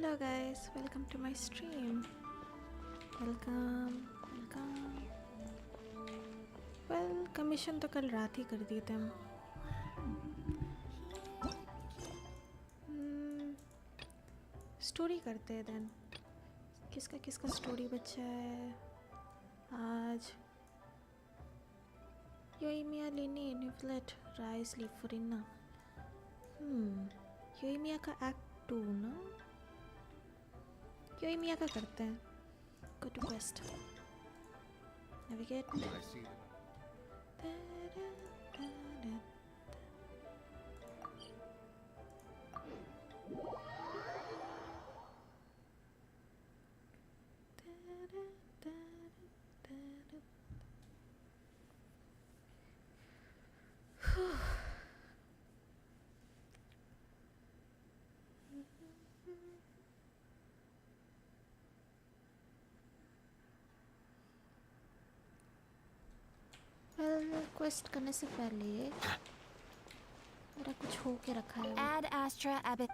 Hello guys, welcome to my stream. Welcome. Well, commission तो कल रात ही कर दिए थे हम. स्टोरी करते हैं then. किसका स्टोरी बचा है आज? Yoimiya Lini Nivlet Rise Leaf for Inna. Yoimiya का Act 2 ना? Yoimiya का करते हैं. Go to quest. Navigate. I see. Quest करने से पहले मेरा कुछ हो के रखा है. Ad Astra Abbott.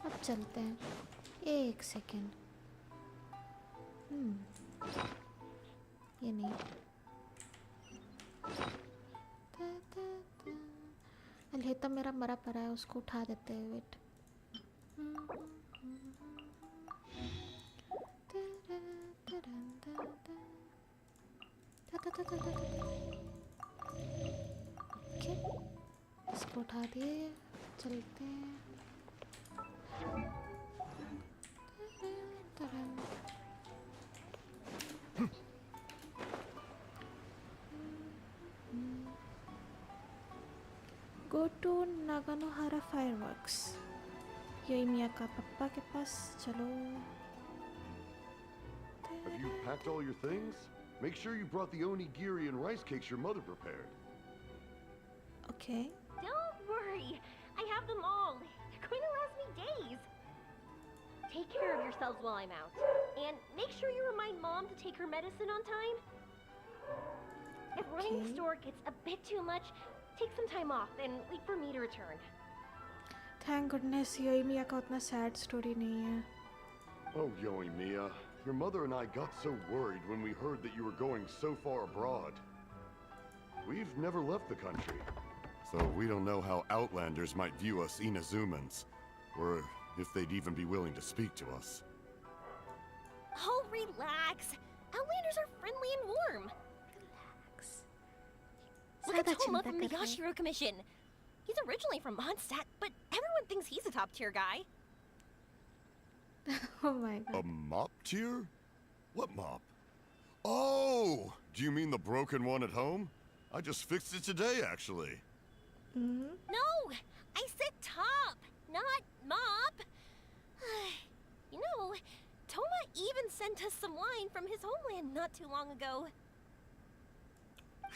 अब चलते हैं. एक सेकेंड. ये नहीं. अल्हेता मेरा मरा पड़ा है, उसको उठा देते हैं. वेट. ओके, इसको उठा दिए. चलते हैं. Go to Naganohara Fireworks. Yoimiya का पप्पा के पास चलो. Have you packed all your things? Make sure you brought the onigiri and rice cakes your mother prepared. Okay. Don't worry, I have them all. They're going to last me days. Take care of yourselves while I'm out. And make sure you remind Mom to take her medicine on time. If running the store gets a bit too much, take some time off and wait for me to return. Thank goodness Yoimiya का उतना sad story नहीं है. Oh, Yoimiya, your mother and I got so worried when we heard that you were going so far abroad. We've never left the country, so we don't know how Outlanders might view us Inazumans, or if they'd even be willing to speak to us. Oh, relax. Outlanders are friendly and warm. Look at Toma from the Yashiro Commission. He's originally from Mondstadt, but everyone thinks he's a top-tier guy. Oh my god. A mop tier? What mop? Oh! Do you mean the broken one at home? I just fixed it today, actually. No! I said top, not mop. You know, Toma even sent us some wine from his homeland not too long ago.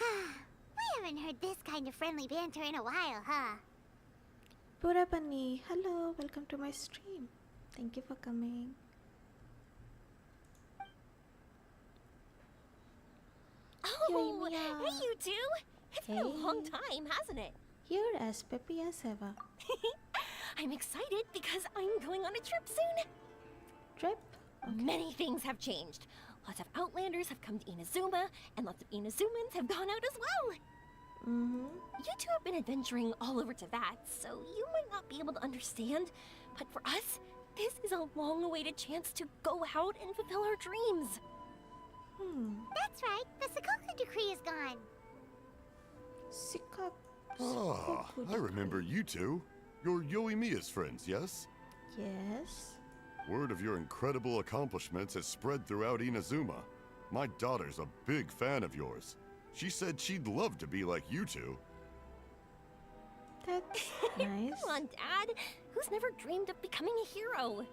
We haven't heard this kind of friendly banter in a while, huh? Pura Bunny, hello, welcome to my stream. Thank you for coming. Oh, Yoimiya. hey you two! It's been a long time, hasn't it? You're as peppy as ever. I'm excited because I'm going on a trip soon. Trip? Okay. Many things have changed. Lots of Outlanders have come to Inazuma, and lots of Inazumans have gone out as well. You two have been adventuring all over Teyvat, so you might not be able to understand, but for us, this is a long-awaited chance to go out and fulfill our dreams. That's right. The Sakoku decree is gone. Ah, I remember you two. You're Yoimiya's friends, yes? Yes. Word of your incredible accomplishments has spread throughout Inazuma. My daughter's a big fan of yours. She said she'd love to be like you two. That's nice. Come on, Dad. Who's never dreamed of becoming a hero?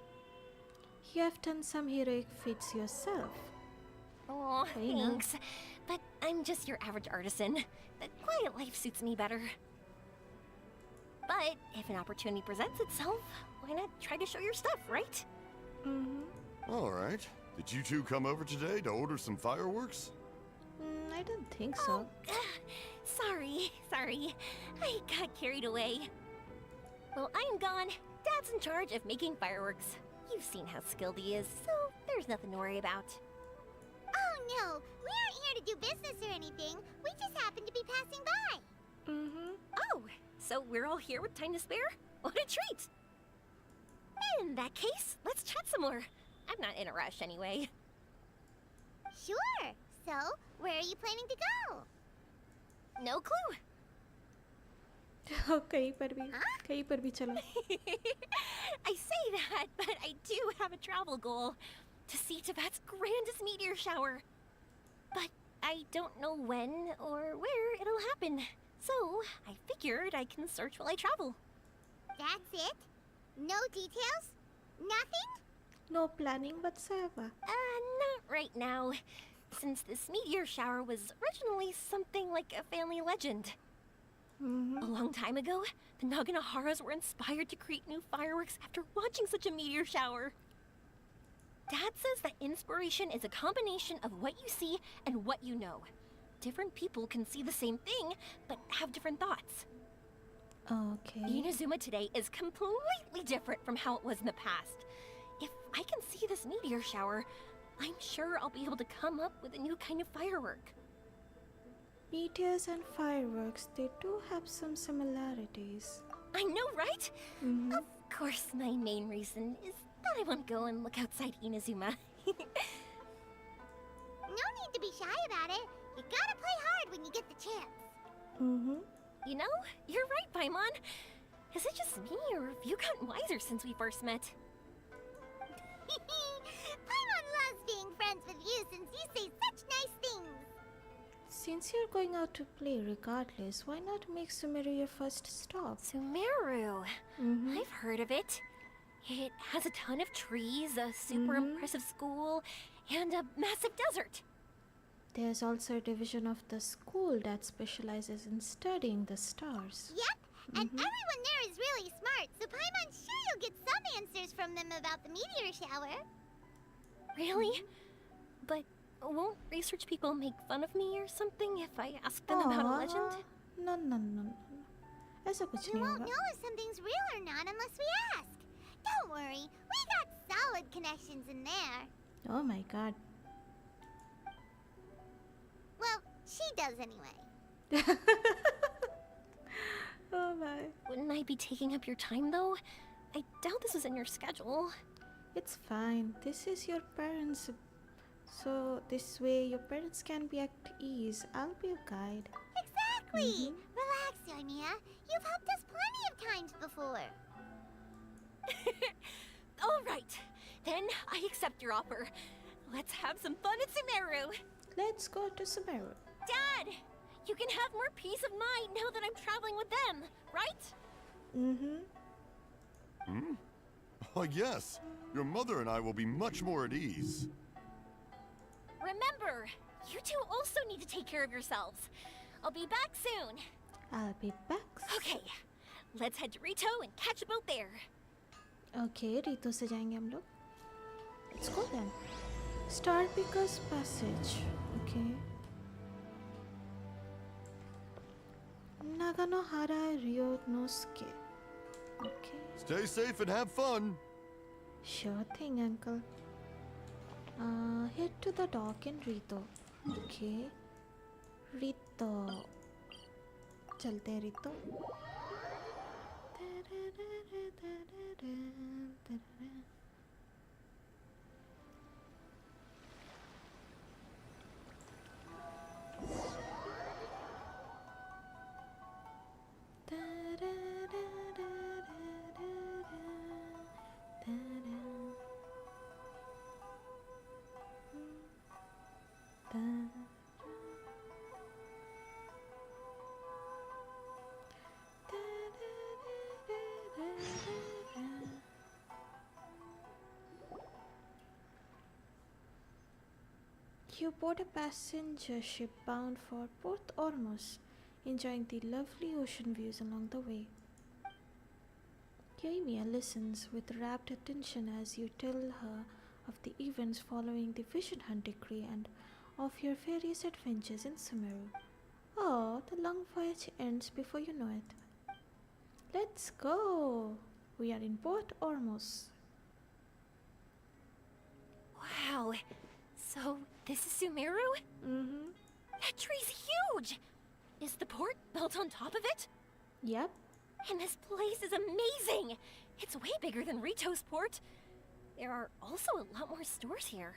You have done some heroic feats yourself. Oh, Hey, no. thanks. But I'm just your average artisan. The quiet life suits me better. But if an opportunity presents itself, why not try to show your stuff, right? All right. Did you two come over today to order some fireworks? I don't think so. Sorry. I got carried away. Well, I am gone. Dad's in charge of making fireworks. You've seen how skilled he is, so there's nothing to worry about. Oh no, we aren't here to do business or anything. We just happen to be passing by. Oh, so we're all here with time to spare? What a treat! In that case, let's chat some more. I'm not in a rush anyway. Sure. So, where are you planning to go? No clue. कहीं पर भी चलो. I say that, but I do have a travel goal. To see Tibet's grandest meteor shower. But I don't know when or where it'll happen. So, I figured I can search while I travel. That's it? No details? Nothing? No planning whatsoever. Not right now. Since this meteor shower was originally something like a family legend. A long time ago, the Naganoharas were inspired to create new fireworks after watching such a meteor shower. Dad says that inspiration is a combination of what you see and what you know. Different people can see the same thing, but have different thoughts. Okay. Inazuma today is completely different from how it was in the past. If I can see this meteor shower, I'm sure I'll be able to come up with a new kind of firework. Meteors and fireworks, they do have some similarities. I know, right? Of course, my main reason is that I want to go and look outside Inazuma. No need to be shy about it. You gotta play hard when you get the chance. You know, you're right, Paimon. Is it just me, or have you gotten wiser since we first met? Paimon loves being friends with you since you say such nice things. Since you're going out to play regardless, why not make Sumeru your first stop? Sumeru. I've heard of it. It has a ton of trees, a super impressive school, and a massive desert. There's also a division of the school that specializes in studying the stars. Yep, and everyone there is really smart, so Paimon's sure you'll get some answers from them about the meteor shower. Really? But won't research people make fun of me or something if I ask them about a legend? No. ऐसा कुछ We नहीं won't होगा. know if something's real or not unless we ask. Don't worry, we got solid connections in there. Oh my god. Well, she does anyway. Oh my. Wouldn't I be taking up your time, though? I doubt this was in your schedule. It's fine. This is your parents. So this way your parents can be at ease. I'll be a guide. Exactly! Relax, Yoimiya. You've helped us plenty of times before. All right, then I accept your offer. Let's have some fun at Sumeru. Let's go to Sumeru. Dad, you can have more peace of mind now that I'm traveling with them, right? Oh, yes. Your mother and I will be much more at ease. Remember, you two also need to take care of yourselves. I'll be back soon. I'll be back. Okay, let's head to Rito and catch a boat there. Okay, Rito से जाएंगे हम लोग. Let's go then. Star Pickers Passage. Okay. Naganohara Ryonosuke. Okay. Stay safe and have fun. Sure thing, uncle. Head to the dock in Rito. Okay. Rito. चलते हैं Rito. You board a passenger ship bound for Port Ormuz, enjoying the lovely ocean views along the way. Yoimiya listens with rapt attention as you tell her of the events following the Vision Hunt decree and of your various adventures in Sumeru. Oh, the long voyage ends before you know it. Let's go! We are in Port Ormuz. Wow. So, this is Sumeru? Mm-hmm. That tree's huge! Is the port built on top of it? Yep. And this place is amazing! It's way bigger than Rito's port. There are also a lot more stores here.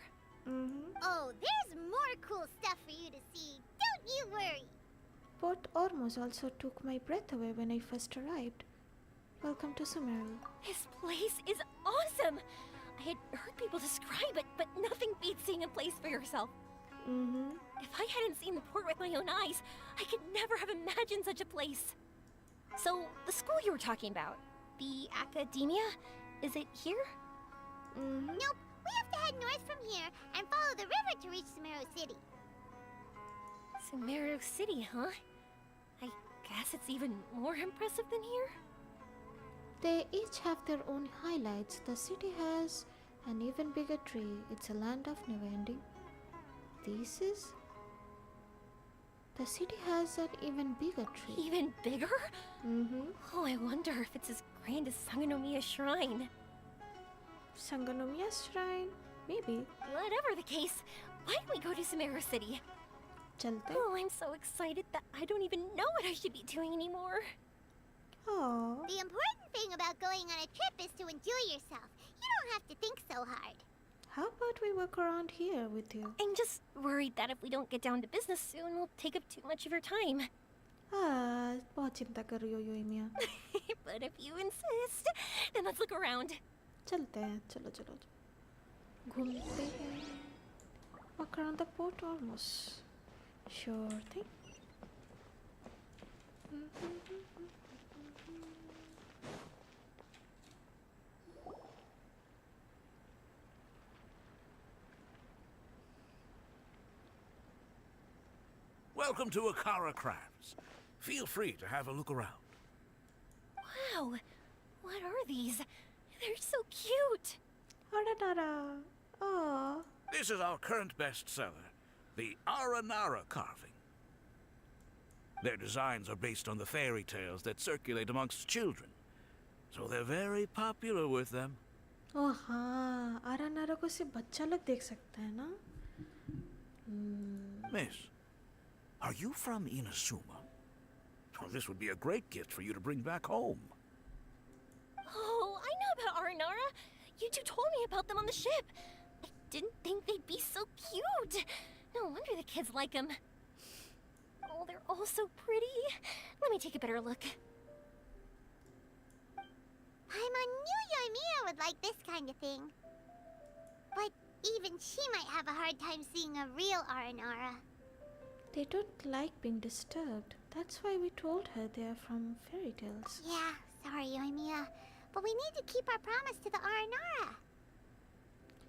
Mm-hmm. Oh, there's more cool stuff for you to see. Don't you worry. Port Ormuz also took my breath away when I first arrived. Welcome to Sumeru. This place is awesome! I had heard people describe it, but nothing beats seeing a place for yourself. Mm-hmm. If I hadn't seen the port with my own eyes, I could never have imagined such a place. So, the school you were talking about, the academia, is it here? Mm-hmm. Nope, we have to head north from here and follow the river to reach Sumeru City. Sumeru City, huh? I guess it's even more impressive than here? They each have their own highlights. The city has an even bigger tree. It's a land of never ending. Thesis? The city has an even bigger tree. Even bigger? Mm-hmm. Oh, I wonder if it's as grand as Sangonomiya Shrine. Sangonomiya Shrine? Maybe. Whatever the case, why don't we go to Sumeru City? Chalte? Oh, I'm so excited that I don't even know what I should be doing anymore. Oh. The important thing about going on a trip is to enjoy yourself. You don't have to think so hard. How about we walk around here with you? I'm just worried that if we don't get down to business soon, we'll take up too much of your time. बहुत चिंता कर रही हो योइमिया. But if you insist, then let's look around. चलते हैं. चलो चलो. घूमते हैं. Walk around the port almost. Sure thing. Welcome to Akara Crafts. Feel free to have a look around. Wow, what are these? They're so cute. Aranara. Oh. This is our current bestseller, the Aranara carving. Their designs are based on the fairy tales that circulate amongst children, so they're very popular with them. Oh हाँ. Aranara को सिर्फ बच्चा लोग देख सकता है ना? Miss, are you from Inazuma? Well, this would be a great gift for you to bring back home. Oh, I know about Aranara. You two told me about them on the ship. I didn't think they'd be so cute. No wonder the kids like them. Oh, they're all so pretty. Let me take a better look. Paimon knew Yoimiya would like this kind of thing. But even she might have a hard time seeing a real Aranara. They don't like being disturbed. That's why we told her they are from fairy tales. Yeah, sorry, Yoimiya. But we need to keep our promise to the Aranara.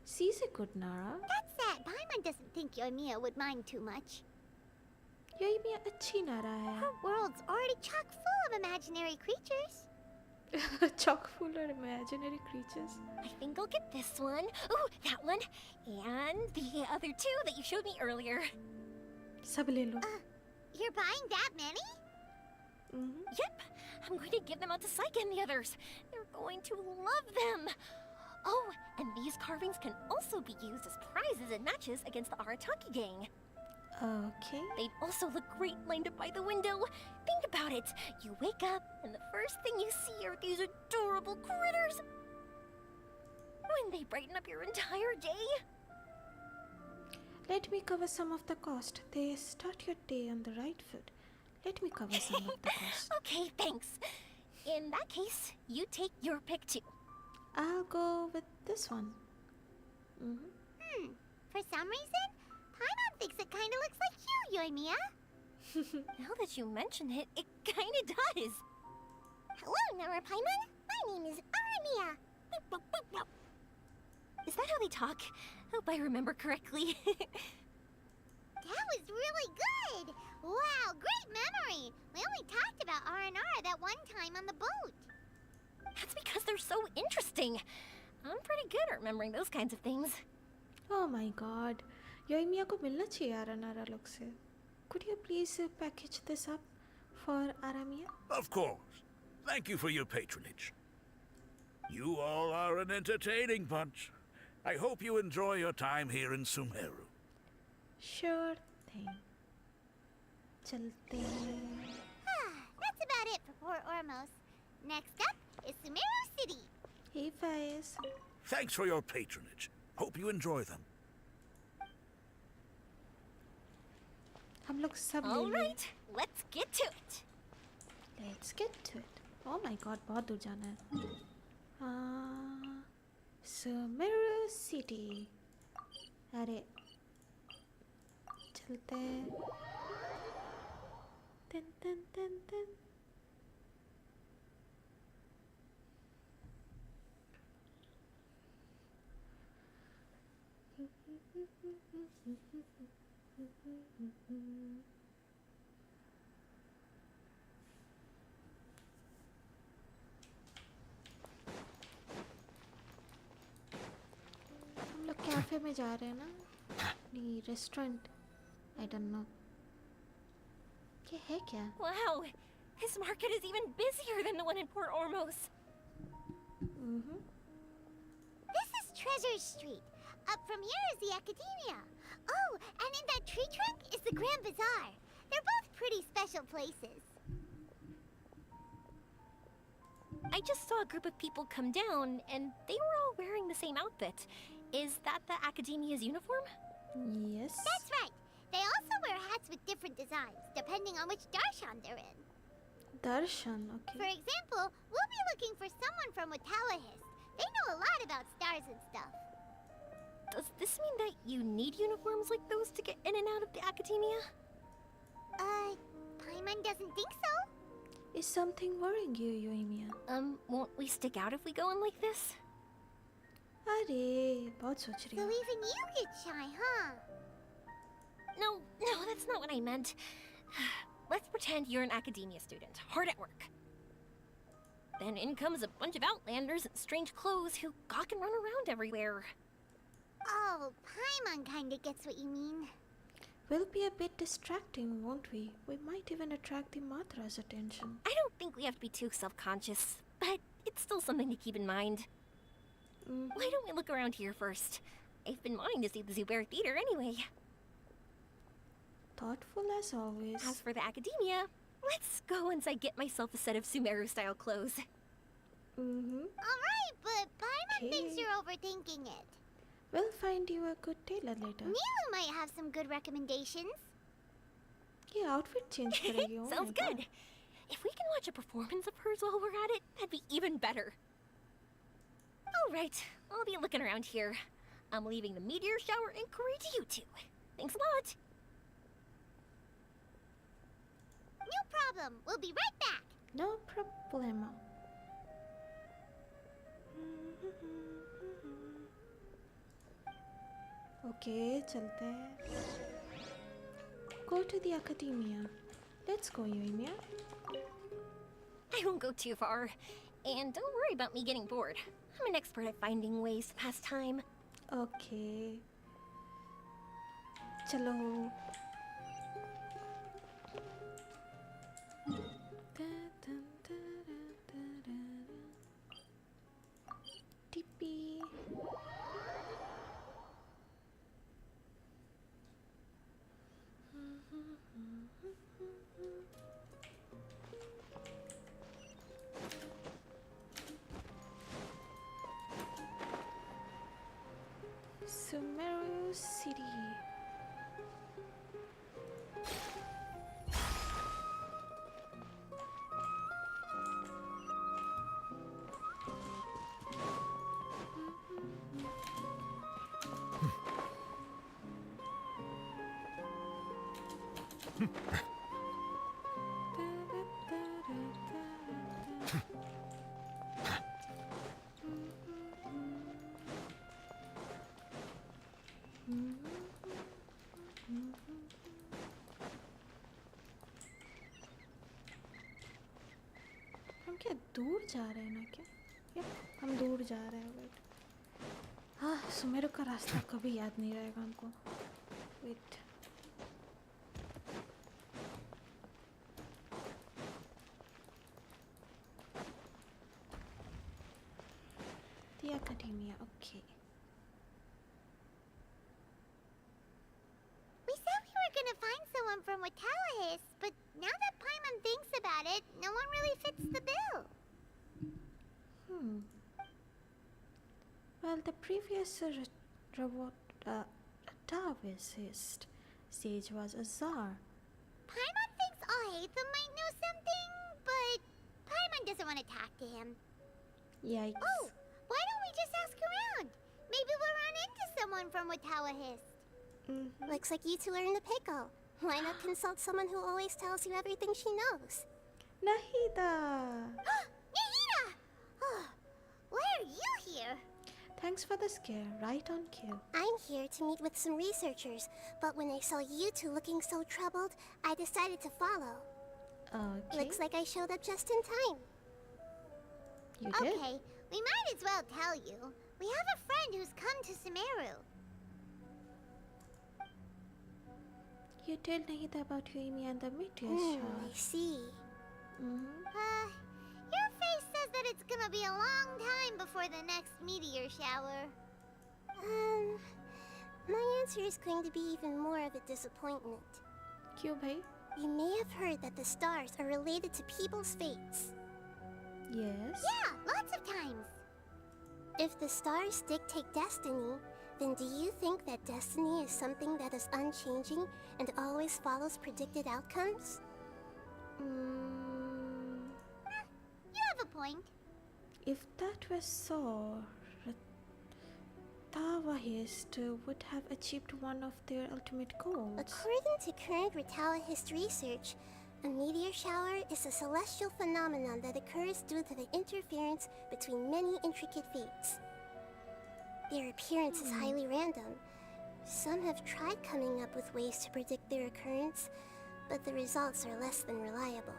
She's a good Nara. That's that. Paimon doesn't think Yoimiya would mind too much. योइमिया अच्छी Nara Her world's already chock full of imaginary creatures. है. Chock full of imaginary creatures. I think I'll get this one. Ooh, that one. And the other two that you showed me earlier. सब ले लो. You're buying that many? Yep, I'm going to give them out to Saika and the others. They're going to love them. Oh, and these carvings can also be used as prizes in matches against the Arataki gang. Okay. They'd also look great lined up by the window. Think about it. You wake up, and the first thing you see are these adorable critters. Wouldn't they brighten up your entire day? Let me cover some of the cost. They start your day on the right foot. Let me cover some of the cost. Okay, thanks. In that case, you take your pick too. I'll go with this one. For some reason, Paimon thinks it kind of looks like you, Yoimiya. Now that you mention it, it kind of does. Hello, Nara Paimon. My name is Aramiya. Is that how they talk? Hope I remember correctly. That was really good. Wow, great memory. We only talked about Aranara that one time on the boat. That's because they're so interesting. I'm pretty good at remembering those kinds of things. Oh my god. योइमिया को मिलना चाहिए Aranara लोग से. Could you please package this up for Aramia? Of course. Thank you for your patronage. You all are an entertaining bunch. I hope you enjoy your time here in Sumeru. Sure thing. चलते हैं. That's about it for Port Ormos. Next up is Sumeru City. Hey Faiz. Thanks for your patronage. Hope you enjoy them. हम लोग सब ले All लिए. right, let's get to it. Let's get to it. Oh my god, बहुत दूर जाना है. Sumeru City. अरे चलते हैं. Dun, dun, dun, dun. हम लोग कैफे में जा रहे हैं ना? नहीं, रेस्टोरेंट. I don't know. ये है क्या? Wow, this market is even busier than the one in Port Ormos. This is Treasure Street. Up from here is the Academia. Oh, and in that tree trunk is the Grand Bazaar. They're both pretty special places. I just saw a group of people come down, and they were all wearing the same outfit. Is that the Academia's uniform? Yes. That's right. They also wear hats with different designs, depending on which darshan they're in. Darshan, For okay. example, we'll be looking for someone from Watawahis. They know a lot about stars and stuff. Does this mean that you need uniforms like those to get in and out of the Academia? Paimon doesn't think so. Is something worrying you, Yoimiya? Won't we stick out if we go in like this? अरे बहुत सोच रही So हूँ. even you get shy, huh? No, that's not what I meant. Let's pretend you're an Academia student, hard at work. Then in comes a bunch of outlanders in strange clothes who gawk and run around everywhere. Oh, Paimon kinda gets what you mean. Will be a bit distracting, won't we? We might even attract the Matra's attention. I don't think we have to be too self-conscious, but it's still something to keep in mind. Why don't we look around here first? I've been wanting to see the Zubair Theater anyway. Thoughtful as always. As for the Academia, let's go once I get myself a set of Sumeru-style clothes. Alright, but Paimon thinks Okay. you're overthinking it. We'll find you a good tailor later. Milu might have some good recommendations. ये outfit change करेगी. Oh Sounds my good. God. If we can watch a performance of hers while we're at it, that'd be even better. All right, I'll be looking around here. I'm leaving the meteor shower inquiry to you two. Thanks a lot. No problem. We'll be right back. No problemo. Okay, चलते हैं. Go to the Academia. Let's go, Yoimiya. I won't go too far. And don't worry about me getting bored. I'm an expert at finding ways to pass time. Okay. चलो. Tippy. Sumeru City. हम क्या दूर जा रहे हैं ना क्या? Yup, हम दूर जा रहे हैं. वेट. हाँ, सुमेरु का रास्ता कभी याद नहीं रहेगा हमको. Wait. the academia. Okay. We said we were gonna find someone from Watawahis, but now that Paimon thinks about it, no one really fits the bill. Well, the previous Taoist sage was Azar. Paimon thinks Alhaitham might know something, but Paimon doesn't want to talk to him. Yikes. Oh, why don't we just ask around? Maybe we'll run into someone from Watawahis. Looks like you two are in a pickle. Why not consult someone who always tells you everything she knows? Nahida! Nahida! Oh, why are you here? Thanks for the scare, right on cue. I'm here to meet with some researchers, but when I saw you two looking so troubled, I decided to follow. Okay. Looks like I showed up just in time. You did? Okay, we might as well tell you. We have a friend who's come to Sumeru. You told Nahida about Yuimi and the meteor I shower. see. Your face says that it's gonna be a long time before the next meteor shower. My answer is going to be even more of a disappointment. Kyun bhai? You may have heard that the stars are related to people's fates. Yes. Yeah, lots of times. If the stars dictate destiny, then do you think that destiny is something that is unchanging and always follows predicted outcomes? You have a point. If that was so, Tawahist would have achieved one of their ultimate goals. According to current Retawahist research, a meteor shower is a celestial phenomenon that occurs due to the interference between many intricate fates. Their appearance is highly random. Some have tried coming up with ways to predict their occurrence, but the results are less than reliable.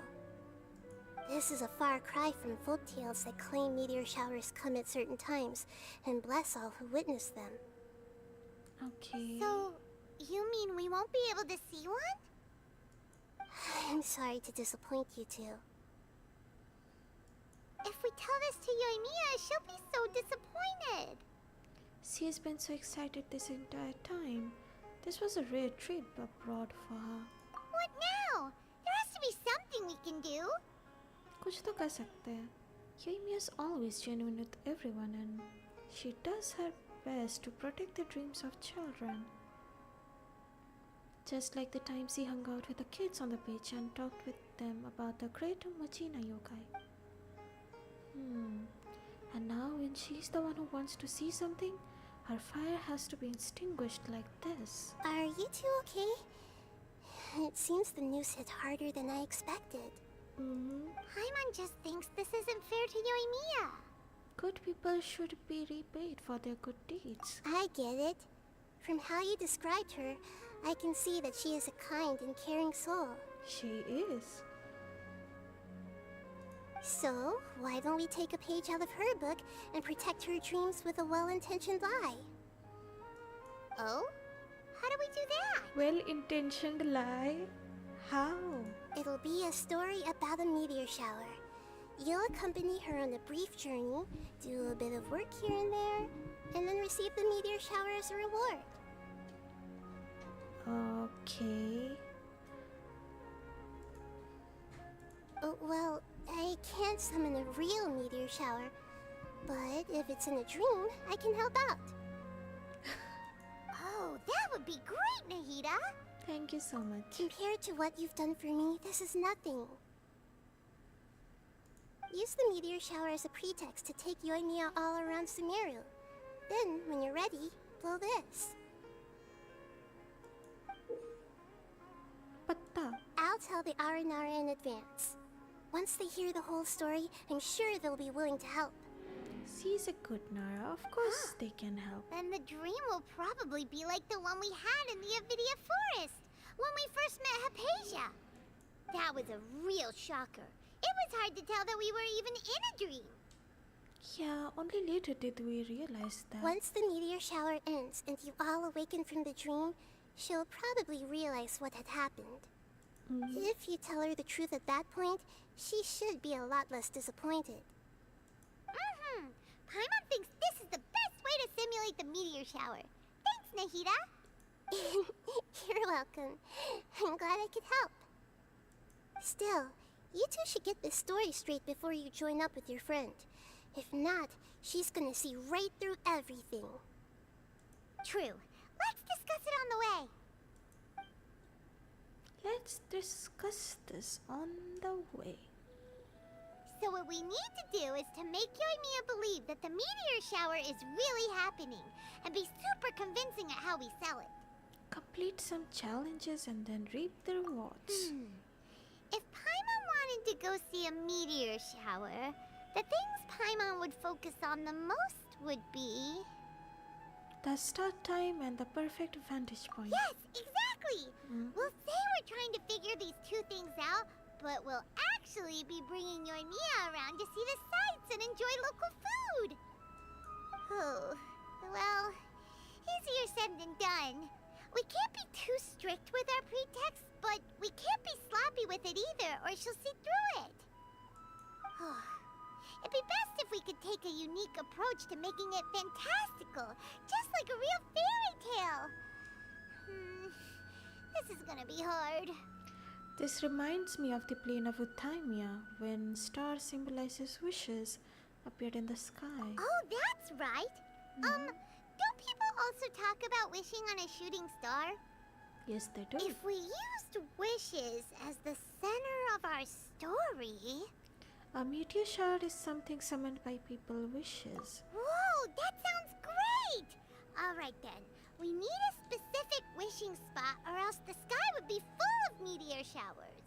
This is a far cry from folktales that claim meteor showers come at certain times and bless all who witness them. Okay. So, you mean we won't be able to see one? I'm sorry to disappoint you two. If we tell this to Yoimiya, she'll be so disappointed. She has been so excited this entire time. This was a rare trip abroad for her. What now? There has to be something we can do. कुछ तो कर सकते हैं. Yoimiya is always genuine with everyone and she does her best to protect the dreams of children. Just like the time she hung out with the kids on the beach and talked with them about the great Machina yokai. And now when she's the one who wants to see something, her fire has to be extinguished like this. Are you two okay? It seems the news hit harder than I expected. Paimon just thinks this isn't fair to Yoimiya. Good people should be repaid for their good deeds. I get it. From how you described her, I can see that she is a kind and caring soul. She is. So, why don't we take a page out of her book and protect her dreams with a well-intentioned lie? Oh? How do we do that? Well-intentioned lie? How? It'll be a story about a meteor shower. You'll accompany her on a brief journey, do a bit of work here and there, and then receive the meteor shower as a reward. Okay. Oh, well, I can't summon a real meteor shower, but if it's in a dream, I can help out. Oh, that would be great, Nahida. Thank you so much. Compared to what you've done for me, this is nothing. Use the meteor shower as a pretext to take Yoimiya all around Sumeru. Then, when you're ready, blow this. Patta. I'll tell the Aranara in advance. Once they hear the whole story, I'm sure they'll be willing to help. She's a good Nara. Of course they can help. Then the dream will probably be like the one we had in the Avidia Forest, when we first met Hypatia. That was a real shocker. It was hard to tell that we were even in a dream. Yeah, only later did we realize that. Once the meteor shower ends and you all awaken from the dream, she'll probably realize what had happened. If you tell her the truth at that point, she should be a lot less disappointed. Paimon thinks this is the best way to simulate the meteor shower. Thanks, Nahida. You're welcome. I'm glad I could help. Still, you two should get this story straight before you join up with your friend. If not, she's gonna see right through everything. True. Let's discuss it on the way. Let's discuss this on the way. So what we need to do is to make Yoimiya believe that the meteor shower is really happening and be super convincing at how we sell it. Complete some challenges and then reap the rewards. If Paimon wanted to go see a meteor shower, the things Paimon would focus on the most would be... The start time and the perfect vantage point. Yes, exactly! We'll say we're trying to figure these two things out, but we'll actually be bringing Yoimiya around to see the sights and enjoy local food! Oh, well, easier said than done. We can't be too strict with our pretext, but we can't be sloppy with it either, or she'll see through it. It'd be best if we could take a unique approach to making it fantastical, just like a real fairy tale. This is gonna be hard. This reminds me of the plane of Uthaimia, when star symbolizes wishes appeared in the sky. Oh, that's right. Don't people also talk about wishing on a shooting star? Yes, they do. If we used wishes as the center of our story... A meteor shower is something summoned by people's wishes. Whoa, that sounds great! Alright then, we need a specific wishing spot or else the sky would be full of meteor showers.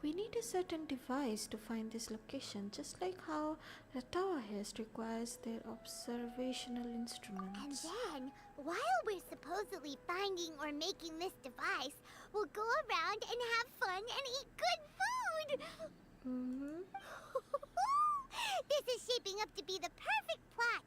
We need a certain device to find this location, just like how the tower heist requires their observational instruments. And then, while we're supposedly finding or making this device, we'll go around and have fun and eat good food! This is shaping up to be the perfect plot.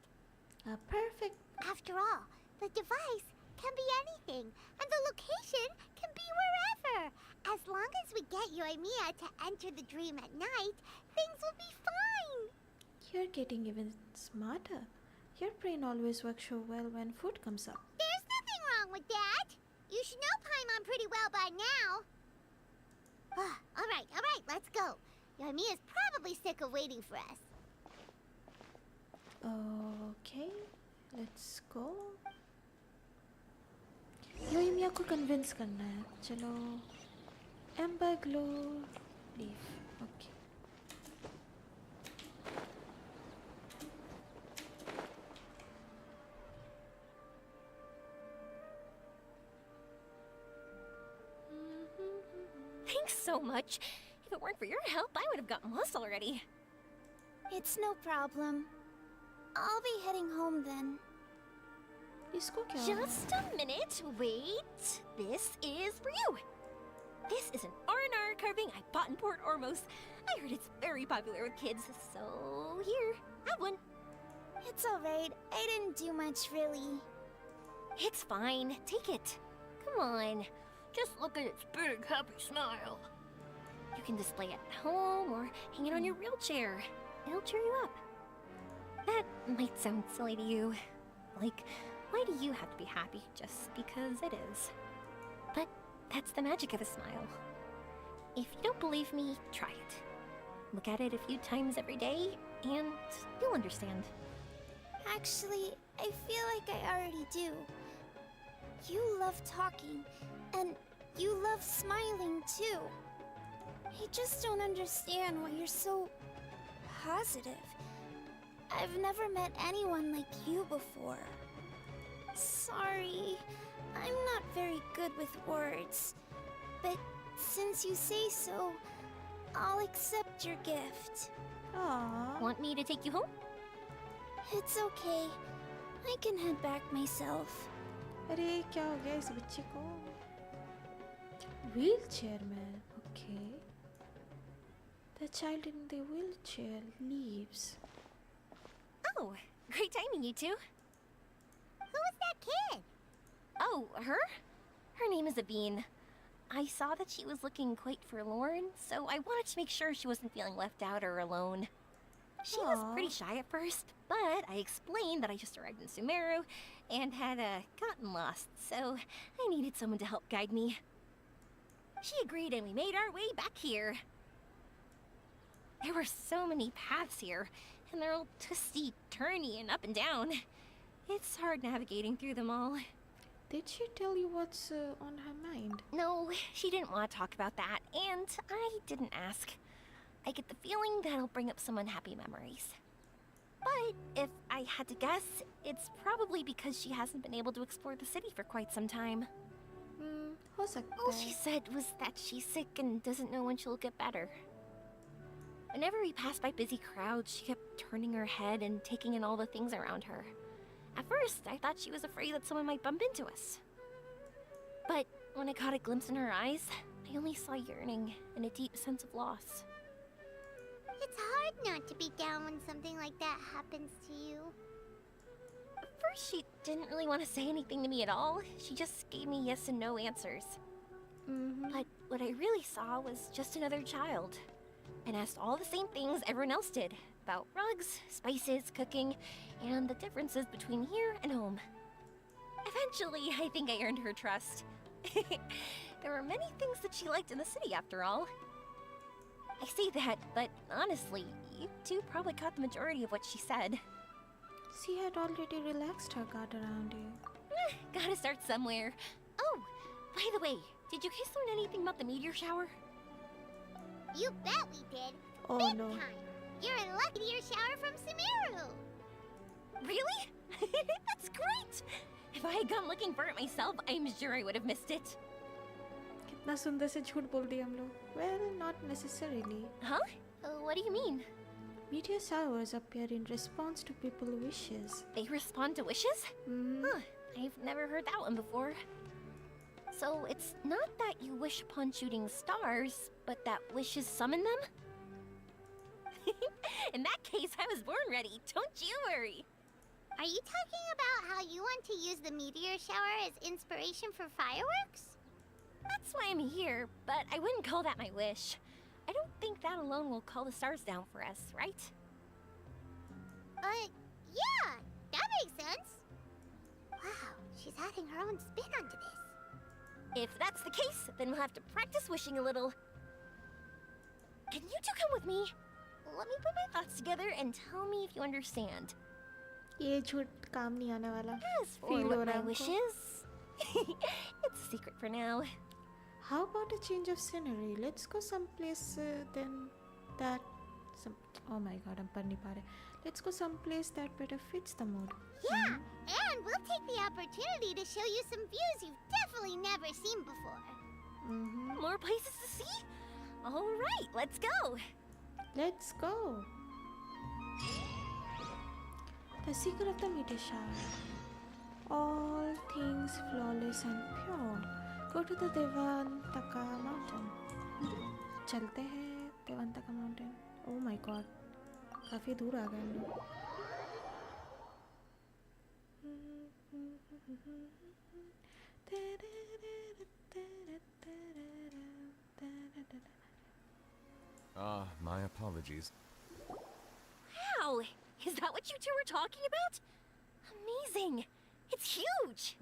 A perfect... After all, the device can be anything, and the location can be wherever. As long as we get Yoimiya to enter the dream at night, things will be fine. You're getting even smarter. Your brain always works so well when food comes up. There's nothing wrong with that. You should know Paimon pretty well by now. Alright, let's go. Yoimiya's probably sick of waiting for us. Okay, let's go. Yoimiya को convince करना है. चलो. Amber glow leaf. Okay. Thanks so much. If it weren't for your help, I would have gotten lost already. It's no problem. I'll be heading home then. इसको क्या हो? Just a minute, wait. This is for you. This is an R&R carving I bought in Port Ormos. I heard it's very popular with kids, so here, have one. It's alright. I didn't do much, really. It's fine, take it. Come on, just look at its big, happy smile. You can display it at home or hang it on your wheelchair. It'll cheer you up. That might sound silly to you. Like, why do you have to be happy just because it is? But that's the magic of a smile. If you don't believe me, try it. Look at it a few times every day, and you'll understand. Actually, I feel like I already do. You love talking, and you love smiling too. I just don't understand why you're so positive. I've never met anyone like you before. Sorry, I'm not very good with words. But since you say so, I'll accept your gift. Aww. Want me to take you home? It's okay. I can head back myself. अरे क्या हो गया इस बच्चे को? Wheelchair में. Okay. The child in the wheelchair leaves. Oh, great timing, you two. Who was that kid? Oh, her? Her name is Abine. I saw that she was looking quite forlorn, so I wanted to make sure she wasn't feeling left out or alone. She was Aw. pretty shy at first, but I explained that I just arrived in Sumeru and had gotten lost, so I needed someone to help guide me. She agreed and we made our way back here. There were so many paths here, and they're all twisty, turny, and up and down. It's hard navigating through them all. Did she tell you what's on her mind? No, she didn't want to talk about that, and I didn't ask. I get the feeling that'll bring up some unhappy memories. But if I had to guess, it's probably because she hasn't been able to explore the city for quite some time. Ho sakta All hai. she said was that she's sick and doesn't know when she'll get better. Whenever we passed by busy crowds, she kept turning her head and taking in all the things around her. At first, I thought she was afraid that someone might bump into us. But when I caught a glimpse in her eyes, I only saw yearning and a deep sense of loss. It's hard not to be down when something like that happens to you. At first, she didn't really want to say anything to me at all. She just gave me yes and no answers. But what I really saw was just another child, and asked all the same things everyone else did about rugs, spices, cooking, and the differences between here and home. Eventually, I think I earned her trust. There were many things that she liked in the city, after all. I say that, but honestly, you two probably caught the majority of what she said. She had already relaxed her guard around you. Gotta start somewhere. Oh, by the way, did you guys learn anything about the meteor shower? You bet we did. Oh Big no. time. You're a lucky deer shower from Sumeru. Really? That's great! If I had gone looking for it myself, I'm sure I would have missed it. कितना सुंदर से झूठ बोल दिया हम लोग. Well, not necessarily. Huh? What do you mean? Meteor showers appear in response to people's wishes. They respond to wishes? Huh, I've never heard that one before. So it's not that you wish upon shooting stars, but that wishes summon them? In that case, I was born ready. Don't you worry. Are you talking about how you want to use the meteor shower as inspiration for fireworks? That's why I'm here, but I wouldn't call that my wish. I don't think that alone will call the stars down for us, right? Yeah, that makes sense. Wow, she's adding her own spin onto this. If that's the case, then we'll have to practice wishing a little. Can you two come with me? Let me put my thoughts together and tell me if you understand. ये झूठ काम नहीं आने वाला. As for Feel what हो रहा my है wish हमको. is, it's a secret for now. How about a change of scenery? Let's go someplace then that some. Oh my God, I'm पढ़ नहीं पा रहे. Let's go someplace that better fits the mood. Yeah, and we'll take the opportunity to show you some views you've definitely never seen before. More places to see? All right, let's go. Let's go. The secret of the meteor shower. All things flawless and pure. Go to the Devantaka mountain. चलते हैं Devantaka mountain. Oh my God, काफी दूर आ गए हम लोग. My apologies. Wow, is that what you two were talking about? Amazing. It's huge.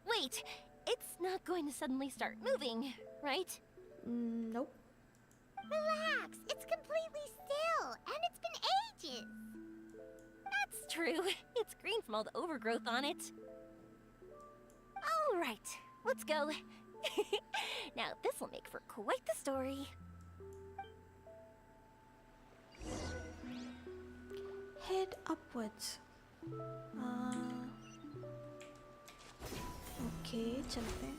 Wait, it's not going to suddenly start moving, right? Nope. Relax, it's completely still, and it's been ages. That's true. It's green from all the overgrowth on it. All right, let's go. Now, this will make for quite the story. Head upwards. Okay, चलते हैं.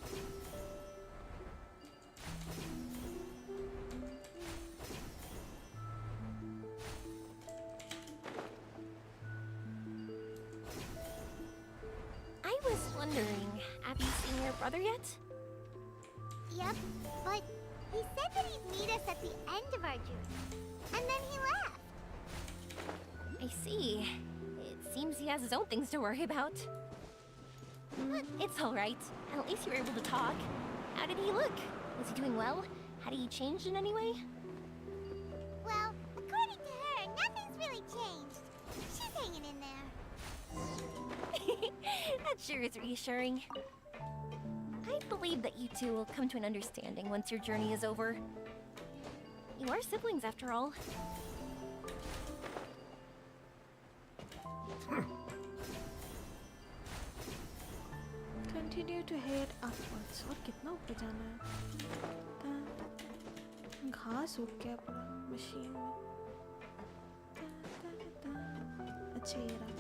I was wondering, have you seen your brother yet? Yep, but he said that he'd meet us at the end of our journey, and then he left. I see. It seems he has his own things to worry about. But it's all right. At least you were able to talk. How did he look? Was he doing well? Had he changed in any way? Well, according to her, That sure is reassuring. I believe that you two will come to an understanding once your journey is over. You are siblings, after all. Continue to head upwards. और कितना ऊपर जाना है? घास उग गया पूरा machine में. अच्छा ये रहा.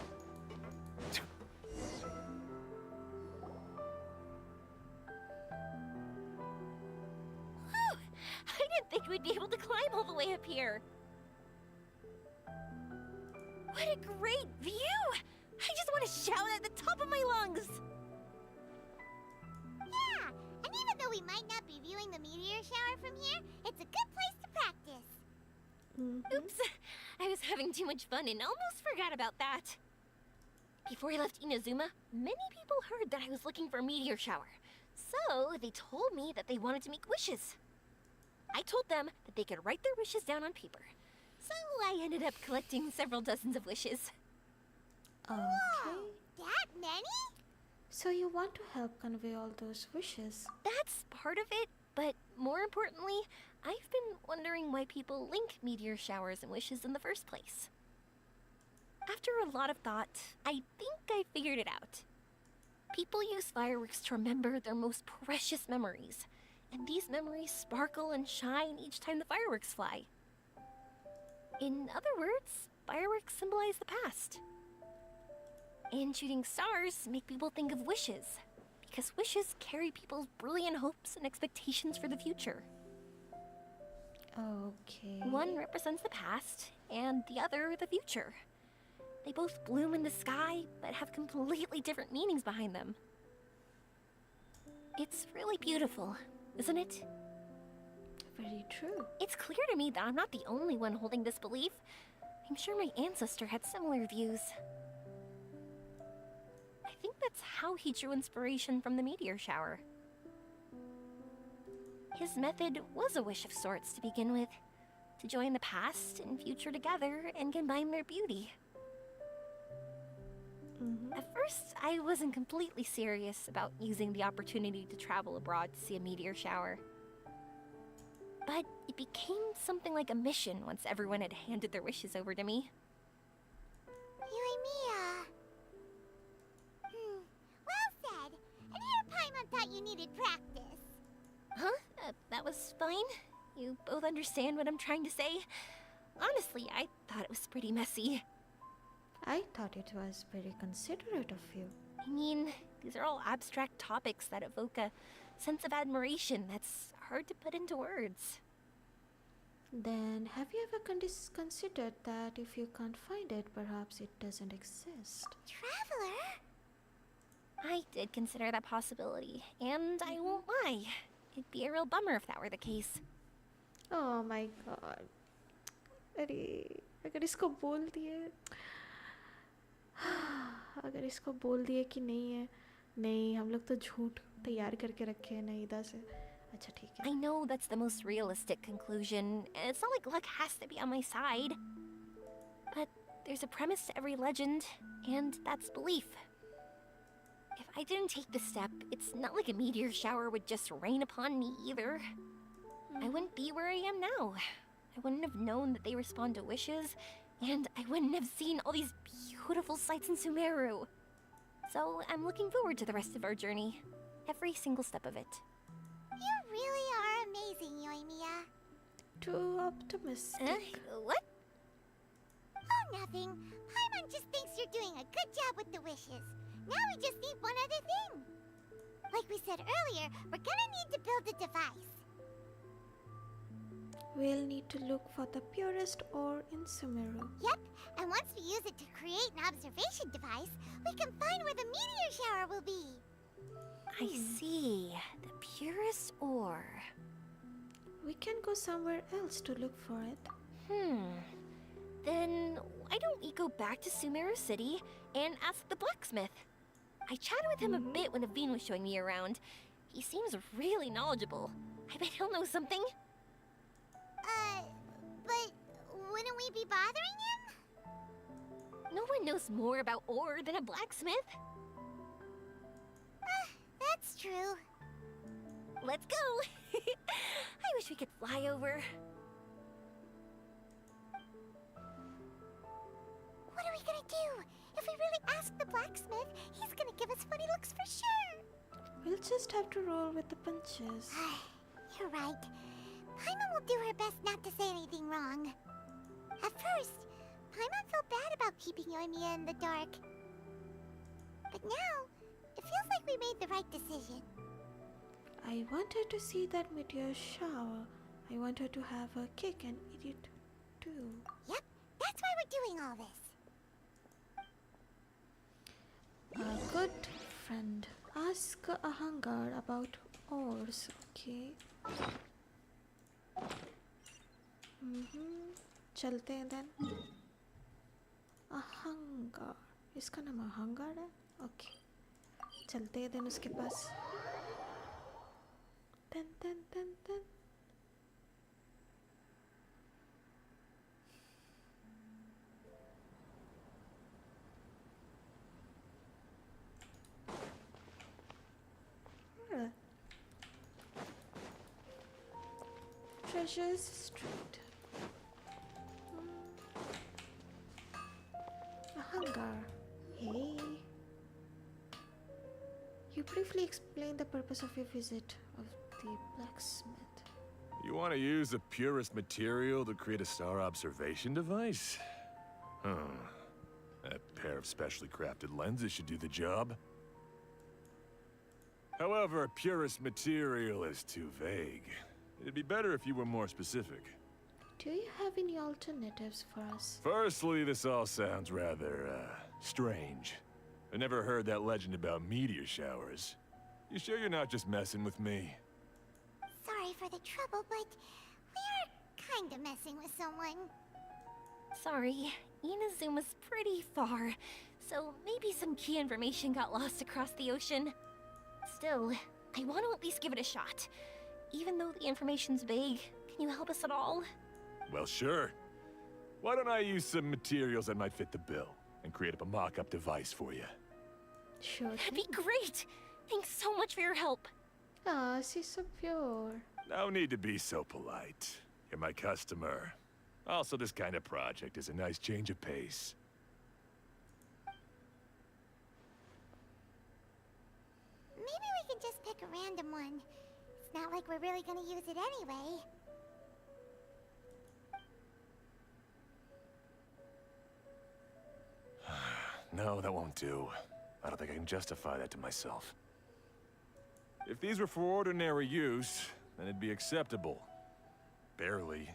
I didn't think we'd be able to climb all the way up here. What a great view! I just want to shout at the top of my lungs. Yeah, and even though we might not be viewing the meteor shower from here, it's a good place to practice. Oops, I was having too much fun and almost forgot about that. Before I left Inazuma, many people heard that I was looking for a meteor shower. So they told me that they wanted to make wishes. I told them that they could write their wishes down on paper. So I ended up collecting several dozens of wishes. Okay. That many? So you want to help convey all those wishes? That's part of it, but more importantly, I've been wondering why people link meteor showers and wishes in the first place. After a lot of thought, I think I figured it out. People use fireworks to remember their most precious memories, and these memories sparkle and shine each time the fireworks fly. In other words, fireworks symbolize the past. And shooting stars make people think of wishes, because wishes carry people's brilliant hopes and expectations for the future. Okay. One represents the past, and the other the future. They both bloom in the sky, but have completely different meanings behind them. It's really beautiful, isn't it? Very true. It's clear to me that I'm not the only one holding this belief. I'm sure my ancestor had similar views. I think that's how he drew inspiration from the meteor shower. His method was a wish of sorts to begin with, to join the past and future together and combine their beauty. At first, I wasn't completely serious about using the opportunity to travel abroad to see a meteor shower. But it became something like a mission once everyone had handed their wishes over to me. Yoimiya. Well said. And here Paimon thought you needed practice. Huh? That was fine? You both understand what I'm trying to say? Honestly, I thought it was pretty messy. I thought it was very considerate of you. I mean, these are all abstract topics that evoke a sense of admiration that's hard to put into words. Then have you ever considered that if you can't find it, perhaps it doesn't exist? Traveler? I did consider that possibility, and I won't lie. It'd be a real bummer if that were the case. Oh my god. अरे अगर इसको बोल दिए अगर इसको बोल दिए कि नहीं है नहीं हम लोग तो झूठ तैयार करके रखे हैं नहीं इधर से अच्छा ठीक है I know that's the most realistic conclusion. It's not like luck has to be on my side. But there's a premise to every legend, and that's belief. If I didn't take this step, it's not like a meteor shower would just rain upon me either. I wouldn't be where I am now. I wouldn't have known that they respond to wishes, and I wouldn't have seen all these beautiful sights in Sumeru. So I'm looking forward to the rest of our journey. Every single step of it. You really are amazing, Yoimiya. Too optimistic. What? Oh, nothing. Paimon just thinks you're doing a good job with the wishes. Now we just need one other thing. Like we said earlier, we're gonna need to build a device. We'll need to look for the purest ore in Sumeru. Yep, and once we use it to create an observation device, we can find where the meteor shower will be. I see. The purest ore. We can go somewhere else to look for it. Then why don't we go back to Sumeru City and ask the blacksmith? I chatted with him a bit when Aveen was showing me around. He seems really knowledgeable. I bet he'll know something. But wouldn't we be bothering him? No one knows more about ore than a blacksmith. true. Let's go! I wish we could fly over. What are we gonna do? If we really ask the blacksmith, he's gonna give us funny looks for sure. We'll just have to roll with the punches. You're right. Paimon will do her best not to say anything wrong. At first, Paimon felt bad about keeping Yoimiya in the dark. But now, it feels like we made the right decision. I want her to see that meteor shower. I want her to have her cake and eat it too. Yep, that's why we're doing all this. A good friend. Ask a hunger about ores, okay? चलते हैं then. A hunger. इसका नाम hunger है? Okay. चलते हैं then उसके पास. Then. Treasures Street. A hunger. Hey. You briefly explained the purpose of your visit of the blacksmith. You want to use the purest material to create a star observation device? That pair of specially crafted lenses should do the job. However, purest material is too vague. It'd be better if you were more specific. Do you have any alternatives for us? Firstly, this all sounds rather, strange. I never heard that legend about meteor showers. You sure you're not just messing with me? Sorry for the trouble, but we are kinda messing with someone. Sorry, Inazuma's pretty far, so maybe some key information got lost across the ocean. Still, I want to at least give it a shot. Even though the information's vague, can you help us at all? Well, sure. Why don't I use some materials that might fit the bill and create up a mock-up device for you? Sure. That'd be great! Thanks so much for your help. Ah, she's so pure. No need to be so polite. You're my customer. Also, this kind of project is a nice change of pace. Maybe we can just pick a random one. It's not like we're really gonna use it anyway. No, that won't do. I don't think I can justify that to myself. If these were for ordinary use, then it'd be acceptable. Barely.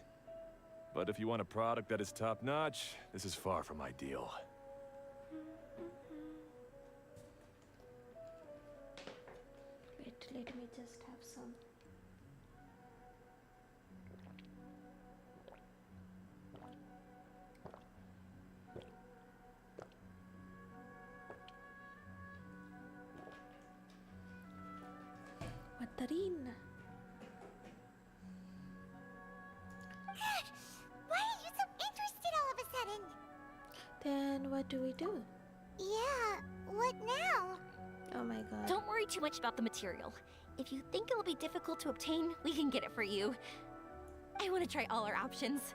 But if you want a product that is top-notch, this is far from ideal. Wait, let me just have some. Matarin. Why are you so interested all of a sudden? Then what do we do? Yeah, what now? Oh my god. Don't worry too much about the material. If you think it'll be difficult to obtain, we can get it for you. I want to try all our options.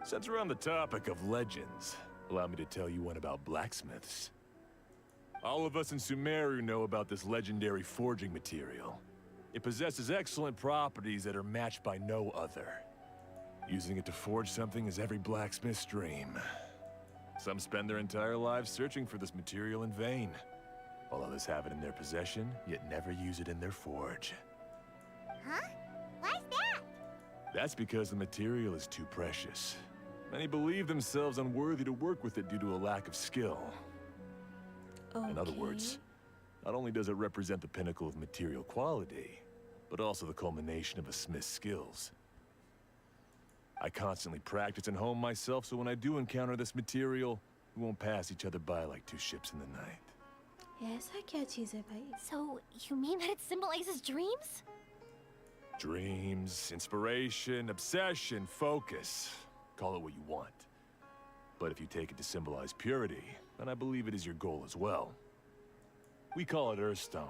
Since we're on the topic of legends, allow me to tell you one about blacksmiths. All of us in Sumeru know about this legendary forging material. It possesses excellent properties that are matched by no other. Using it to forge something is every blacksmith's dream. Some spend their entire lives searching for this material in vain, while others have it in their possession, yet never use it in their forge. Huh? Why's that? That's because the material is too precious. Many believe themselves unworthy to work with it due to a lack of skill. Okay. In other words, not only does it represent the pinnacle of material quality, but also the culmination of a smith's skills. I constantly practice and hone myself, so when I do encounter this material, we won't pass each other by like two ships in the night. ऐसा क्या चीज़ है भाई? So, you mean that it symbolizes dreams? Dreams, inspiration, obsession, focus. Call it what you want. But if you take it to symbolize purity, then I believe it is your goal as well. We call it Earthstone,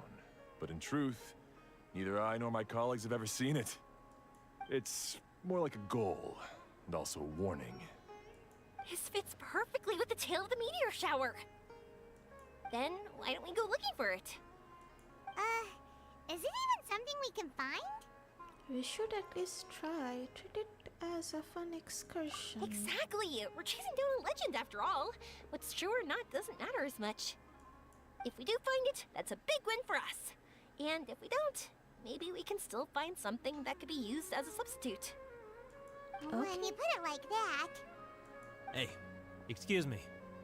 but in truth, neither I nor my colleagues have ever seen it. It's more like a goal, and also a warning. This fits perfectly with the tale of the meteor shower. Then, why don't we go looking for it? Is it even something we can find? We should at least try. Treat it as a fun excursion. Exactly! We're chasing down a legend after all. What's true or not doesn't matter as much. If we do find it, that's a big win for us. And if we don't, maybe we can still find something that could be used as a substitute. When you put it like that. Hey, excuse me.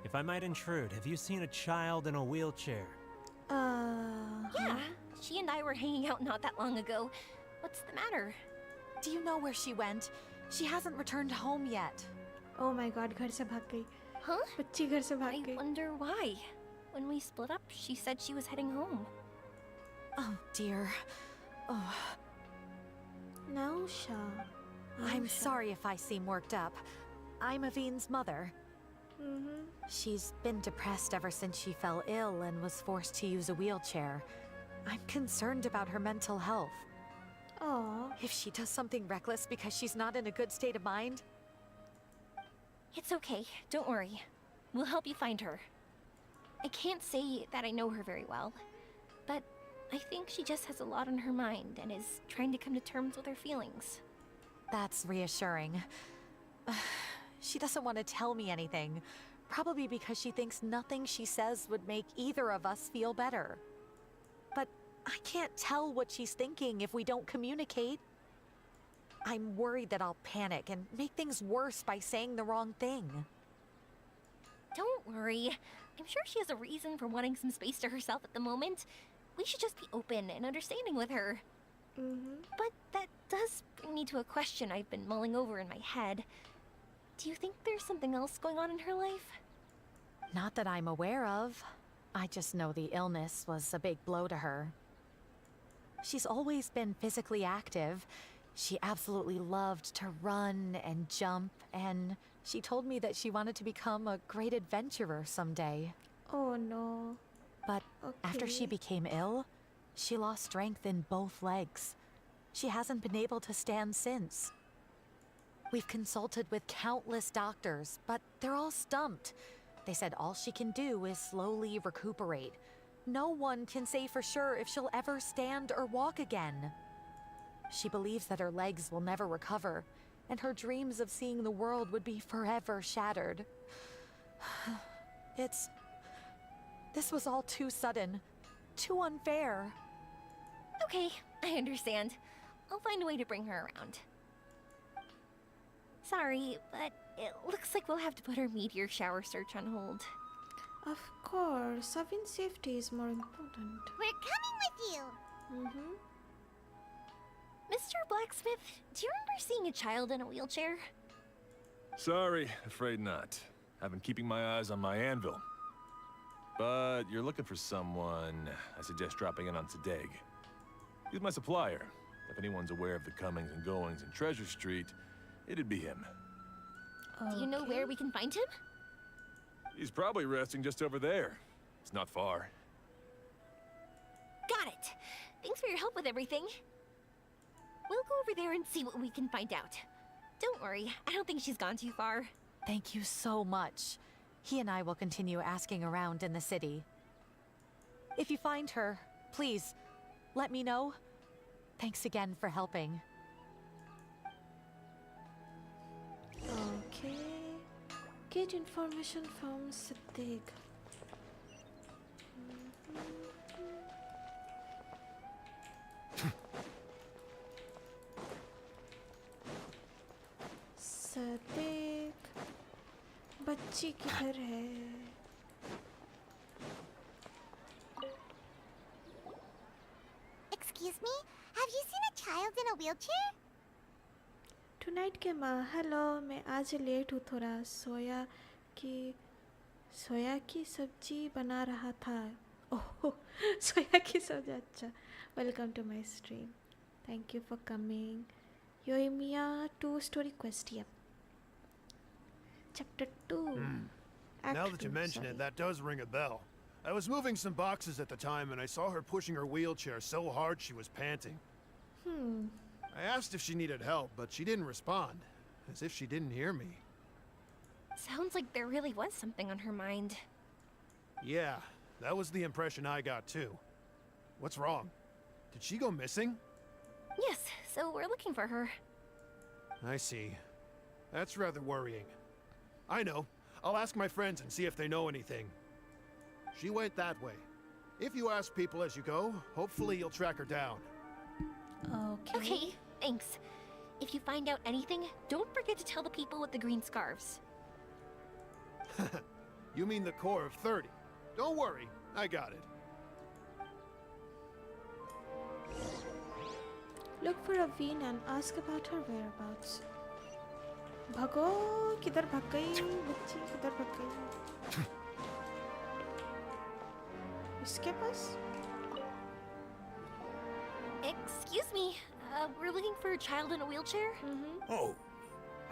If I might intrude, have you seen a child in a wheelchair? Yeah, she and I were hanging out not that long ago. What's the matter? Do you know where she went? She hasn't returned home yet. Oh my god, घर से भाग गई. Huh? बच्ची घर से भाग I गई. wonder why. When we split up, she said she was heading home. Oh dear. Oh, Nausha. I'm sorry if I seem worked up. I'm Avine's mother. She's been depressed ever since she fell ill and was forced to use a wheelchair. I'm concerned about her mental health. Oh. If she does something reckless because she's not in a good state of mind. It's okay, don't worry. We'll help you find her. I can't say that I know her very well, but I think she just has a lot on her mind and is trying to come to terms with her feelings. That's reassuring. She doesn't want to tell me anything, probably because she thinks nothing she says would make either of us feel better. But I can't tell what she's thinking if we don't communicate. I'm worried that I'll panic and make things worse by saying the wrong thing. Don't worry. I'm sure she has a reason for wanting some space to herself at the moment. We should just be open and understanding with her. But that does bring me to a question I've been mulling over in my head. Do you think there's something else going on in her life? Not that I'm aware of. I just know the illness was a big blow to her. She's always been physically active. She absolutely loved to run and jump, and she told me that she wanted to become a great adventurer someday. Oh no. But after she became ill, she lost strength in both legs. She hasn't been able to stand since. We've consulted with countless doctors, but they're all stumped. They said all she can do is slowly recuperate. No one can say for sure if she'll ever stand or walk again. She believes that her legs will never recover, and her dreams of seeing the world would be forever shattered. This was all too sudden, too unfair. Okay, I understand. I'll find a way to bring her around. Sorry, but it looks like we'll have to put our meteor shower search on hold. Of course, Avine's safety is more important. We're coming with you. Mr. Blacksmith, do you remember seeing a child in a wheelchair? Sorry, afraid not. I've been keeping my eyes on my anvil. But you're looking for someone, I suggest dropping in on Sadeg. He's my supplier. If anyone's aware of the comings and goings in Treasure Street, it'd be him. Do you know where we can find him? He's probably resting just over there. It's not far. Got it. Thanks for your help with everything. We'll go over there and see what we can find out. Don't worry, I don't think she's gone too far. Thank you so much. He and I will continue asking around in the city. If you find her, please, let me know. Thanks again for helping. Okay. Get information from Sadeg. Sadeg. बच्ची किधर है? Excuse me? Have you seen a child in a wheelchair? Tonight के माँ, hello, मैं आज late हूँ थोड़ा. सोया की सब्जी बना रहा था. ओह, सोया की सब्जी, अच्छा. Welcome to my stream. Thank you for coming. Yoimiya 2 story quest, yep. Chapter 2. Act Now that you 2, mention sorry. it, that does ring a bell. I was moving some boxes at the time and I saw her pushing her wheelchair so hard she was panting. I asked if she needed help, but she didn't respond, as if she didn't hear me. Sounds like there really was something on her mind. Yeah, that was the impression I got too. What's wrong? Did she go missing? Yes, so we're looking for her. I see. That's rather worrying. I know. I'll ask my friends and see if they know anything. She went that way. If you ask people as you go, hopefully you'll track her down. Okay, thanks. If you find out anything, don't forget to tell the people with the green scarves. You mean the core of 30. Don't worry, I got it. Look for Aveen and ask about her whereabouts. भागो किधर भाग गई बच्ची किधर भाग गई इसके पास Excuse me, we're looking for a child in a wheelchair? Oh,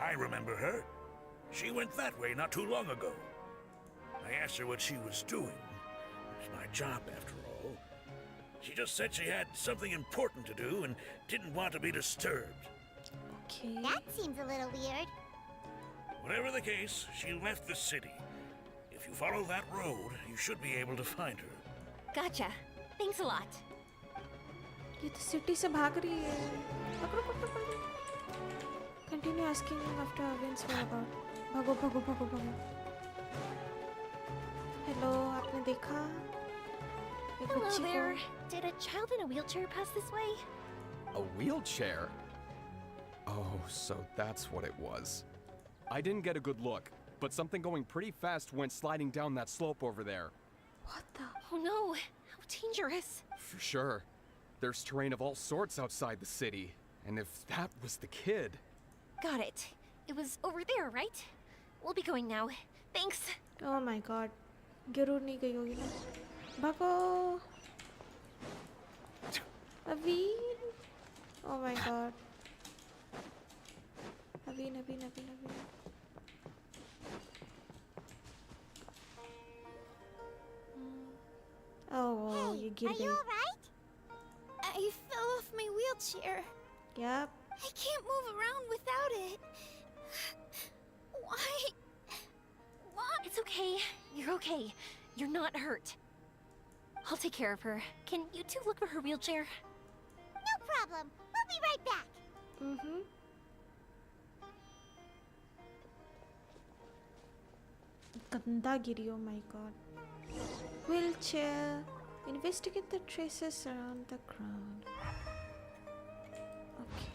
I remember her. She went that way not too long ago. I asked her what she was doing. It's my job, after all. She just said she had something important to do and didn't want to be disturbed. Okay. That seems a little weird. Whatever the case, she left the city. If you follow that road, you should be able to find her. Gotcha. Thanks a lot. ये तो city से भाग रही है पकड़ो पकड़ो पकड़ो Continue asking him after Aveen's whereabouts. भागो भागो भागो भागो हेलो आपने देखा एक Hello बच्ची there. को Did a child in a wheelchair pass this way? A wheelchair? Oh, so that's what it was. I didn't get a good look, but something going pretty fast went sliding down that slope over there. What the Oh no, how dangerous. For sure. There's terrain of all sorts outside the city, and if that was the kid... Got it. It was over there, right? We'll be going now. Thanks. Oh my god जरूर नहीं गई होगी ना भागो Aveen Oh my god Aveen Oh Hey, ये गिर are गई you alright? I fell off my wheelchair. Yep I can't move around without it. Why? It's okay. You're okay. You're not hurt. I'll take care of her. Can you two look for her wheelchair? No problem. We'll be right back. गंदा गिरी Oh my god Wheelchair Investigate the traces around the ground Okay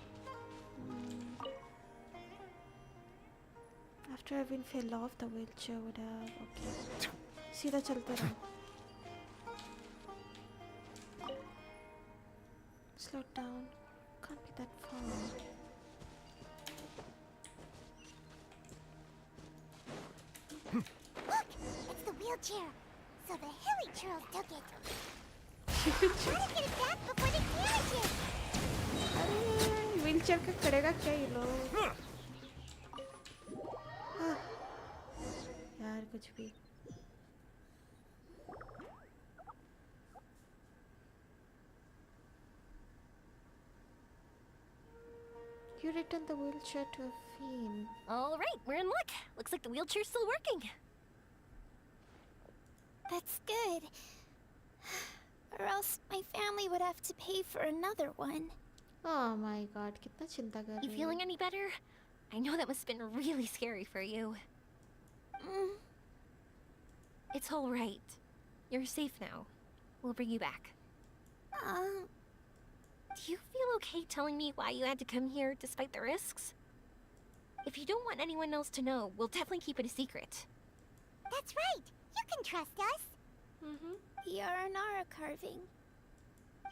After Aveen fell off the wheelchair would have Okay सीधा चलते रहो Slow down Can't be that far Look! It's the wheelchair. So the hilly churls took it. Gotta get it back before they damage it. अरे wheelchair का करेगा क्या ये लोग यार कुछ भी You returned the wheelchair to Aveen. All right, we're in luck. Looks like the wheelchair's still working. That's good. Or else my family would have to pay for another one. Oh my god, कितना चिंता कर You रही feeling है any better? I know that must have been really scary for you. It's all right. You're safe now. We'll bring you back. Do you feel okay telling me why you had to come here despite the risks? If you don't want anyone else to know, we'll definitely keep it a secret. That's right. You can trust us. The Aranara carving.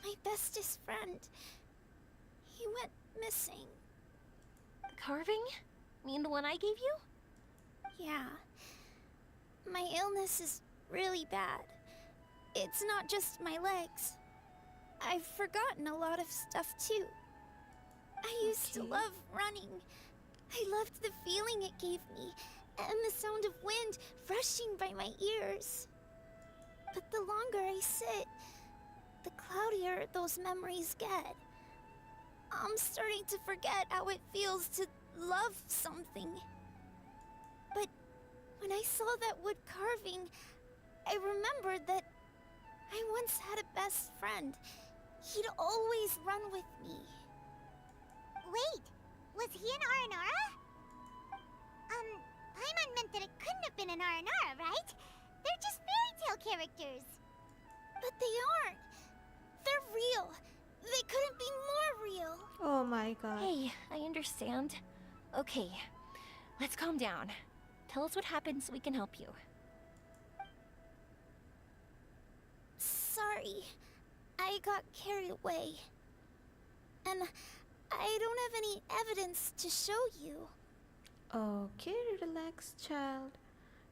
My bestest friend. He went missing. The carving? Mean the one I gave you? Yeah. My illness is really bad. It's not just my legs. I've forgotten a lot of stuff too. I used to love running. I loved the feeling it gave me, and the sound of wind rushing by my ears. But the longer I sit, the cloudier those memories get. I'm starting to forget how it feels to love something. But when I saw that wood carving, I remembered that I once had a best friend. He'd always run with me. Wait, was he an Aranara? Paimon meant that it couldn't have been an Aranara, right? They're just fairy tale characters. But they aren't. They're real. They couldn't be more real. Oh my god. Hey, I understand. Okay, let's calm down. Tell us what happened so we can help you. Sorry. I got carried away. And I don't have any evidence to show you. Okay, relax, child.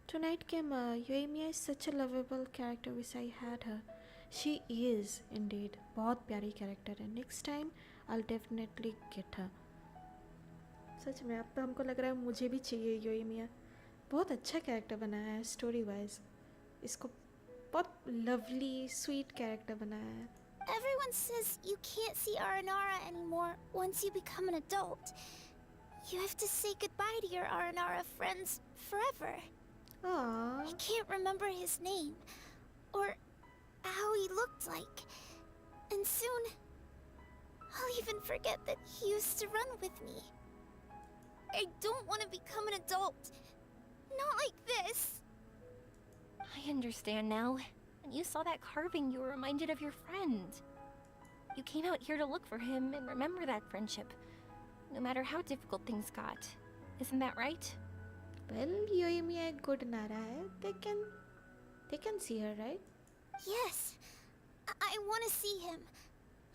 Tonight, Gemma, Yoimiya is such a lovable character. Wish I had her. She is indeed. बहुत प्यारी character है. Next time, I'll definitely get her. सच में अब तो हमको लग रहा है मुझे भी चाहिए योइमिया. बहुत अच्छा कैरेक्टर बनाया है स्टोरी वाइज. इसको बहुत लवली स्वीट कैरेक्टर बनाया है. Everyone says you can't see Aranara anymore once you become an adult. You have to say goodbye to your Aranara friends forever. Aww. I can't remember his name or how he looked like. And soon, I'll even forget that he used to run with me. I don't want to become an adult. Not like this. I understand now. When you saw that carving, you were reminded of your friend. You came out here to look for him and remember that friendship, no matter how difficult things got. Isn't that right? Well, Yoimiya is good Nara hai. They can see her, right? Yes. I want to see him.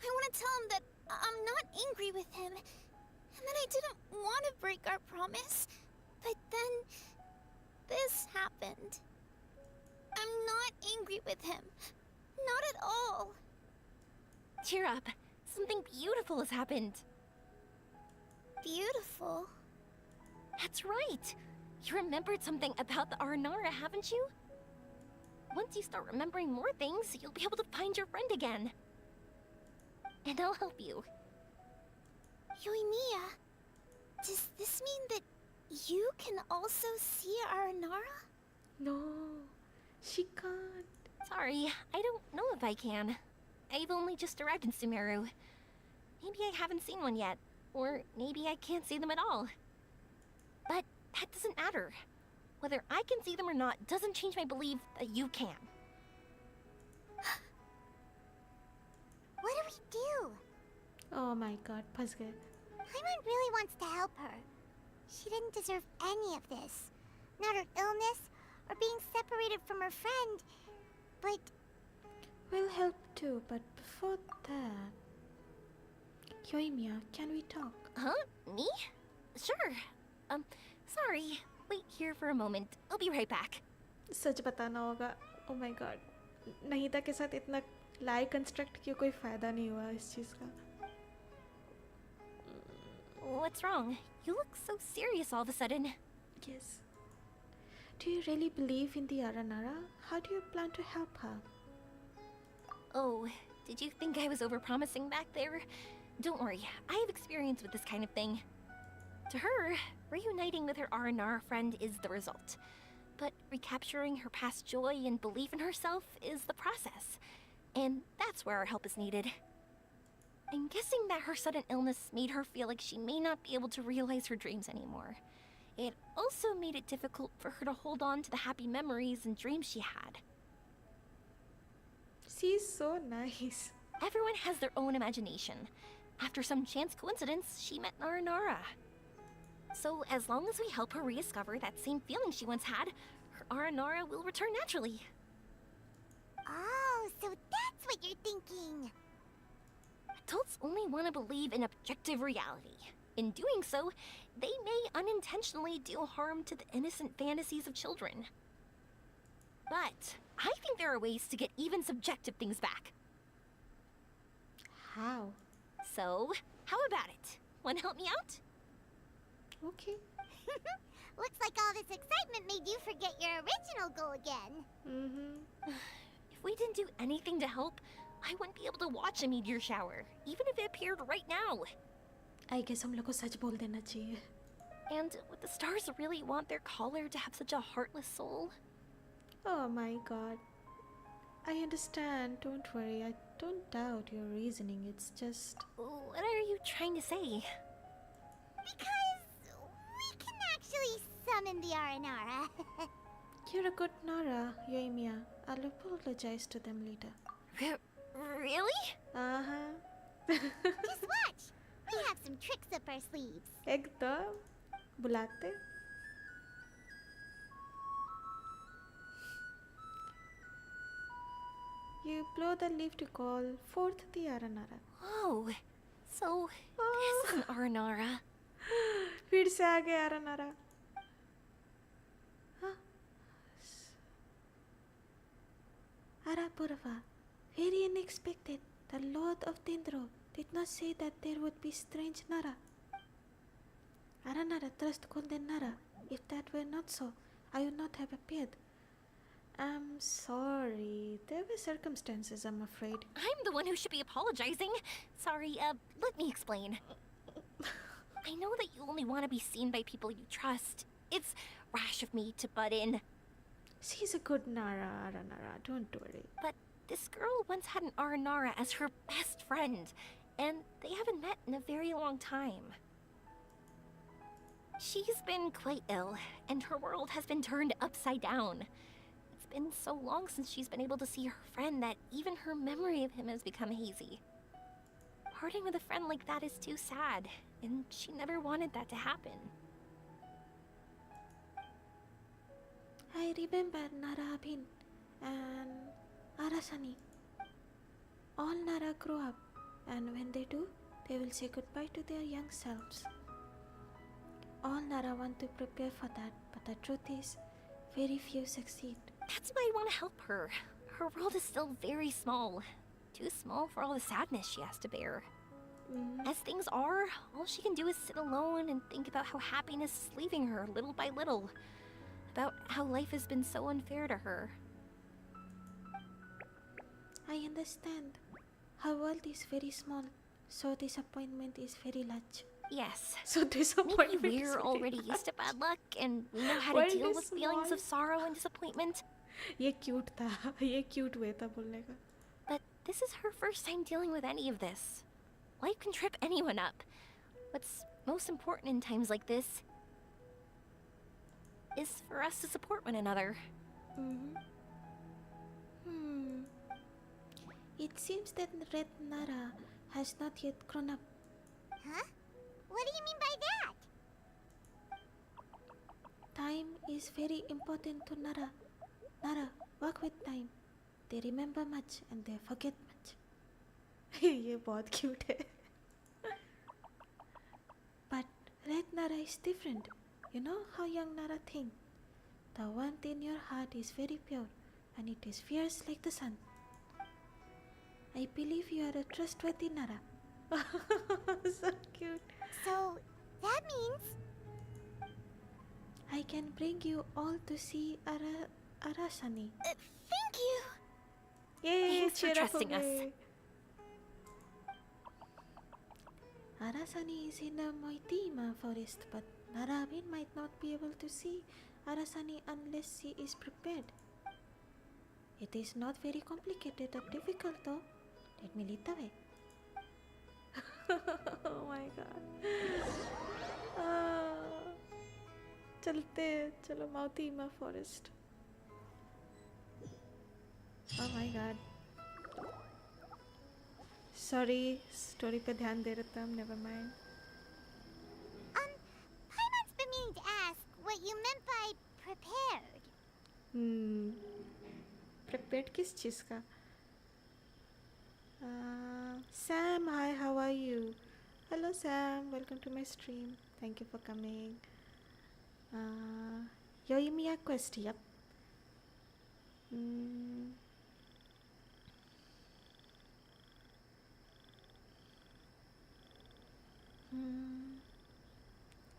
I want to tell him that I'm not angry with him. And that I didn't want to break our promise. But then, this happened. I'm not angry with him. Not at all. Cheer up. Something beautiful has happened. Beautiful? That's right. You remembered something about the Aranara, haven't you? Once you start remembering more things, you'll be able to find your friend again. And I'll help you. Yoimiya, does this mean that you can also see Aranara? No, she can't. Sorry, I don't know if I can. I've only just arrived in Sumeru. Maybe I haven't seen one yet, or maybe I can't see them at all. But that doesn't matter. Whether I can see them or not doesn't change my belief that you can. What do we do? Oh my god, फंस गए. Paimon really wants to help her. She didn't deserve any of this. Not her illness, or being separated from her friend. But We'll help too, but before that... Yoimiya, can we talk? Huh? Me? Sure. Sorry. Wait here for a moment. I'll be right back. सच बताना होगा. Oh my god. नहिता के साथ इतना लाई construct किया कोई फायदा नहीं हुआ इस चीज़ का. What's wrong? You look so serious all of a sudden. Yes. Do you really believe in the Aranara? How do you plan to help her? Oh, did you think I was overpromising back there? Don't worry, I have experience with this kind of thing. To her, reuniting with her Aranara friend is the result. But recapturing her past joy and belief in herself is the process. And that's where our help is needed. I'm guessing that her sudden illness made her feel like she may not be able to realize her dreams anymore. It also made it difficult for her to hold on to the happy memories and dreams she had. She's so nice. Everyone has their own imagination. After some chance coincidence, she met Aranara. So as long as we help her rediscover that same feeling she once had, her Aranara will return naturally. oh, so that's what you're thinking. Adults only want to believe in objective reality. In doing so, they may unintentionally do harm to the innocent fantasies of children. But I think there are ways to get even subjective things back. How? So, how about it? Want to help me out? Okay. Looks like all this excitement made you forget your original goal again. Mm-hmm. If we didn't do anything to help, I wouldn't be able to watch a meteor shower, even if it appeared right now. I guess हम लोग को सच बोल देना चाहिए. And would the stars really want their caller to have such a heartless soul? Oh my god. I understand, don't worry. I don't doubt your reasoning. It's just... What are you trying to say? Because we can actually summon the Aranara. You're a good Nara, Yoimiya. I'll apologize to them later. Really? Uh-huh. Just watch. We have some tricks up our sleeves. एकदम बुलाते. You blow the leaf to call forth the Aranara. Oh, so this is an Aranara. फिर से आ गया Aranara. Huh? Arapurva, very unexpected. The Lord of Dendro did not say that there would be strange Nara. Aranara trust Golden Nara. If that were not so, I would not have appeared. I'm sorry. There were circumstances, I'm afraid. I'm the one who should be apologizing. Sorry, let me explain. I know that you only want to be seen by people you trust. It's rash of me to butt in. She's a good Nara, Aranara. Don't worry. But this girl once had an Aranara as her best friend, and they haven't met in a very long time. She's been quite ill, and her world has been turned upside down. It's been so long since she's been able to see her friend that even her memory of him has become hazy. Parting with a friend like that is too sad, and she never wanted that to happen. I remember Nara Abhin and Arasani. All Nara grow up, and when they do, they will say goodbye to their young selves. All Nara want to prepare for that, but the truth is, very few succeed. That's why I want to help her. Her world is still very small. Too small for all the sadness she has to bear. As things are, all she can do is sit alone and think about how happiness is leaving her little by little. About how life has been so unfair to her. I understand. Her world is very small, so disappointment is very large. Yes. So disappointment. Maybe we're already used to bad luck and we know how World to deal is with feelings small. of sorrow and disappointment. ये cute था. ये cute way था बोलने का. But this is her first time dealing with any of this. Life can trip anyone up. What's most important in times like this is for us to support one another. It seems that Red Nara has not yet grown up. Huh? What do you mean by that? Time is very important to Nara. Nara, work with time. They remember much and they forget much. ये बहुत cute है. But Red Nara is different. You know how young Nara think. The warmth in your heart is very pure and it is fierce like the sun. I believe you are a trustworthy Nara. So cute. So, that means... I can bring you all to see Arasani. thank you! Yay, Thanks for cheer up trusting हो us. गए. Arasani is in the Moitima forest, but Narabin might not be able to see Arasani unless she is prepared. It is not very complicated or difficult though. Let me lead the way. Oh my god. चलते हैं, चलो Moitima forest. Oh my god. Sorry, story पे ध्यान दे रहा था, never mind. Paimon's been meaning to ask what you meant by prepared. Prepared किस चीज़ का? Sam, hi, how are you? Hello Sam, welcome to my stream. Thank you for coming. Yoimiya quest, yep.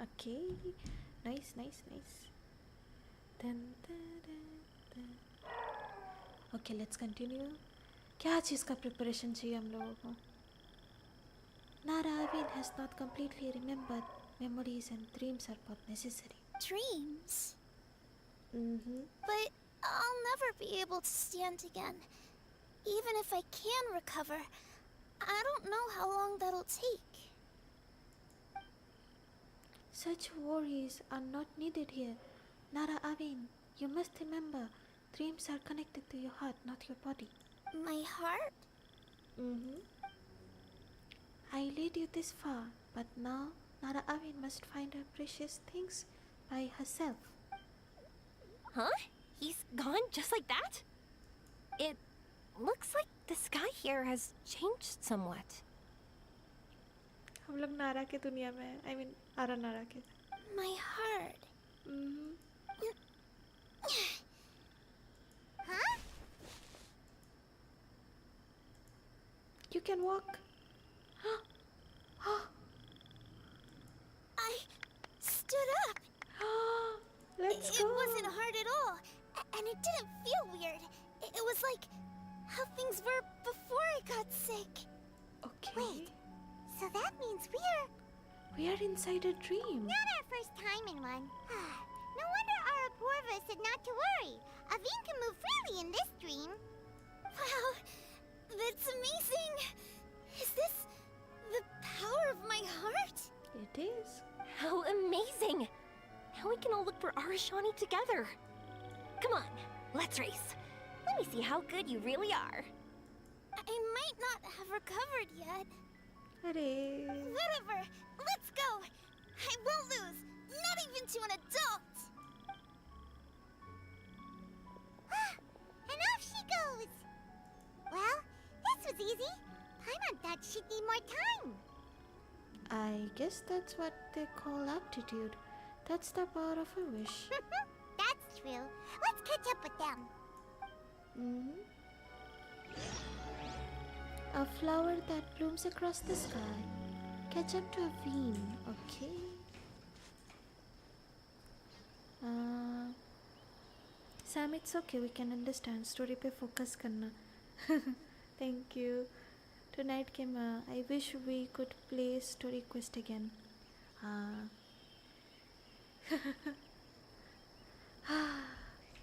Okay, nice. Dun, dun, dun, dun. Okay let's continue. क्या चीज़ का preparation चाहिए हम लोगों को? Nara Avin has not completely remembered. Memories and dreams are both necessary. Dreams? Mm-hmm. But I'll never be able to stand again. Even if I can recover, I don't know how long that'll take. Such worries are not needed here. Nara Avin, you must remember, dreams are connected to your heart, not your body. My heart? Mm-hmm. I led you this far, but now Nara Avin must find her precious things by herself. Huh? He's gone just like that? It looks like the sky here has changed somewhat. हम लोग नारा के दुनिया में हैं. I mean, आरा नारा के. My heart. Mm-hmm. Huh? You can walk. I stood up. Let's It go. wasn't hard at all, and it didn't feel weird. It was like how things were before I got sick. Okay. Wait, so that means We are inside a dream. not our first time in one. No wonder Arapurva said not to worry. Avin can move freely in this dream. Wow, that's amazing. Is this the power of my heart? It is. How amazing! Now we can all look for Arashani together. Come on, let's race. Let me see how good you really are. I might not have recovered yet. Hooray. Whatever, let's go. I won't lose, not even to an adult. And off she goes. Well, this was easy. Paimon thought she'd need more time. I guess that's what they call aptitude. That's the power of a wish. That's true. Let's catch up with them. Mm-hmm. A flower that blooms across the sky. Catch up to a vein, okay? Sam, it's okay, we can understand. Story pe focus karna. Thank you. Tonight came I wish we could play story quest again.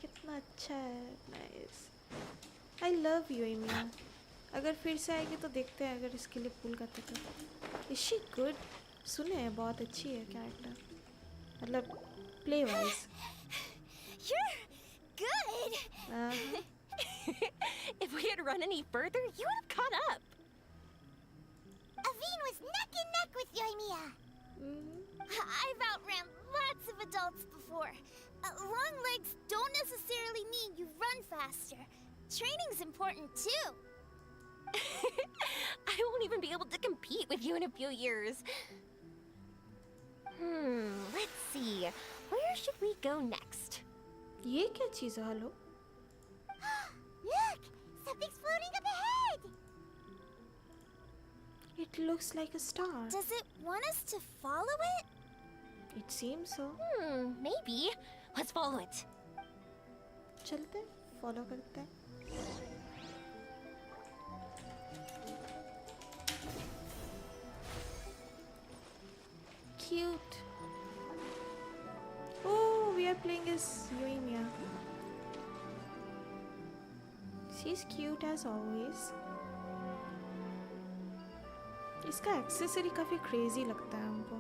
कितना अच्छा है. Nice. I love you, Emiya. अगर फिर से आएगी तो देखते हैं अगर इसके लिए पुल करते तो. Is she good? सुने हैं बहुत अच्छी है कैरेक्टर. मतलब play wise. You're good. If we had run any further, you would have caught up. Avin was neck and neck with Yoimiya. I've outran lots of adults before. Long legs don't necessarily mean you run faster. Training's important too. I won't even be able to compete with you in a few years. Let's see. Where should we go next? ये क्या चीज़ है? Hello. Look! Something's floating up ahead! It looks like a star. Does it want us to follow it? It seems so. Maybe. Let's follow it. चलते follow करते हैं. Cute. Oh, we are playing as Yoimiya. She's cute as always. इसका accessory काफी crazy लगता है हमको.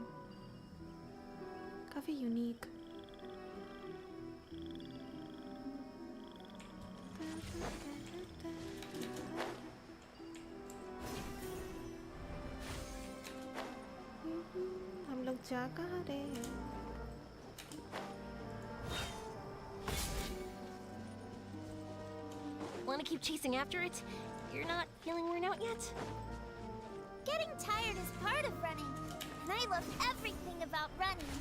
काफी unique. हम लोग जा कहाँ रहे हैं? Want to keep chasing after it? You're not feeling worn out yet? Getting tired is part of running, and I love everything about running.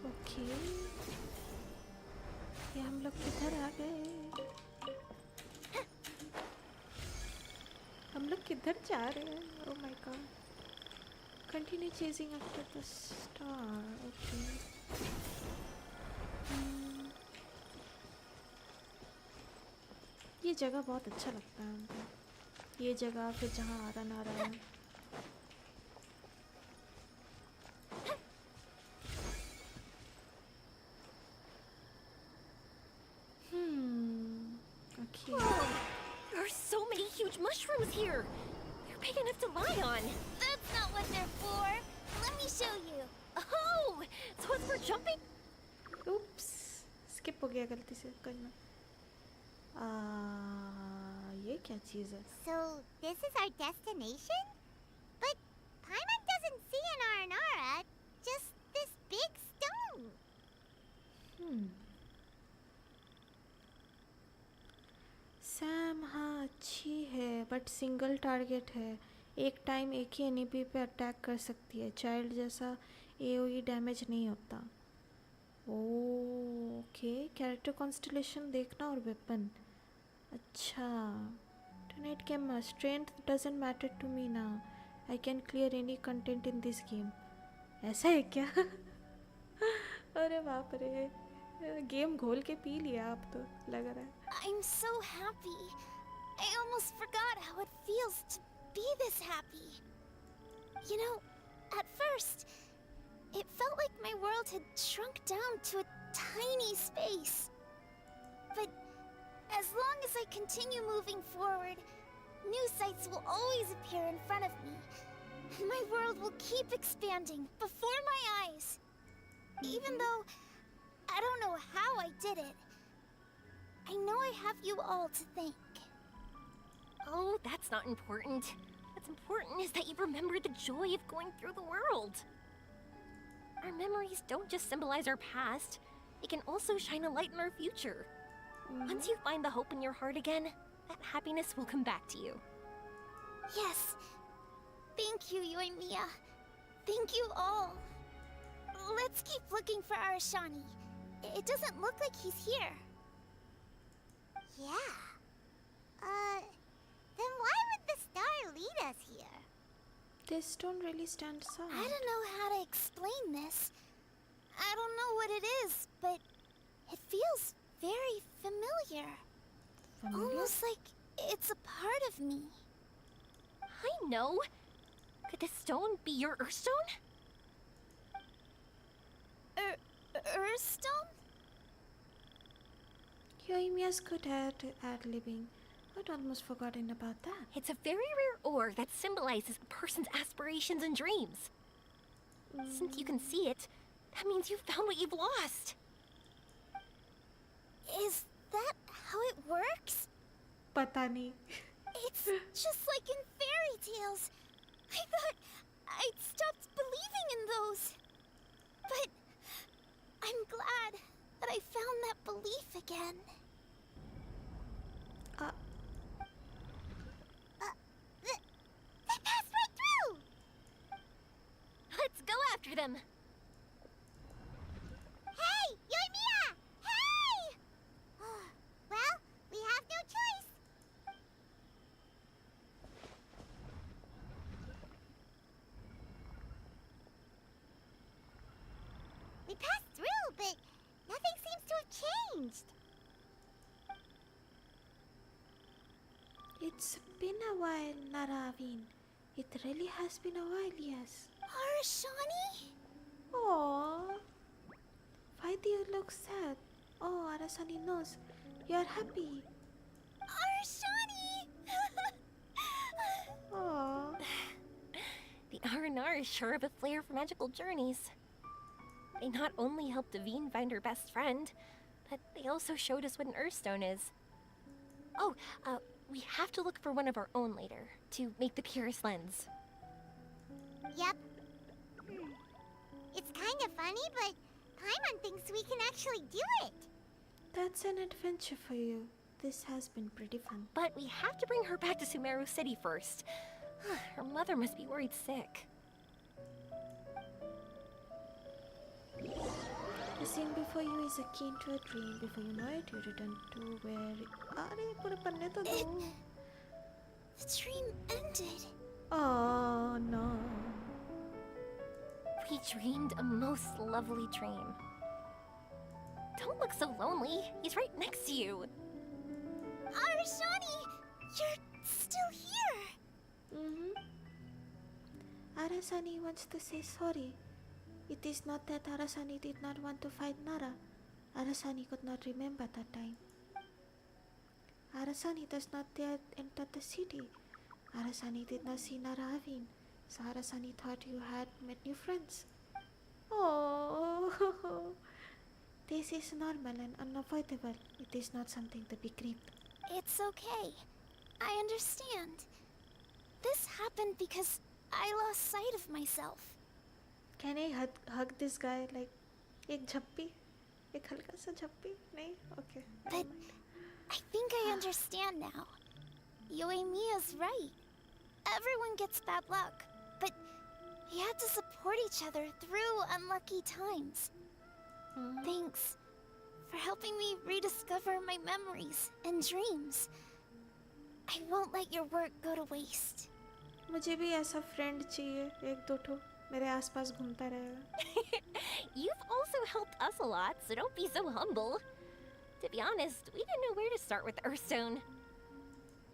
Okay. ये हम लोग किधर आ गए? हम लोग किधर किधर जा रहे हैं? Oh my god. Continue chasing after the star. Okay. ये जगह बहुत अच्छा लगता है हमको। ये जगह फिर जहाँ आरन आ रहा है। Okay. Whoa! There are so many huge mushrooms here! They're big enough to lie on! That's not what they're for. Let me show you. Oh! So it's for jumping? Oops. Skip हो गया गलती से करना। ये क्या चीज़ है? So, this is our destination? But Paimon doesn't see an Aranara, just this big stone. Sam हाँ अच्छी है बट सिंगल टारगेट है। एक टाइम एक ही एनिमी पे अटैक कर सकती है। चाइल्ड जैसा एओई डैमेज नहीं होता। ओके कैरेक्टर कॉन्स्टलेशन देखना और वेपन। अच्छा tonight game strength doesn't matter to me now. I can clear any content in this game. ऐसा है क्या? अरे बाप रे गेम घोल के पी लिया आप तो लग रहा है। I'm so happy. I almost forgot how it feels to be this happy. You know, at first, it felt like my world had shrunk down to a tiny space. But as long as I continue moving forward, new sights will always appear in front of me. And my world will keep expanding before my eyes. Even though I don't know how I did it, I know I have you all to thank. Oh, that's not important. What's important is that you remember the joy of going through the world. Our memories don't just symbolize our past, they can also shine a light in our future. Once you find the hope in your heart again, that happiness will come back to you. Yes. Thank you, Yoimiya. Thank you all. Let's keep looking for Arashani. It doesn't look like he's here. Yeah. Then why would the star lead us here? This don't really stand out. I don't know how to explain this. I don't know what it is, but it feels very familiar. Almost like it's a part of me. I know. Could this stone be your Earthstone? Earthstone? Yoimiya's good at ad-libbing. I'd almost forgotten about that. It's a very rare ore that symbolizes a person's aspirations and dreams. Since you can see it, that means you've found what you've lost. Is that how it works? Pata nahi. It's just like in fairy tales. I thought I'd stopped believing in those. But I'm glad that I found that belief again. They passed right through! Let's go after them. Hey, Yoimiya! Hey! Well, we have no choice. We passed through, but nothing seems to have changed. It's been a while, Naravin. It really has been a while, yes. Arashani? Aww. Why do you look sad? Oh, Arasani knows. You're happy. Arashani! Aww. The R&R is sure of a flair for magical journeys. They not only helped Devine find her best friend, but they also showed us what an Earthstone is. Oh, we have to look for one of our own later, to make the purest lens. Yep. It's kind of funny, but Paimon thinks we can actually do it. That's an adventure for you. This has been pretty fun. But we have to bring her back to Sumeru City first. Her mother must be worried sick. The scene before you is akin to a dream. Before you know it, you return to where... Are pure panne to do. The dream ended. Oh no. We dreamed a most lovely dream. Don't look so lonely. He's right next to you. Arashani, you're still here. Arasani wants to say sorry. It is not that Arasani did not want to fight Nara. Arasani could not remember that time. Arasani does not dare enter the city. Arasani did not see Nara Avin, so Arasani thought you had met new friends. Oh, this is normal and unavoidable. It is not something to be grieved. It's okay. I understand. This happened because I lost sight of myself. Can I hug this guy like एक झप्पी? एक हल्का सा झप्पी? नहीं? Okay. But I think I understand now. Yoimiya's right. Everyone gets bad luck, but we have to support each other through unlucky times. Thanks for helping me rediscover my memories and dreams. I won't let your work go to waste. मुझे भी ऐसा friend चाहिए, एक दो ठो मेरे आसपास घूमता रहेगा. You've also helped us a lot, so don't be so humble. To be honest, we didn't know where to start with Earthstone.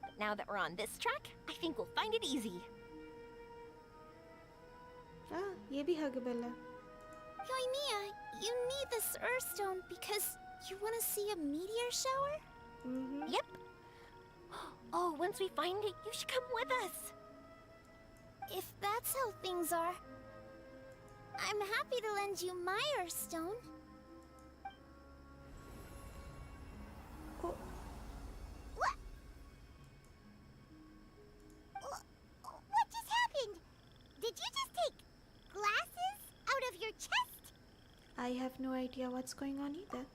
But now that we're on this track, I think we'll find it easy. हाँ, ये भी huggable है. Yoimiya, you need this Earthstone because you want to see a meteor shower? Yep. Oh, once we find it, you should come with us. If that's how things are, I'm happy to lend you my Earthstone. Oh. What just happened? Did you just take glasses out of your chest? I have no idea what's going on either.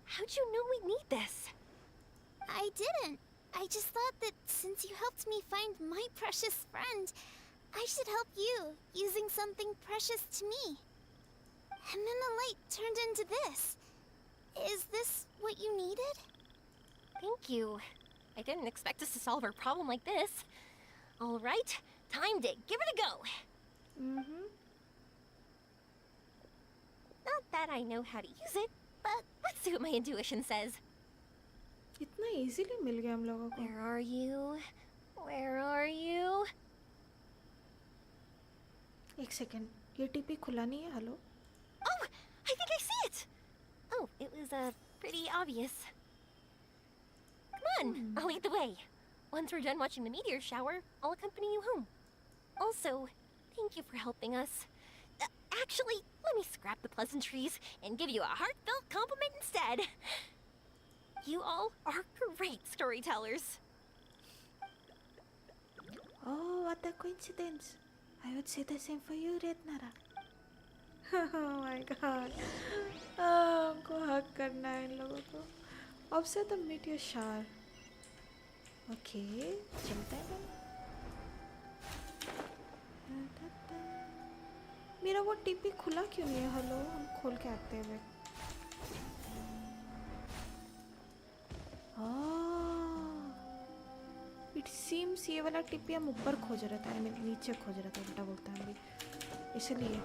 How'd you know we need this? I didn't. I just thought that since you helped me find my precious friend, I should help you using something precious to me. And then the light turned into this. Is this what you needed? Thank you. I didn't expect us to solve our problem like this. All right, time to give it a go. Not that I know how to use it, but let's see what my intuition says. इतना easily मिल गया हम लोगों को. Where are you? Where are you? एक second. ये TP खुला नहीं है. Hello? Oh, I think I see it. Oh, it was pretty obvious. Come on, I'll lead the way. Once we're done watching the meteor shower, I'll accompany you home. Also, thank you for helping us. Actually, let me scrap the pleasantries and give you a heartfelt compliment instead. You all are great storytellers. Oh, what a coincidence. I would say the same for you, Red Nara. Oh my god. हमको hug करना है इन लोगों को. Observe the meteor shower. Okay, चलते हैं. मेरा वो TP खुला क्यों नहीं है? हेलो, हम खोल के आते हैं. It seems ये वाला टिप्पी हम ऊपर खोज रहे थे, I mean नीचे खोज रहे थे, उल्टा बोलता है अभी, इसलिए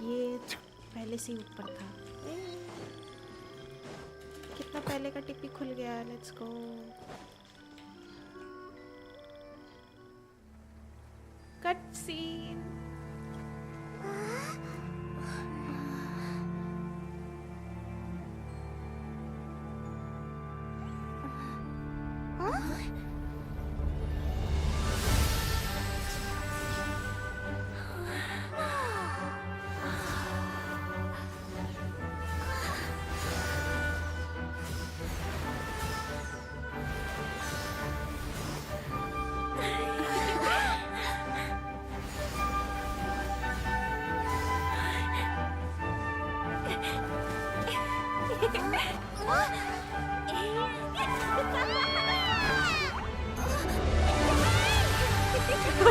ये पहले से ही ऊपर था. कितना पहले का टिप्पी खुल गया. Let's go. Cut scene.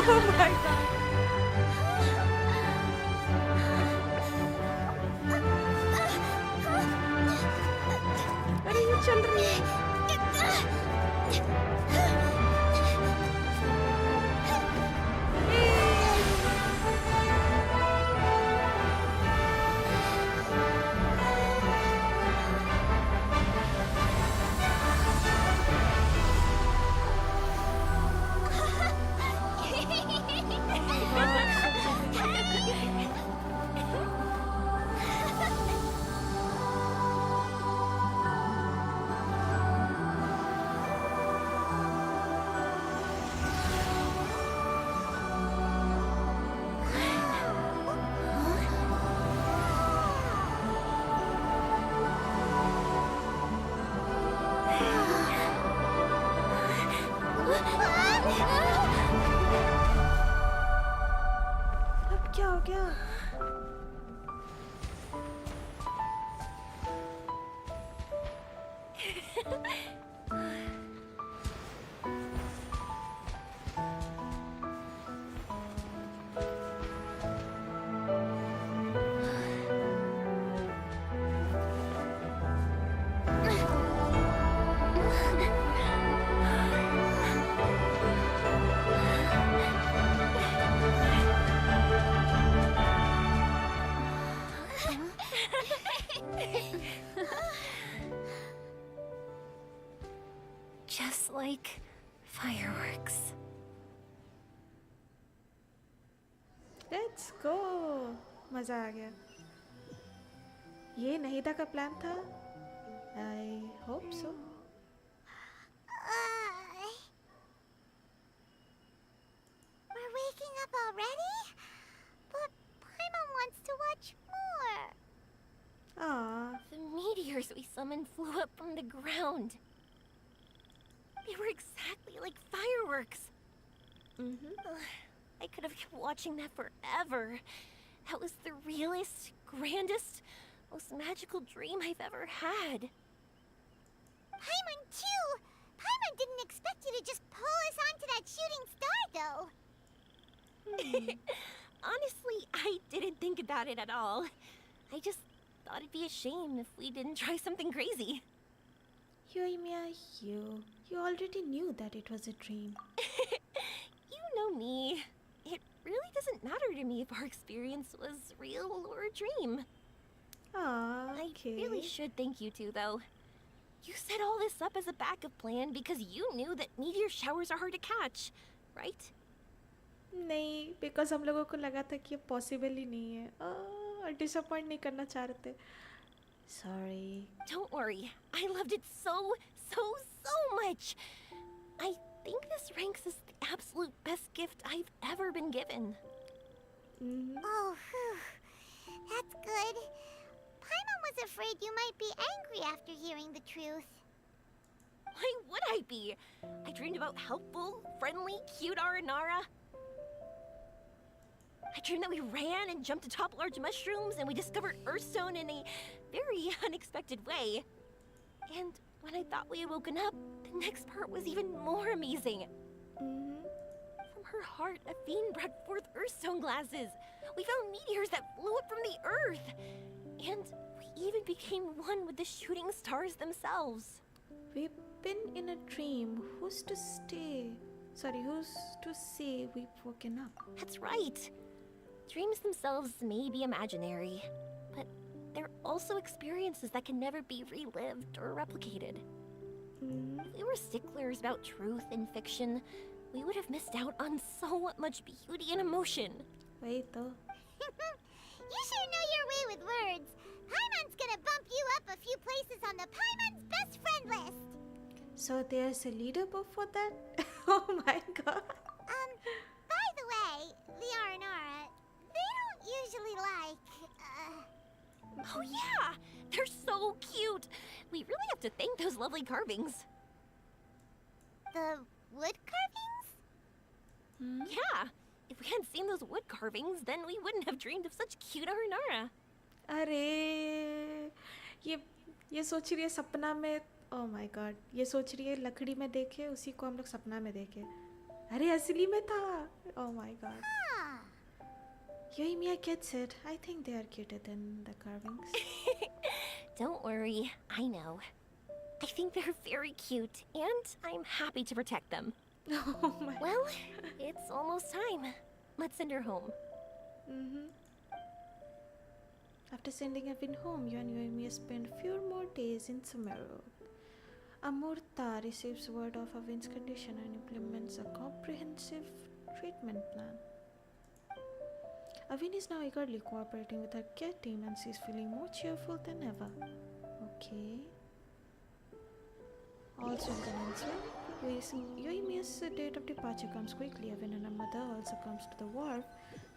Oh my god. like fireworks. Let's go. मजा आ गया. ये नहीदा का प्लान था. I hope so. We're waking up already? But Paimon wants to watch more. Ah, The meteors we summoned flew up from the ground. They were exactly like fireworks. I could have kept watching that forever. That was the realest, grandest, most magical dream I've ever had. Paimon too! Paimon didn't expect you to just pull us onto that shooting star, though. Honestly, I didn't think about it at all. I just thought it'd be a shame if we didn't try something crazy. Yoimiya, you already knew that it was a dream. You know me. It really doesn't matter to me if our experience was real or a dream. Ah, okay. I really should thank you two, though. You set all this up as a backup plan because you knew that meteor showers are hard to catch, right? नहीं, because हम लोगों को लगा था कि ये possible ही नहीं है. Disappoint नहीं करना चाह रहे थे. Sorry. Don't worry. I loved it so much. I think this ranks as the absolute best gift I've ever been given. Oh, whew. That's good. Paimon was afraid you might be angry after hearing the truth. Why would I be? I dreamed about helpful, friendly, cute Aranara. I dreamed that we ran and jumped atop large mushrooms and we discovered Earthstone in a very unexpected way. And when I thought we had woken up, the next part was even more amazing. From her heart, Athene brought forth Earthstone glasses. We found meteors that flew up from the Earth. And we even became one with the shooting stars themselves. We've been in a dream. Who's to say we've woken up? That's right. Dreams themselves may be imaginary, but they're also experiences that can never be relived or replicated. If we were sticklers about truth in fiction, we would have missed out on so much beauty and emotion. Wait though. You sure know your way with words. Paimon's gonna bump you up a few places on the Paimon's best friend list. So there's a leaderboard for that? Oh my god. By the way, the Aranara, they don't usually like, Oh yeah! They're so cute! We really have to thank those lovely carvings. the wood carvings? Yeah! If we hadn't seen those wood carvings, then we wouldn't have dreamed of such cute Aranara. अरे ये सोच रही है सपना में. Oh my god. ये सोच रही है लकड़ी में देखे उसी को हम लोग सपना में देखे. अरे असली में था. Oh my god. Yoimiya gets it. I think they are cuter than the carvings. Don't worry, I know. I think they're very cute, and I'm happy to protect them. Oh my. Well, it's almost time. Let's send her home. After sending Evan home, you and Yoimiya spend a few more days in Sumeru. Amurta receives word of Evan's condition and implements a comprehensive treatment plan. Avin is now eagerly cooperating with her care team and she's feeling more cheerful than ever. Okay. Also in Peninsula, Yoimiya's date of departure comes quickly. Avin and her mother also comes to the wharf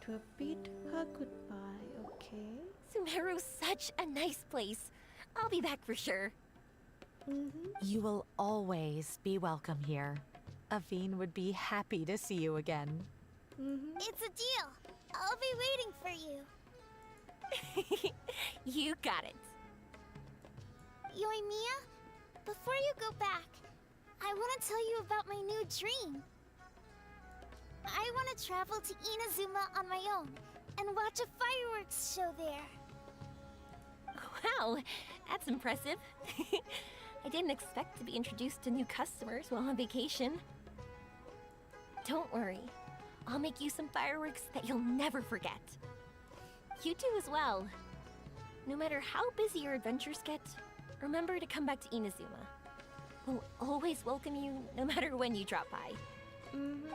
to bid her goodbye. Okay. Sumeru's such a nice place. I'll be back for sure. You will always be welcome here. Aveen would be happy to see you again. It's a deal. I'll be waiting for you. You got it. Yoimiya, before you go back, I want to tell you about my new dream. I want to travel to Inazuma on my own and watch a fireworks show there. Wow, that's impressive. I didn't expect to be introduced to new customers while on vacation. Don't worry. I'll make you some fireworks that you'll never forget. You do as well. No matter how busy your adventures get, remember to come back to Inazuma. will always welcome you no matter when you drop by.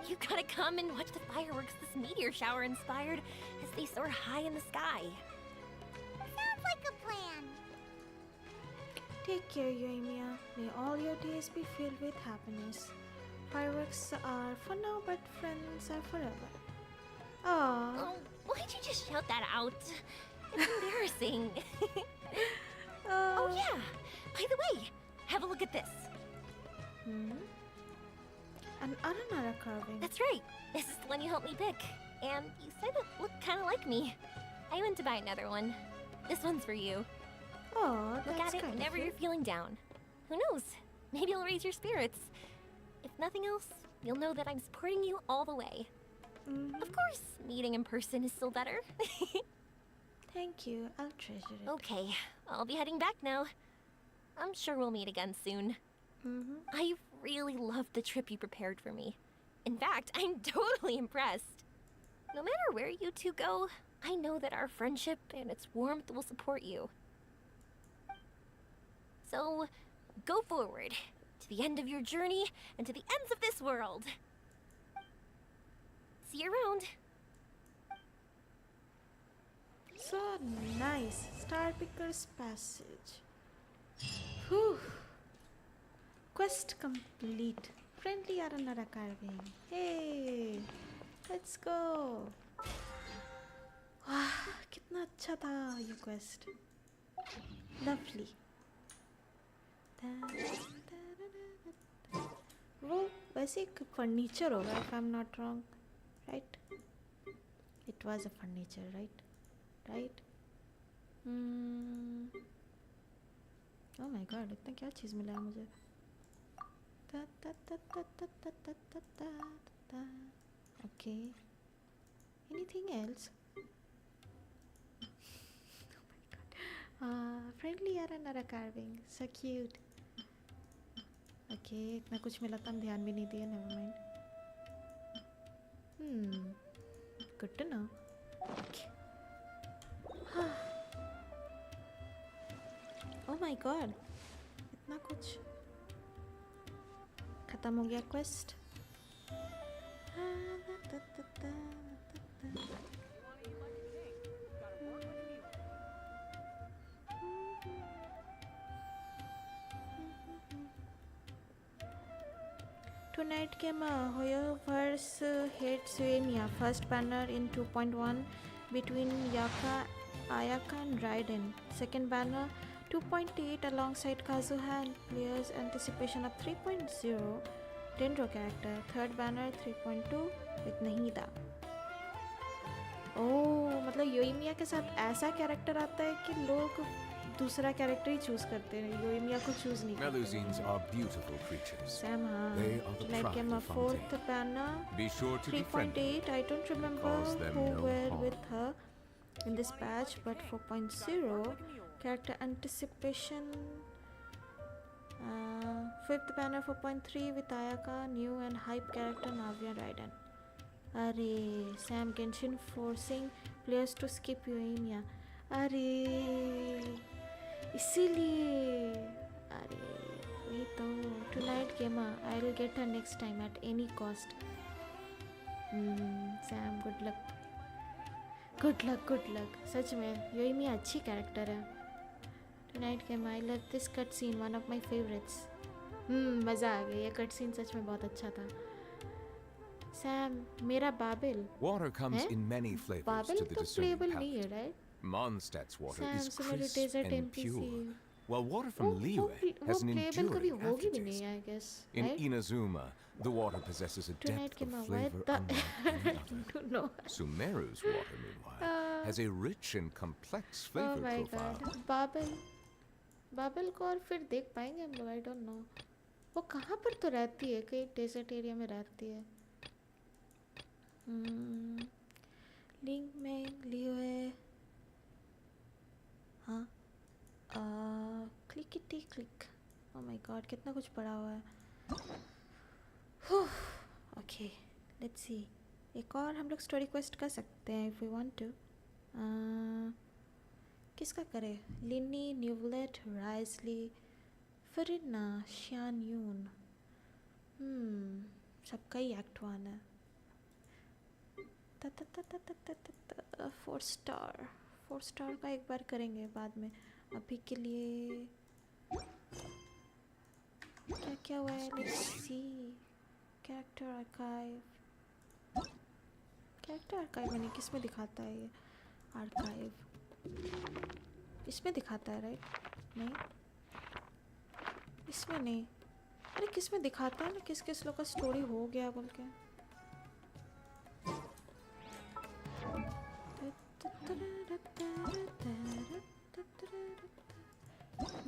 You gotta come and watch the fireworks this meteor shower inspired as they soar high in the sky. Sounds like a plan. Take care, Yoimiya. May all your days be filled with happiness. Fireworks are for now, but friends are forever. Aww. Oh, why'd you just shout that out? It's embarrassing. Oh yeah, by the way, have a look at this. An Aranara carving. That's right, this is the one you helped me pick. And you said it looked kind of like me. I went to buy another one. This one's for you. Oh, Look that's at it kind whenever of you're feeling down. Who knows? Maybe it'll raise your spirits. If nothing else, you'll know that I'm supporting you all the way. Of course, meeting in person is still better. Thank you. I'll treasure it. Okay, I'll be heading back now. I'm sure we'll meet again soon. I really loved the trip you prepared for me. In fact, I'm totally impressed. No matter where you two go, I know that our friendship and its warmth will support you. So, go forward, to the end of your journey, and to the ends of this world. See you around. So nice. Star Picker's Passage. Whew. Quest complete. Friendly Aranara carving. Hey, let's go. वाह कितना अच्छा था ये quest. Lovely. वो वैसे एक furniture होगा if I'm not wrong, right? It was a furniture, right? Right? Oh my god, इतना क्या चीज़ मिला है मुझे? Okay. Anything else? Oh my god. Friendly Aranara carving. So cute. Okay, इतना कुछ मिला था हम ध्यान भी नहीं दिया. Never mind. Good to know. Okay. Oh my god. इतना कुछ खत्म हो गया quest. Tonight came a Hoyoverse hits Suemia, first banner in 2.1 between Ayaka and Raiden. Second banner 2.8 alongside Kazuha and players' anticipation of 3.0 Dendro character. Third banner 3.2 with Nahida. Oh, मतलब योइमिया के साथ ऐसा character आता है कि लोग दूसरा कैरेक्टर ही choose करते हैं, योइमिया को चूज नहीं करते. Melusines are beautiful creatures. Sam, They are the tonight pride came a of fourth Fontaine. banner. Be sure to be friendly. 3.8, I don't remember Cause them who no were harm. with her in this patch, but 4.0 character anticipation. Fifth banner 4.3 with Ayaka, new and hype character Navya Raiden. Arey, Sam Genshin forcing players to skip Yoimiya. Arey, इसीलिए. अरे वही तो. Tonight Gema, I'll get her next time at any cost. Sam, good luck. Good luck, good luck. सच में योइमिया अच्छी character है. Tonight Gema, I love this cutscene, one of my favorites. मज़ा आ गया. ये cutscene सच में बहुत अच्छा था. Sam, मेरा बाबिल. Water comes हैं? in many flavors Babil to the तो discerning playable नहीं है, palate. right? Mondstadt's water Sam, is so मेरे crisp desert and NPC. pure, while water from Liyue has an playable कभी enduring होगी भी नहीं, aftertaste. I guess. In right? Inazuma, the water possesses a Tonight depth of Gema, flavor what unlike any other. don't know. Sumeru's water, meanwhile, has a rich and complex Oh flavor my profile. god. Babil को और फिर देख पाएंगे हम लोग. I don't know. वो कहाँ पर तो रहती है, कहीं डेजर्ट एरिया में रहती है. लिंक में लियोए. हाँ. क्लिकिटी क्लिक. Oh my god, कितना कुछ पड़ा हुआ है. Okay, let's see. एक और हम लोग स्टोरी क्वेस्ट कर सकते हैं if we want to. किसका करें? लिनी, न्यूवलेट, राइजली, फरिना श्यान यून, सबका ही एक्ट 1 है। 4 स्टार, 4 स्टार का एक बार करेंगे बाद में। अभी के लिए क्या क्या हुआ है, let's see. Character archive, character archive यानी किस में दिखाता है ये? आर्काइव इसमें दिखाता है राइट? नहीं इसमें नहीं। अरे किस में दिखाता है ना किस किस लोग का स्टोरी हो गया बोल के।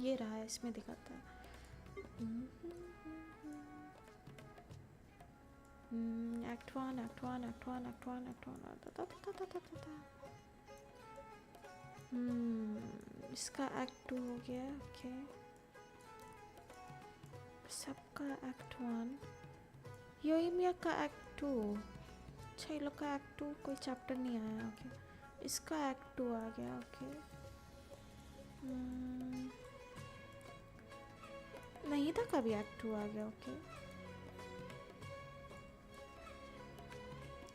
ये रहा है, इसमें दिखाता है। Act 1, act 1, act 1, act 1, act 1। इसका एक्ट 2 हो गया। ओके, सबका एक्ट 1। योइमिया का एक्ट 2। अच्छा, ये लोग का एक्ट 2 कोई चैप्टर नहीं आया। ओके, इसका एक्ट 2 आ गया। ओके, नहीं था कभी एक्ट 2 आ गया। Okay,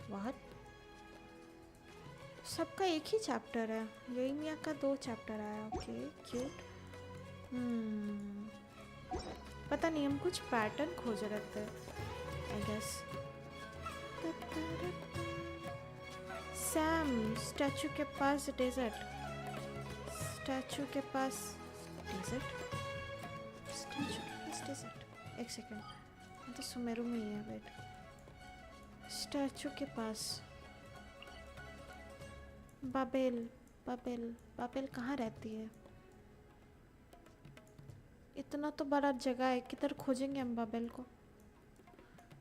what? सबका एक ही चैप्टर है। योइमिया का 2 चैप्टर आया। Okay, cute. पता नहीं, हम कुछ पैटर्न खोज रहे थे आई गेस। सैम स्टैचू के पास डेजर्ट, स्टैचू के पास डेजर्ट, स्टैचू के पास डेजर्ट। एक सेकेंड, तो सुमेरु में ही है। वेट, स्टैचू के पास बाबेल, बाबेल, बाबेल कहाँ रहती है? इतना तो बड़ा जगह है, किधर खोजेंगे हम बाबेल को?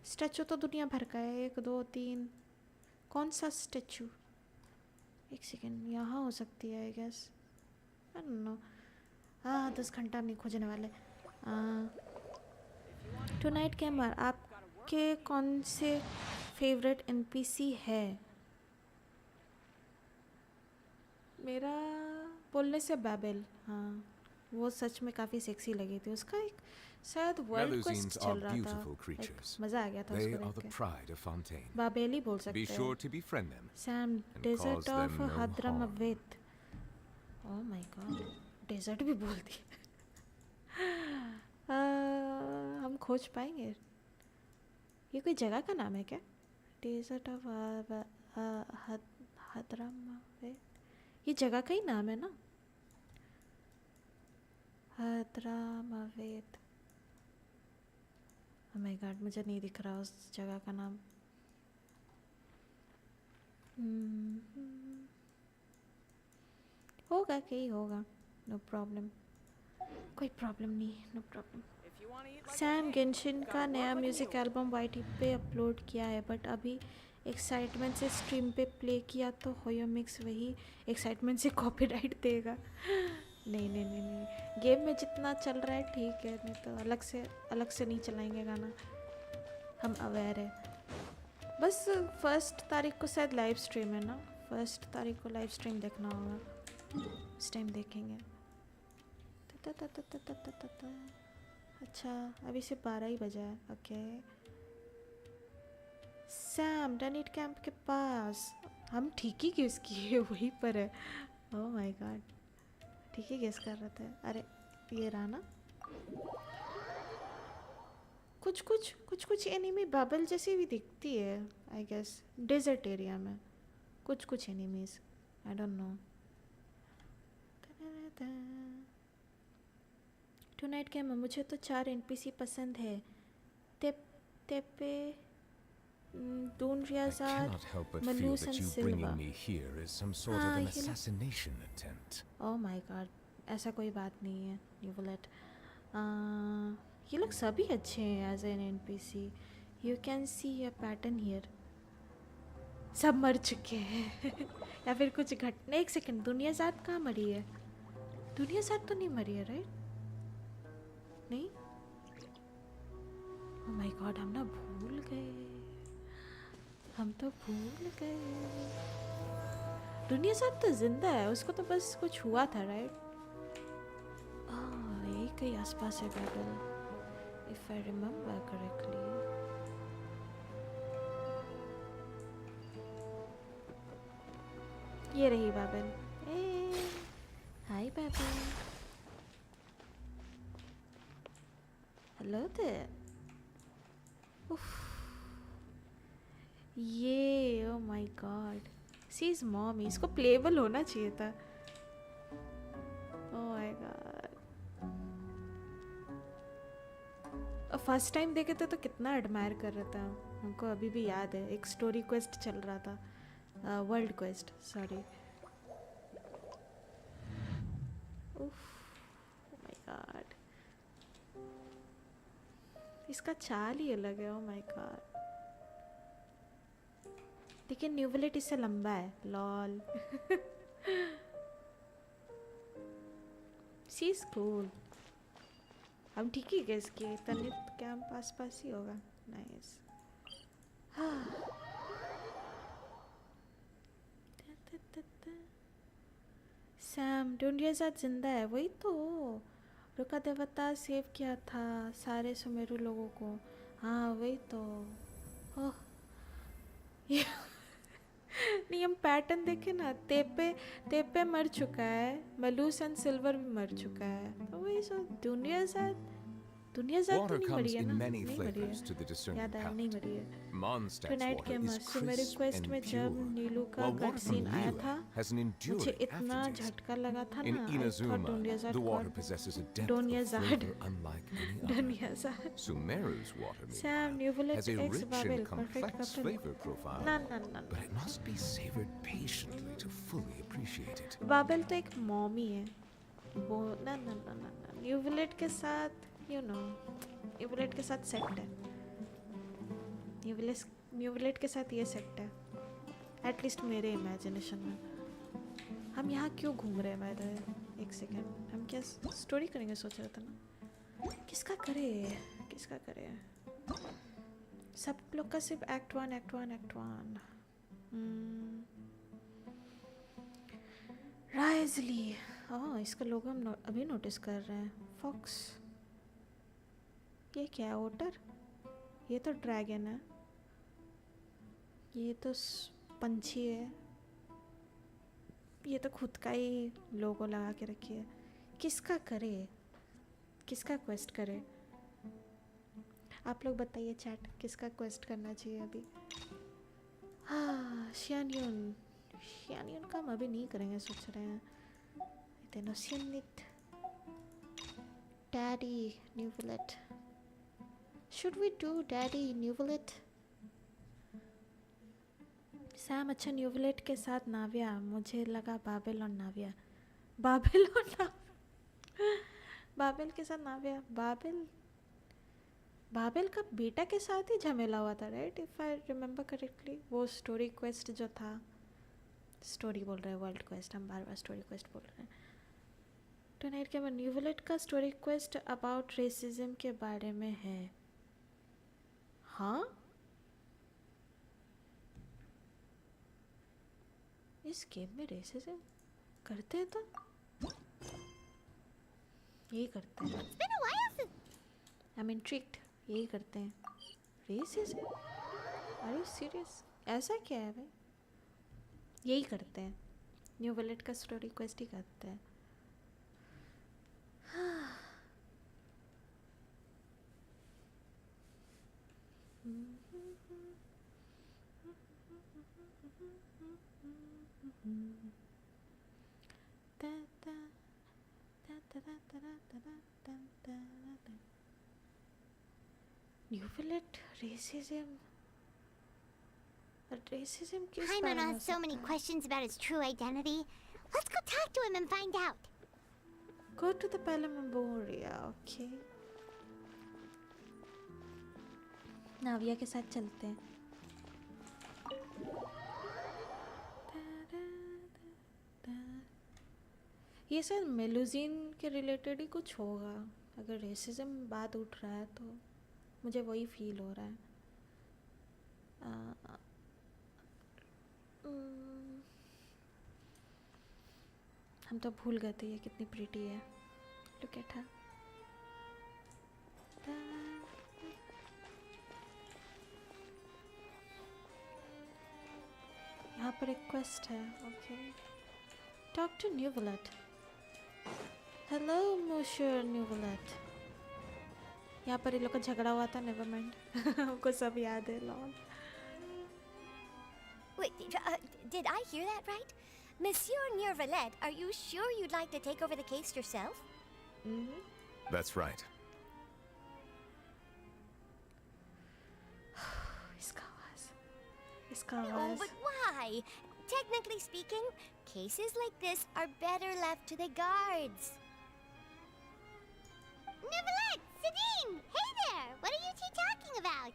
स्टैचू तो दुनिया भर का है। 1 2 3, कौन सा स्टैचू? एक सेकेंड, यहाँ हो सकती है I guess. I don't know. 10 घंटा नहीं खोजने वाले। टुनाइट गेमर, आपके कौन से फेवरेट एनपीसी है? मेरा बोलने से बाबेल। हाँ, वो सच में काफ़ी सेक्सी लगी थी। उसका एक शायद वर्ल्ड क्वेस्ट चल रहा था, मज़ा आ गया था उसको देख के। बाबेल ही बोल सकते हैं। Sam, desert of Hadramaveth. Oh my god, desert भी बोल दी। हम खोज पाएंगे? ये कोई जगह का नाम है क्या? डेजर्ट ऑफ हद्रमवेत, ये जगह का ही नाम है ना? हद्रमवेत। ओह माय गॉड, मुझे नहीं दिख रहा उस जगह का नाम। होगा कहीं होगा, नो प्रॉब्लम, कोई प्रॉब्लम नहीं, नो प्रॉब्लम। सैम गेंशिन का नया म्यूज़िक एल्बम वाइट पे अपलोड किया है, बट अभी एक्साइटमेंट से स्ट्रीम पे प्ले किया तो होयो मिक्स वही एक्साइटमेंट से कॉपीराइट देगा। नहीं नहीं नहीं नहीं, गेम में जितना चल रहा है ठीक है, नहीं तो अलग से नहीं चलाएंगे गाना, हम अवेयर है। बस 1 तारीख को शायद लाइव स्ट्रीम है ना? 1 तारीख को लाइव स्ट्रीम देखना होगा, उस टाइम देखेंगे। अच्छा, अभी से 12 ही बजा है। ओके, सैम डनिट कैंप के पास। हम ठीक ही गेस किए, वहीं पर है। ओह माय गॉड, ठीक ही गेस कर रहे थे। अरे ये रहा ना। कुछ एनिमी बबल जैसी भी दिखती है आई गेस, डेजर्ट एरिया में कुछ enemies, I don't know. Tonight game में मुझे तो 4 एनपीसी पसंद है। तेपे, डून रियाजाद, मलूस एंड सिल्वा। ओह माय गॉड, ऐसा कोई बात नहीं है न्यूवलेट। ये लोग सभी अच्छे हैं as an NPC. You can see a pattern here. सब मर चुके हैं या फिर कुछ घटने। एक सेकंड, दुनियाजाद कहाँ मरी है? दुनियाजाद तो नहीं मरी है राइट? नहीं, ओह माय गॉड, हम ना भूल गए, हम तो भूल गए। दुनियाजाद तो जिंदा है, उसको तो बस कुछ हुआ था राइट? एक कहीं आसपास है बाबल, if I remember correctly. ये रही बाबल. Hi Babal. Hello there. Oof. ये oh my god. She's mommy. इसको playable होना चाहिए था. Oh my god. First time देखे थे तो कितना एडमायर कर रहा था. हमको अभी भी याद है. एक स्टोरी क्वेस्ट चल रहा था. World quest. सॉरी. उफ. Oh my god. इसका चाल ही अलग है. Oh my god. लेकिन न्यूवलेट इससे लंबा है. लॉल. She is cool. हम ठीक ही गेस किए. तनित कैंप पास पास ही होगा. नाइस. सैम ढूंढिए साथ जिंदा है. वही तो. रुका देवता सेव किया था सारे सुमेरु लोगों को. हाँ वही तो. ओह नहीं हम पैटर्न देखे ना. तेपे मर चुका है. मलूस एंड सिल्वर भी मर चुका है. तो वही सो दुनिया साथ तो नहीं मरी है ना. नहीं मरी है. याद है नहीं मरी है. टुनाइट के सुमेरु क्वेस्ट में जब नीलू का कट सीन आया था मुझे इतना झटका लगा था ना. I thought Dunyarzad Sam Neuvillette x Babel perfect couple. ना ना ना बाबेल तो एक मॉमी है. वो ना ना ना ना न्यूवलेट के साथ न्यूवलेट के साथ सेट है. न्यूवलेट के साथ ये सेट है. एटलीस्ट मेरे इमेजिनेशन में. हम यहाँ क्यों घूम रहे हैं बाय द वे. एक सेकेंड. हम क्या स्टोरी करेंगे सोच रहा था ना. किसका करे. सब लोग का सिर्फ एक्ट वन. राइजली. हाँ इसका लोगो हम अभी नोटिस कर रहे हैं. फॉक्स. ये क्या है. ओटर. ये तो ड्रैगन है. ये तो पंछी है. ये तो खुद का ही लोगो लगा के रखी है. किसका क्वेस्ट करे. आप लोग बताइए चैट. किसका क्वेस्ट करना चाहिए अभी. हाँ शियानयून का हम अभी नहीं करेंगे. सोच रहे हैं daddy Neuvillette. Should we do daddy Neuvillette. Sam अच्छा न्यूवलेट के साथ नाविया. मुझे लगा बाबेल और नाविया. बाबेल के साथ नाविया. बाबेल का बेटा के साथ ही झमेला हुआ था right. If I remember correctly. वो स्टोरी क्वेस्ट जो था. स्टोरी बोल रहे हैं वर्ल्ड क्वेस्ट. हम बार बार स्टोरी क्वेस्ट बोल रहे हैं. टुनाइट के न्यूवलेट का स्टोरी क्वेस्ट अबाउट रेसिज्म के बारे में है. हाँ इस गेम में रेसिज्म करते हैं. तो यही करते हैं. I am intrigued. यही करते हैं. रेसिज्म. Are you serious. ऐसा क्या है भाई. यही करते हैं. न्यूवलेट का स्टोरी क्वेस्ट ही करते हैं. न्यूवलेट रेसिज्म किस Paimon बारे में has so many questions about his true identity. Let's go talk to him and find out. Go to the Palamamboria. Okay. नाविया के साथ चलते हैं. ये सर मेलुजीन के रिलेटेड ही कुछ होगा. अगर रेसिज्म बात उठ रहा है तो मुझे वही फील हो रहा है. हम तो भूल गए थे ये कितनी प्रीटी है. Look at her. यहाँ पर एक quest है. Okay. Talk to Nuvolet. Hello, Monsieur Nuvolet. यहाँ पर ये लोग का झगड़ा हुआ था. Never mind. हमको सब याद है. Lol. Wait, did I hear that right? Monsieur Nervalet, are you sure you'd like to take over the case yourself? That's right. Oh, but why? Technically speaking, cases like this are better left to the guards. Neverlet! Sidine! Hey there! What are you two talking about?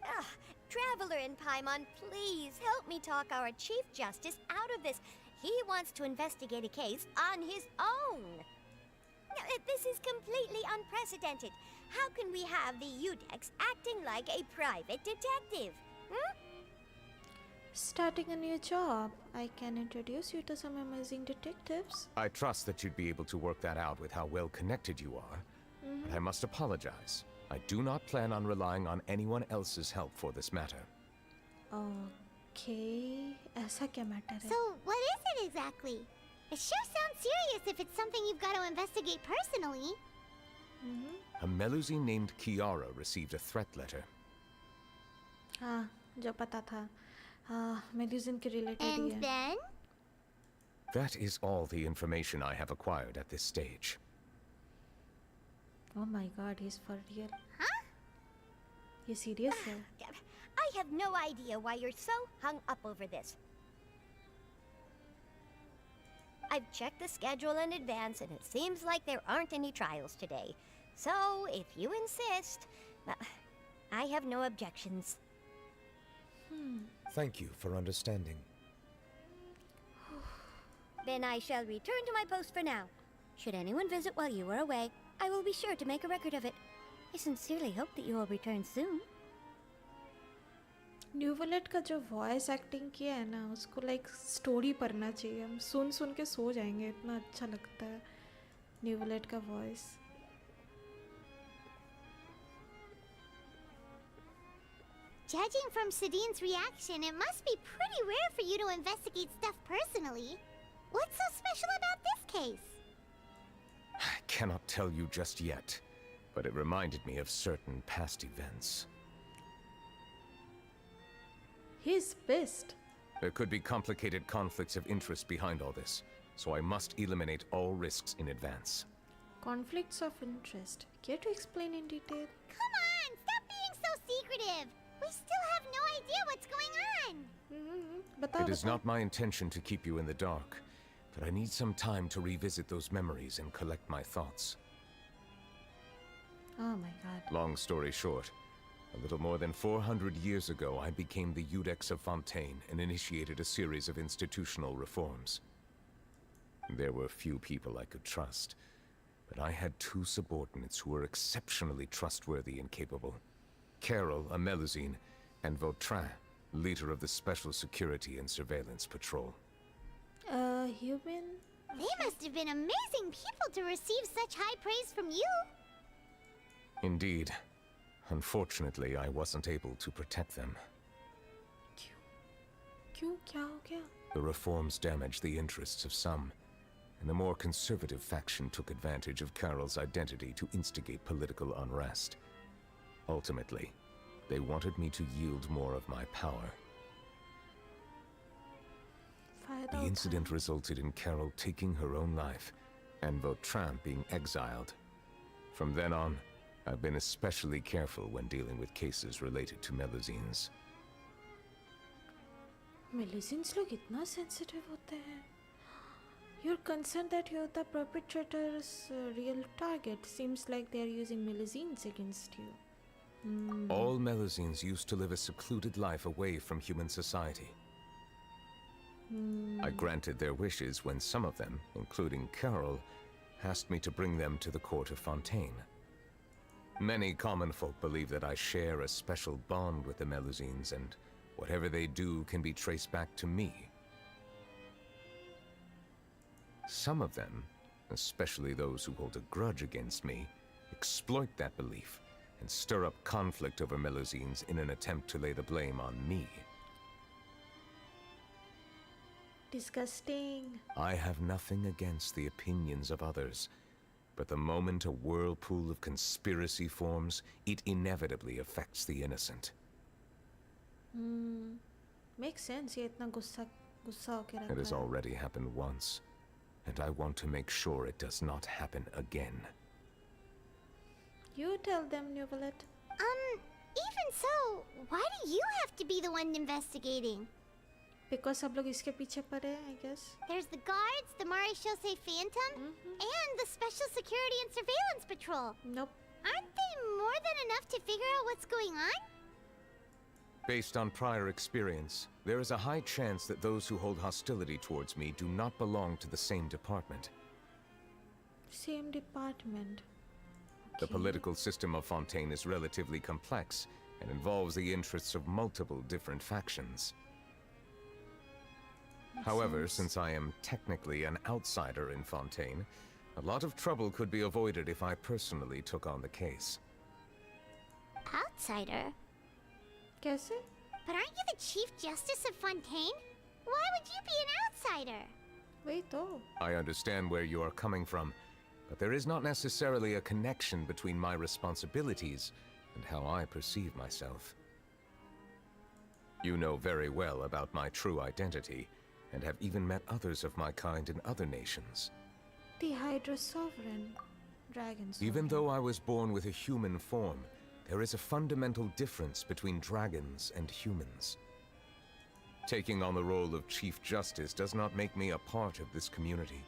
Ah, Traveler in Paimon, please help me talk our Chief Justice out of this. He wants to investigate a case on his own. Now, this is completely unprecedented. How can we have the UDEX acting like a private detective? Starting a new job. I can introduce you to some amazing detectives. I trust that you'd be able to work that out with how well connected you are. But I must apologize. I do not plan on relying on anyone else's help for this matter. Okay. ऐसा क्या matter है? So, what is it exactly? It sure sounds serious if it's something you've got to investigate personally. A Melusine named Kiara received a threat letter. हाँ, जो पता था. Melusine के related he And है. then? That is all the information I have acquired at this stage. Oh my god, he's for real. Huh? You serious है? I have no idea why you're so hung up over this. I've checked the schedule in advance, and it seems like there aren't any trials today. So, if you insist, I have no objections. Thank you for understanding. Then I shall return to my post for now. Should anyone visit while you are away, I will be sure to make a record of it. I sincerely hope that you will return soon. न्यूवलेट का जो voice acting किया है ना, उसको like story पढ़ना चाहिए. हम सुन सुन के सो जाएंगे, इतना अच्छा लगता है न्यूवलेट का voice. Judging from Sidine's reaction, it must be pretty rare for you to investigate stuff personally. What's so special about this case? I cannot tell you just yet, but it reminded me of certain past events. He's pissed. There could be complicated conflicts of interest behind all this, so I must eliminate all risks in advance. Conflicts of interest. Care to explain in detail? Come on, stop being so secretive. We still have no idea what's going on. It is not my intention to keep you in the dark, but I need some time to revisit those memories and collect my thoughts. Oh my god. Long story short, a little more than 400 years ago, I became the Judex of Fontaine and initiated a series of institutional reforms. There were few people I could trust, but I had two subordinates who were exceptionally trustworthy and capable. Carol, a Melusine, and Vautrin, leader of the Special Security and Surveillance Patrol. Human? They must have been amazing people to receive such high praise from you. Indeed. Unfortunately, I wasn't able to protect them. क्यों? क्या हो गया? The reforms damaged the interests of some, and the more conservative faction took advantage of Carol's identity to instigate political unrest. Ultimately, they wanted me to yield more of my power. The incident resulted in Carol taking her own life, and Vautrin being exiled. From then on, I've been especially careful when dealing with cases related to Melusines. Melusines लोग इतना sensitive होते हैं? You're concerned that you're the perpetrator's real target. Seems like they're using Melusines against you. All Melusines used to live a secluded life away from human society. I granted their wishes when some of them, including Carol, asked me to bring them to the court of Fontaine. Many common folk believe that I share a special bond with the Melusines, and whatever they do can be traced back to me. Some of them, especially those who hold a grudge against me, exploit that belief and stir up conflict over Melusines in an attempt to lay the blame on me. Disgusting. I have nothing against the opinions of others, but the moment a whirlpool of conspiracy forms, it inevitably affects the innocent. Makes sense. ये इतना गुस्सा होके It रखा has है. already happened once, and I want to make sure it does not happen again. You tell them, Nuvolet. Even so, why do you have to be the one investigating? Because सब लोग इसके पीछे पड़े हैं, I guess. There's the guards, the Marechaussee Phantom, and the Special Security and Surveillance Patrol. Nope. Aren't they more than enough to figure out what's going on? Based on prior experience, there is a high chance that those who hold hostility towards me do not belong to the same department. Same department. The political system of Fontaine is relatively complex and involves the interests of multiple different factions. However, since I am technically an outsider in Fontaine, a lot of trouble could be avoided if I personally took on the case. Outsider? कैसे? But aren't you the Chief Justice of Fontaine? Why would you be an outsider? वही तो. I understand where you are coming from, but there is not necessarily a connection between my responsibilities and how I perceive myself. You know very well about my true identity, and have even met others of my kind in other nations. The Hydra Sovereign. Dragon Sovereign. Even though I was born with a human form, there is a fundamental difference between dragons and humans. Taking on the role of Chief Justice does not make me a part of this community.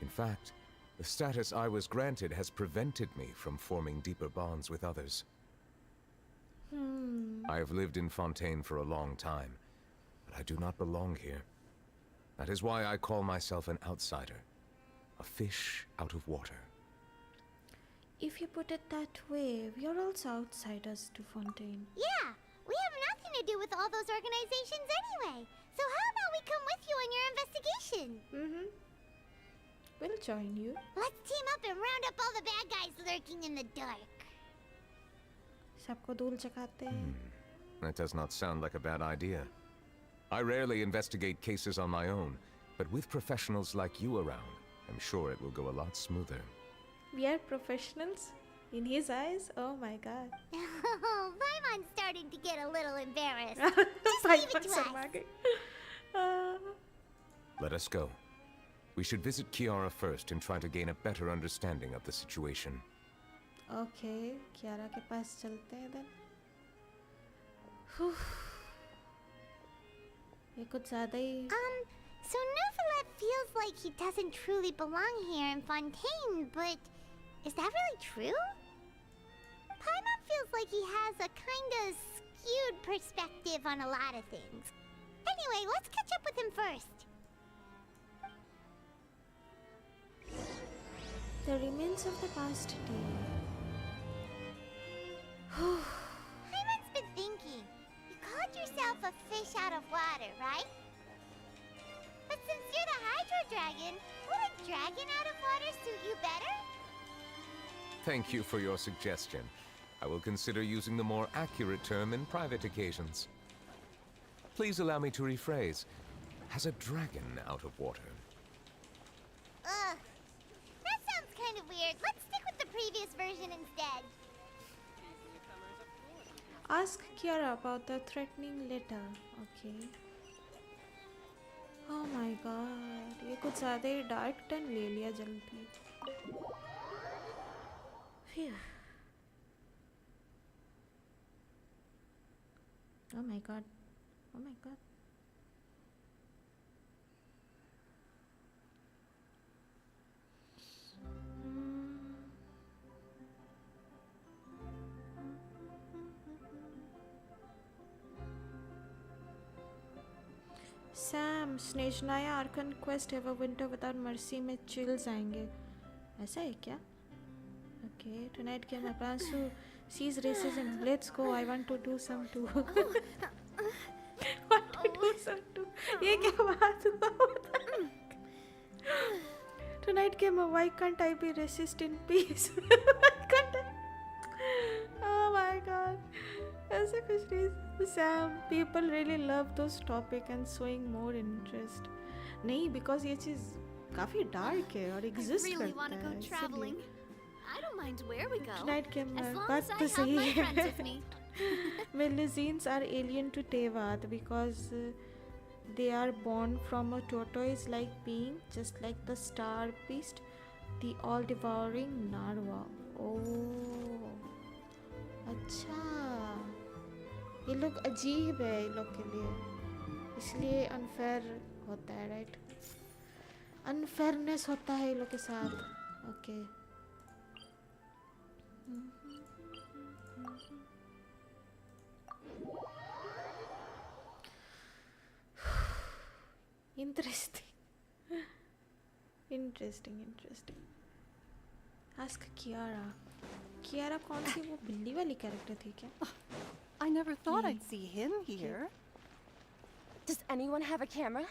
In fact, the status I was granted has prevented me from forming deeper bonds with others. I have lived in Fontaine for a long time, but I do not belong here. That is why I call myself an outsider, a fish out of water. If you put it that way, we are also outsiders to Fontaine. Yeah, we have nothing to do with all those organizations anyway. So how about we come with you on your investigation? We'll join you. Let's team up and round up all the bad guys lurking in the dark. सबको धूल चखाते हैं. That does not sound like a bad idea. I rarely investigate cases on my own, but with professionals like you around, I'm sure it will go a lot smoother. We are professionals? In his eyes? Oh my god. Oh, Paimon's starting to get a little embarrassed. Just leave it to us. Let us go. We should visit Kiara first and try to gain a better understanding of the situation. Okay, Kiara के पास चलते हैं then. ये कुछ ज़्यादा ही. So Nuvolet feels like he doesn't truly belong here in Fontaine, but is that really true? Paimon feels like he has a kinda skewed perspective on a lot of things. Anyway, let's catch up with him first. The remains of the past day. Paimon's been thinking. You called yourself a fish out of water, right? But since you're the Hydro Dragon, would a dragon out of water suit you better? Thank you for your suggestion. I will consider using the more accurate term in private occasions. Please allow me to rephrase. Has a dragon out of water? Ugh. That sounds kind of weird. Let's stick with the previous version instead. Ask Kiara about the threatening letter. Okay. Oh my god. ये कुछ ज़्यादा ही dark turn ले लिया जल्दी. Phew. Oh my god. Oh my god. Sam, Snezhnaya archon quest ever winter without mercy में chills आएंगे. ऐसा है क्या? Okay, tonight game my plans to cease racism. Let's go. I want to do some too. Want to do some too. ये क्या बात हुआ? Tonight game why can't I be racist in peace? Why can't I? Oh my god. ऐसा कुछ नहीं. Sam, people really love those topic and showing more interest. नहीं because ये चीज़ काफी dark है और I exist really करता want to है go इसीलिए। traveling. I don't mind where we go. Tonight gamer, as long बात as I तो have सही my friends है। with me. Melusines are alien to Tevat because they are born from a tortoise-like being, just like the star beast, the all-devouring narwhal. Oh, अच्छा, ये लोग अजीब है ये लोग के लिए, इसलिए unfair होता है, right? Unfairness होता है ये लोग के साथ. Okay. Interesting. Ask Kiara. Kiara कौन सी वो बिल्ली वाली कैरेक्टर थी क्या? I never thought I'd see him here. Does anyone have a camera?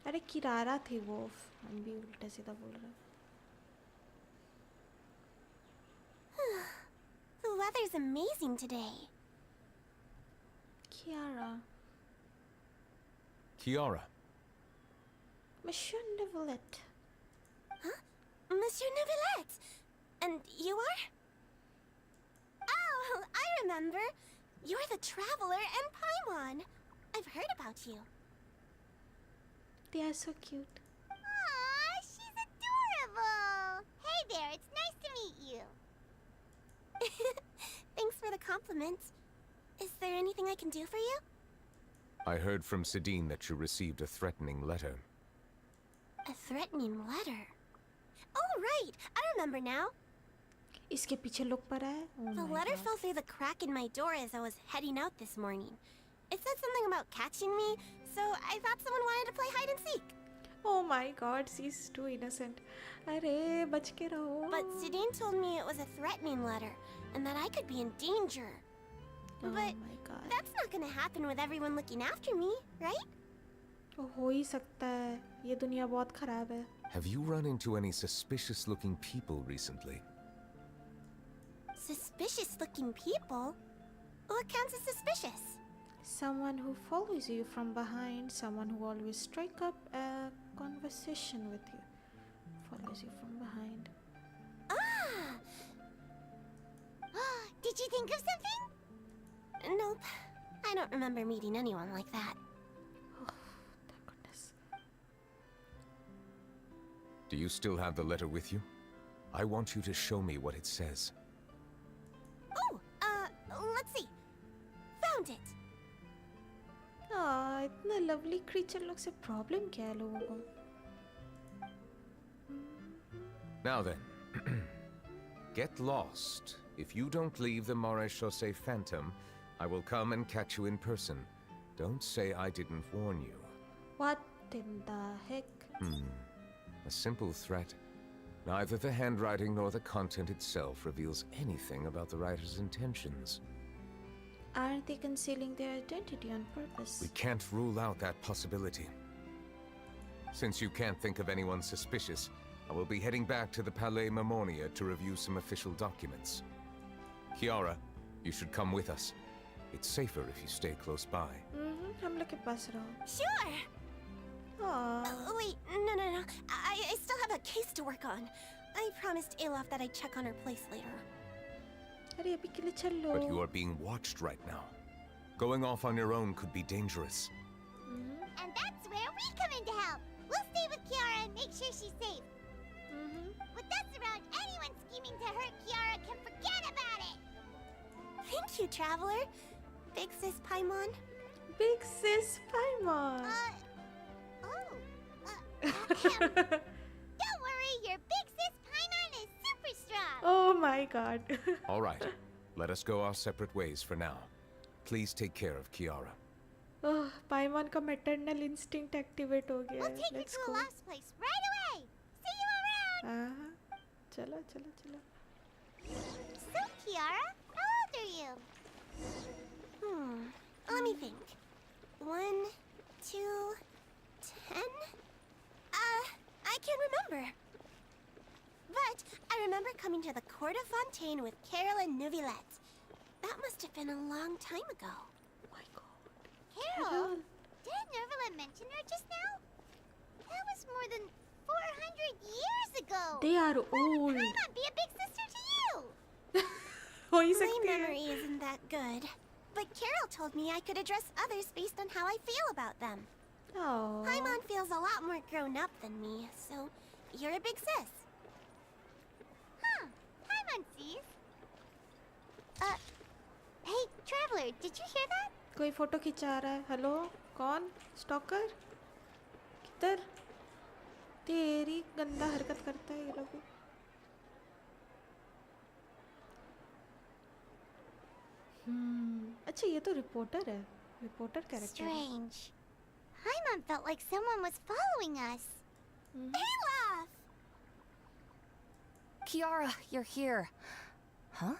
अरे किरारा थी वो, हम भी उल्टा सीधा बोल रहे हैं. The weather's amazing today. Kiara. Monsieur Neuvillette. Huh? Monsieur Neuvillette! And you are? Oh, I remember. You're the Traveler and Paimon. I've heard about you. They are so cute. Aw, she's adorable. Hey there, it's nice to meet you. Thanks for the compliment. Is there anything I can do for you? I heard from Sidine that you received a threatening letter. A threatening letter? Oh, right! I remember now. इसके पीछे लोग पड़ा है. Oh The my letter God. fell through the crack in my door as I was heading out this morning. It said something about catching me, so I thought someone wanted to play hide and seek. Oh my God, she's too innocent. अरे बच के रहो. But Sidine told me it was a threatening letter, and that I could be in danger. Oh But my God. that's not gonna happen with everyone looking after me, right? तो हो ही सकता है. ये दुनिया बहुत खराब है. Have you run into any suspicious-looking people recently? Suspicious-looking people? What counts as suspicious? Someone who follows you from behind, someone who always strike up a conversation with you. Follows you from behind. Ah! Did you think of something? Nope. I don't remember meeting anyone like that. Oh, thank goodness. Do you still have the letter with you? I want you to show me what it says. Oh, let's see. Found it. Ah, इतना lovely creature लोग से problem क्या है लोगों को? Now then, get lost. If you don't leave the Maréchaussée Phantom, I will come and catch you in person. Don't say I didn't warn you. What in the heck? A simple threat. Neither the handwriting nor the content itself reveals anything about the writer's intentions. Are they concealing their identity on purpose? We can't rule out that possibility. Since you can't think of anyone suspicious, I will be heading back to the Palais Mammonia to review some official documents. Kiara, you should come with us. It's safer if you stay close by. हम लोग के पास रहो. Sure. Aww. Wait, no. I still have a case to work on. I promised Alof that I'd check on her place later. अरे अभी के लिए चल लो. But you are being watched right now. Going off on your own could be dangerous. And that's where we come in to help. We'll stay with Kiara and make sure she's safe. With us around, anyone scheming to hurt Kiara can forget about it. Thank you, Traveler. Big Sis Paimon. Big Sis Paimon. Don't worry, your Big Sis Paimon is super strong. Oh my God. All right, let us go our separate ways for now. Please take care of Kiara. Oh, Paimon का maternal instinct activate हो गया. We'll take her Let's to go. a lost place right away. See you around. चलो. So, Kiara, how old are you? Let me think. 1, 2, 10? I can't remember. But I remember coming to the Court of Fontaine with Carol and Neuvillette. That must have have been a long time ago. Carol, didn't Nervala mention her just now? That was more than 400 years ago. They are old. Paimon be a big sister to you. हो ही My सकती है. memory isn't that good. But Carol told me I could address others based on how I feel about them. Oh. Paimon feels a lot more grown up than me, so you're a big sis. Huh. Paimon sees. Hey, Traveler, did you hear that? कोई photo खिंचा रहा है. Hello, कौन? Stalker? किधर? तेरी गंदा हरकत करता है ये लोग. अच्छा ये तो रिपोर्टर है. Reporter character. Strange. Paimon felt like someone was following us. Olaf! Kiara, you're here. Huh?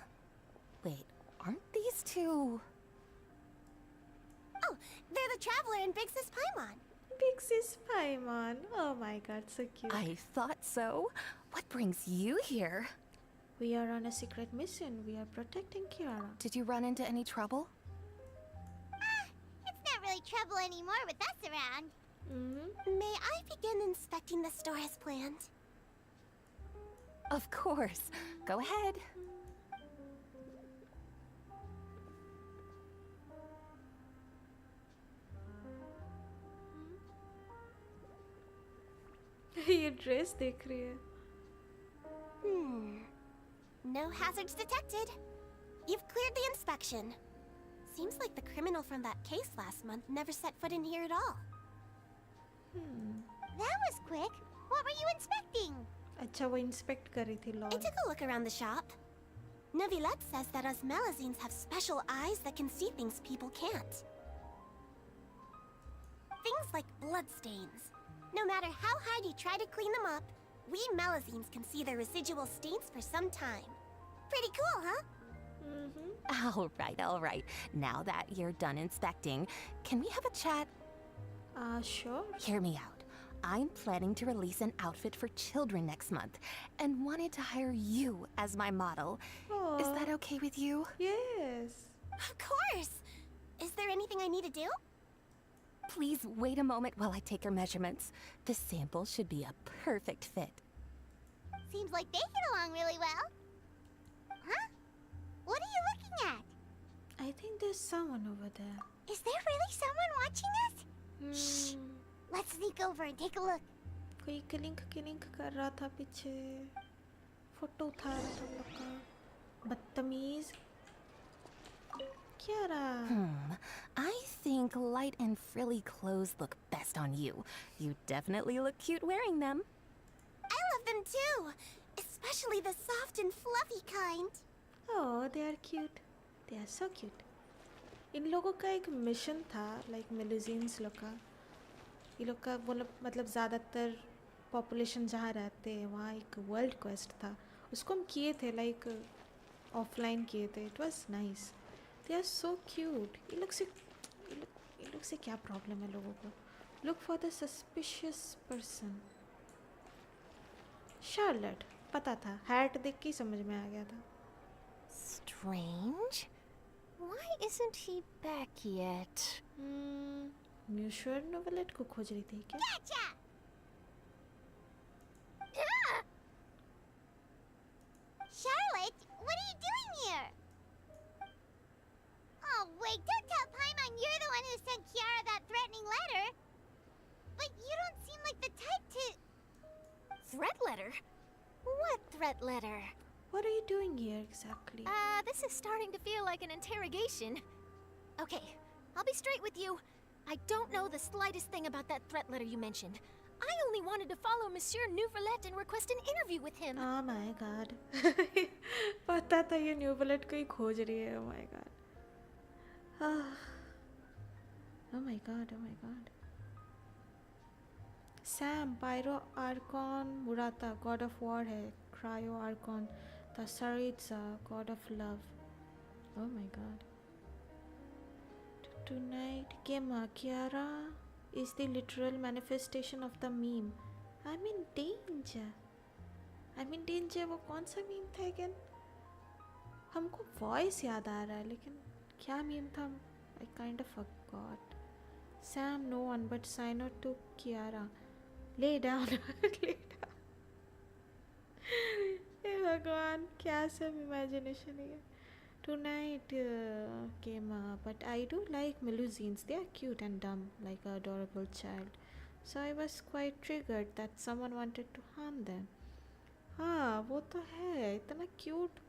Wait, aren't these two? Oh, they're the Traveler and Big Sis Paimon. Big sis Paimon. Oh my god, so cute. I thought so. What brings you here? We are on a secret mission. We are protecting Kiara. Did you run into any trouble? It's not really trouble anymore with us around. May I begin inspecting the store as planned? Of course. Go ahead. ये dress देख रही है. No hazards detected. You've cleared the inspection. Seems like the criminal from that case last month never set foot in here at all. That was quick. What were you inspecting? अच्छा वो inspect कर रही थी I law. took a look around the shop. Novilette says that us Melazines have special eyes that can see things people can't. Things like bloodstains. No matter how hard you try to clean them up, we Melazines can see the residual stains for some time. Pretty cool, huh? All right. Now that you're done inspecting, can we have a chat? Sure. Hear me out. I'm planning to release an outfit for children next month and wanted to hire you as my model. Is that okay with you? Yes. Of course! Is there anything I need to do? Please wait a moment while I take your measurements. The sample should be a perfect fit. Seems like they get along really well. Huh? What are you looking at? I think there's someone over there. Is there really someone watching us? Shh. Let's sneak over and take a look. कोई killing कर रहा था पीछे. Photo उठा रहा था लोग का. बदतमीज. I think light and frilly clothes look best on you. You definitely look cute wearing them. I love them too! Especially the soft and fluffy kind. Oh, they are cute. They are so cute. इन लोगों का एक mission था, like Melazines लोग का. ये लोग का वो मतलब ज़्यादातर पॉपुलेशन जहाँ रहते हैं वहाँ एक वर्ल्ड क्वेस्ट था. उसको हम किए थे, like ऑफलाइन किए थे. It was nice. They are so cute. ये लोग से क्या प्रॉब्लम है लोगों को? Look for the suspicious person. Charlotte, पता था. हैट देख के ही समझ में आ गया था. Strange. Why isn't he back yet? Mutual Neuvillette को खोज रही थी क्या? Gotcha! Charlotte, what are you doing here? Oh, wait, don't tell Paimon you're the one who sent Kiara that threatening letter. But you don't seem like the type to... Threat letter? What threat letter? What are you doing here exactly? This is starting to feel like an interrogation. Okay, I'll be straight with you. I don't know the slightest thing about that threat letter you mentioned. I only wanted to follow Monsieur Nouvelette and request an interview with him. Oh my god. पता था ये न्यूवलेट को ही खोज रही है. Oh my god. Oh my god, oh my god. Sam, Pyro Archon, Murata, God of War है. Cryo Archon, Tsaritsa, God of Love. Oh my god. Tonight, Gemma, Kiara is the literal manifestation of the meme. I'm in danger. I'm in danger. वो कौन सा meme था again? हमको voice याद आ रहा है लेकिन क्या meme था? I kind of forgot. Sam, no one but sign out to Kiara. Lay down. Lay down. हे भगवान क्या सब imagination है. Tonight came but I do like Melusines. They are cute and dumb, like an adorable child. So I was quite triggered that someone wanted to harm them. हाँ वो तो है इतना cute.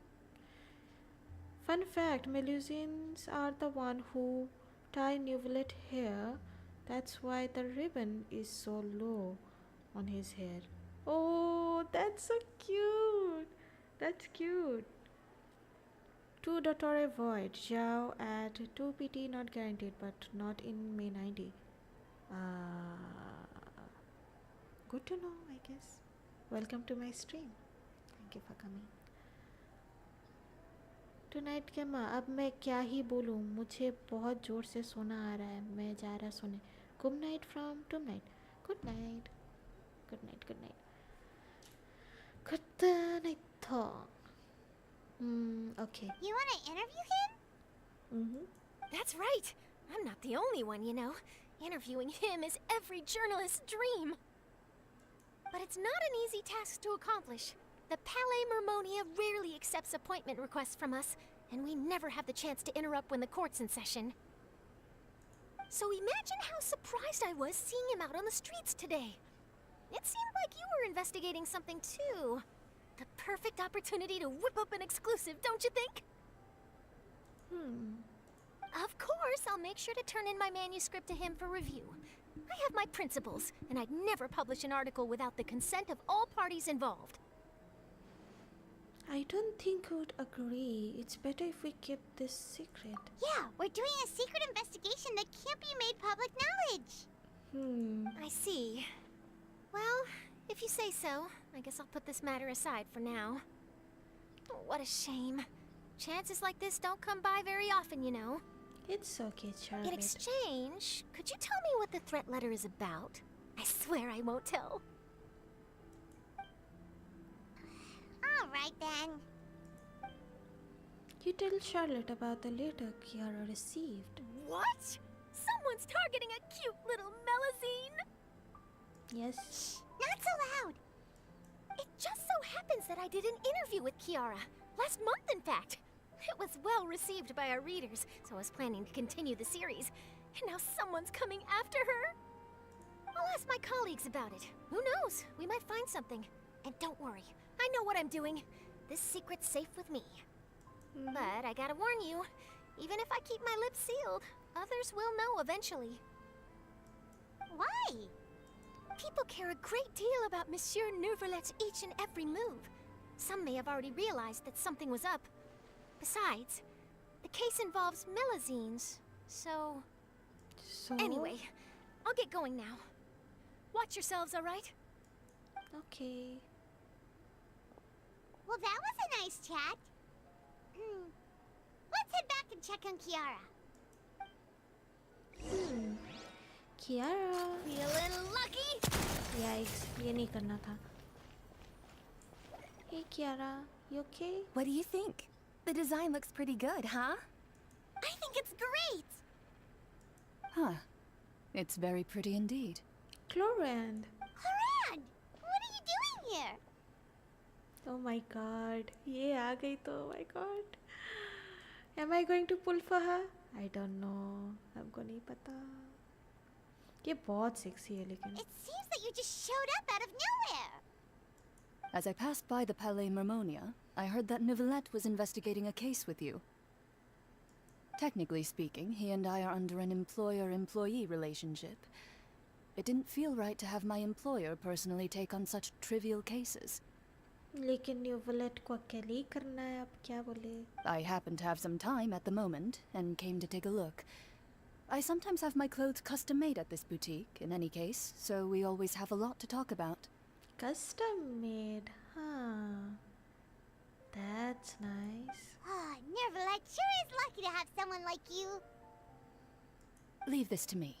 Fun fact, Melusines are the one who tie Nuvolet hair. That's why the ribbon is so low on his hair. Oh, that's so cute. That's cute. 2 Dottore Void. Zhao at 2 PT not guaranteed but not in May 90. Good to know, I guess. Welcome to my stream. Thank you for coming. Tonight के माँ अब मैं क्या ही बोलूँ मुझे बहुत ज़ोर से सोना आ रहा है मैं जा रहा सोने. Good night from tonight. Good night. Good night. Good night. Good night. Okay. You want to interview him? That's right. I'm not the only one, you know. Interviewing him is every journalist's dream. But it's not an easy task to accomplish. The Palais Mermonia rarely accepts appointment requests from us, and we never have the chance to interrupt when the court's in session. So imagine how surprised I was seeing him out on the streets today. It seemed like you were investigating something too. The perfect opportunity to whip up an exclusive, don't you think? Of course, I'll make sure to turn in my manuscript to him for review. I have my principles, and I'd never publish an article without the consent of all parties involved. I don't think I would agree. It's better if we keep this secret. Yeah, we're doing a secret investigation that can't be made public knowledge. I see. Well, if you say so, I guess I'll put this matter aside for now. Oh, what a shame. Chances like this don't come by very often, you know. It's okay, Charlotte. In exchange, could you tell me what the threat letter is about? I swear I won't tell. All right then. You tell Charlotte about the letter Kiara received. What? Someone's targeting a cute little Melusine? Yes. Shh, not so loud. It just so happens that I did an interview with Kiara. Last month, in fact. It was well received by our readers, so I was planning to continue the series. And now someone's coming after her. I'll ask my colleagues about it. Who knows? We might find something. And don't worry, I know what I'm doing. This secret's safe with me. But I gotta warn you, even if I keep my lips sealed, others will know eventually. Why? People care a great deal about Monsieur Neuvrelet's each and every move. Some may have already realized that something was up. Besides, the case involves Melusines, so... Anyway, I'll get going now. Watch yourselves, all right? Okay. Well, that was a nice chat. Let's head back and check on Kiara. Kiara. Feeling lucky? Yikes, ये नहीं करना था. Hey Kiara, you okay? What do you think? The design looks pretty good, huh? I think it's great. Huh. It's very pretty indeed. Clorand. Clorand, what are you doing here? Oh my god. ये आ गई तो oh my god. Am I going to pull for her? I don't know. हमको नहीं पता. ये बहुत sexy है लेकिन. It seems that you just showed up out of nowhere. As I passed by the Palais Mermonia, I heard that Neuvrelet was investigating a case with you. Technically speaking, he and I are under an employer-employee relationship. It didn't feel right to have my employer personally take on such trivial cases. लेकिन Neuvrelet को अकेले ही करना है अब क्या बोले? I happened to have some time at the moment and came to take a look. I sometimes have my clothes custom made at this boutique, in any case, so we always have a lot to talk about. Custom made, huh? That's nice. Oh, Neuvrelet sure is lucky to have someone like you. Leave this to me.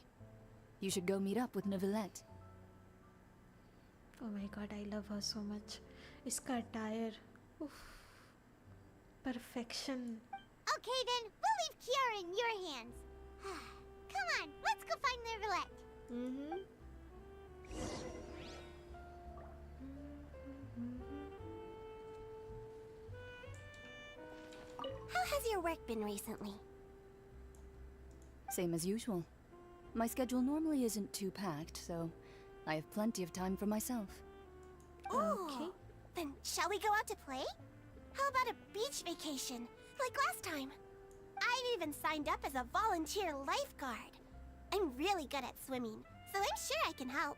You should go meet up with Neuvrelet. Oh my god, I love her so much. इसका attire, perfection. Okay then, we'll leave Kiara and on, let's go find Neverlet. Mm-hmm. How has your work been recently? Same as usual. My schedule normally isn't too packed, so I have plenty of time for myself. Okay. Then shall we go out to play? How about a beach vacation, like last time? I've even signed up as a volunteer lifeguard. I'm really good at swimming, so I'm sure I can help.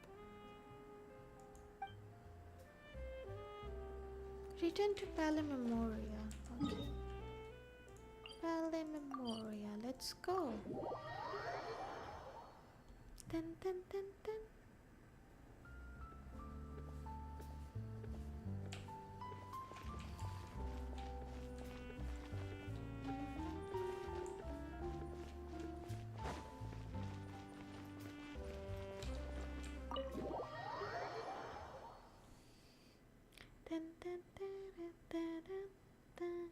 Return to Palais Memoria. Okay. Palais Memoria. Let's go. Dun, dun, dun, dun. Dun, dun, dun, dun, dun, dun.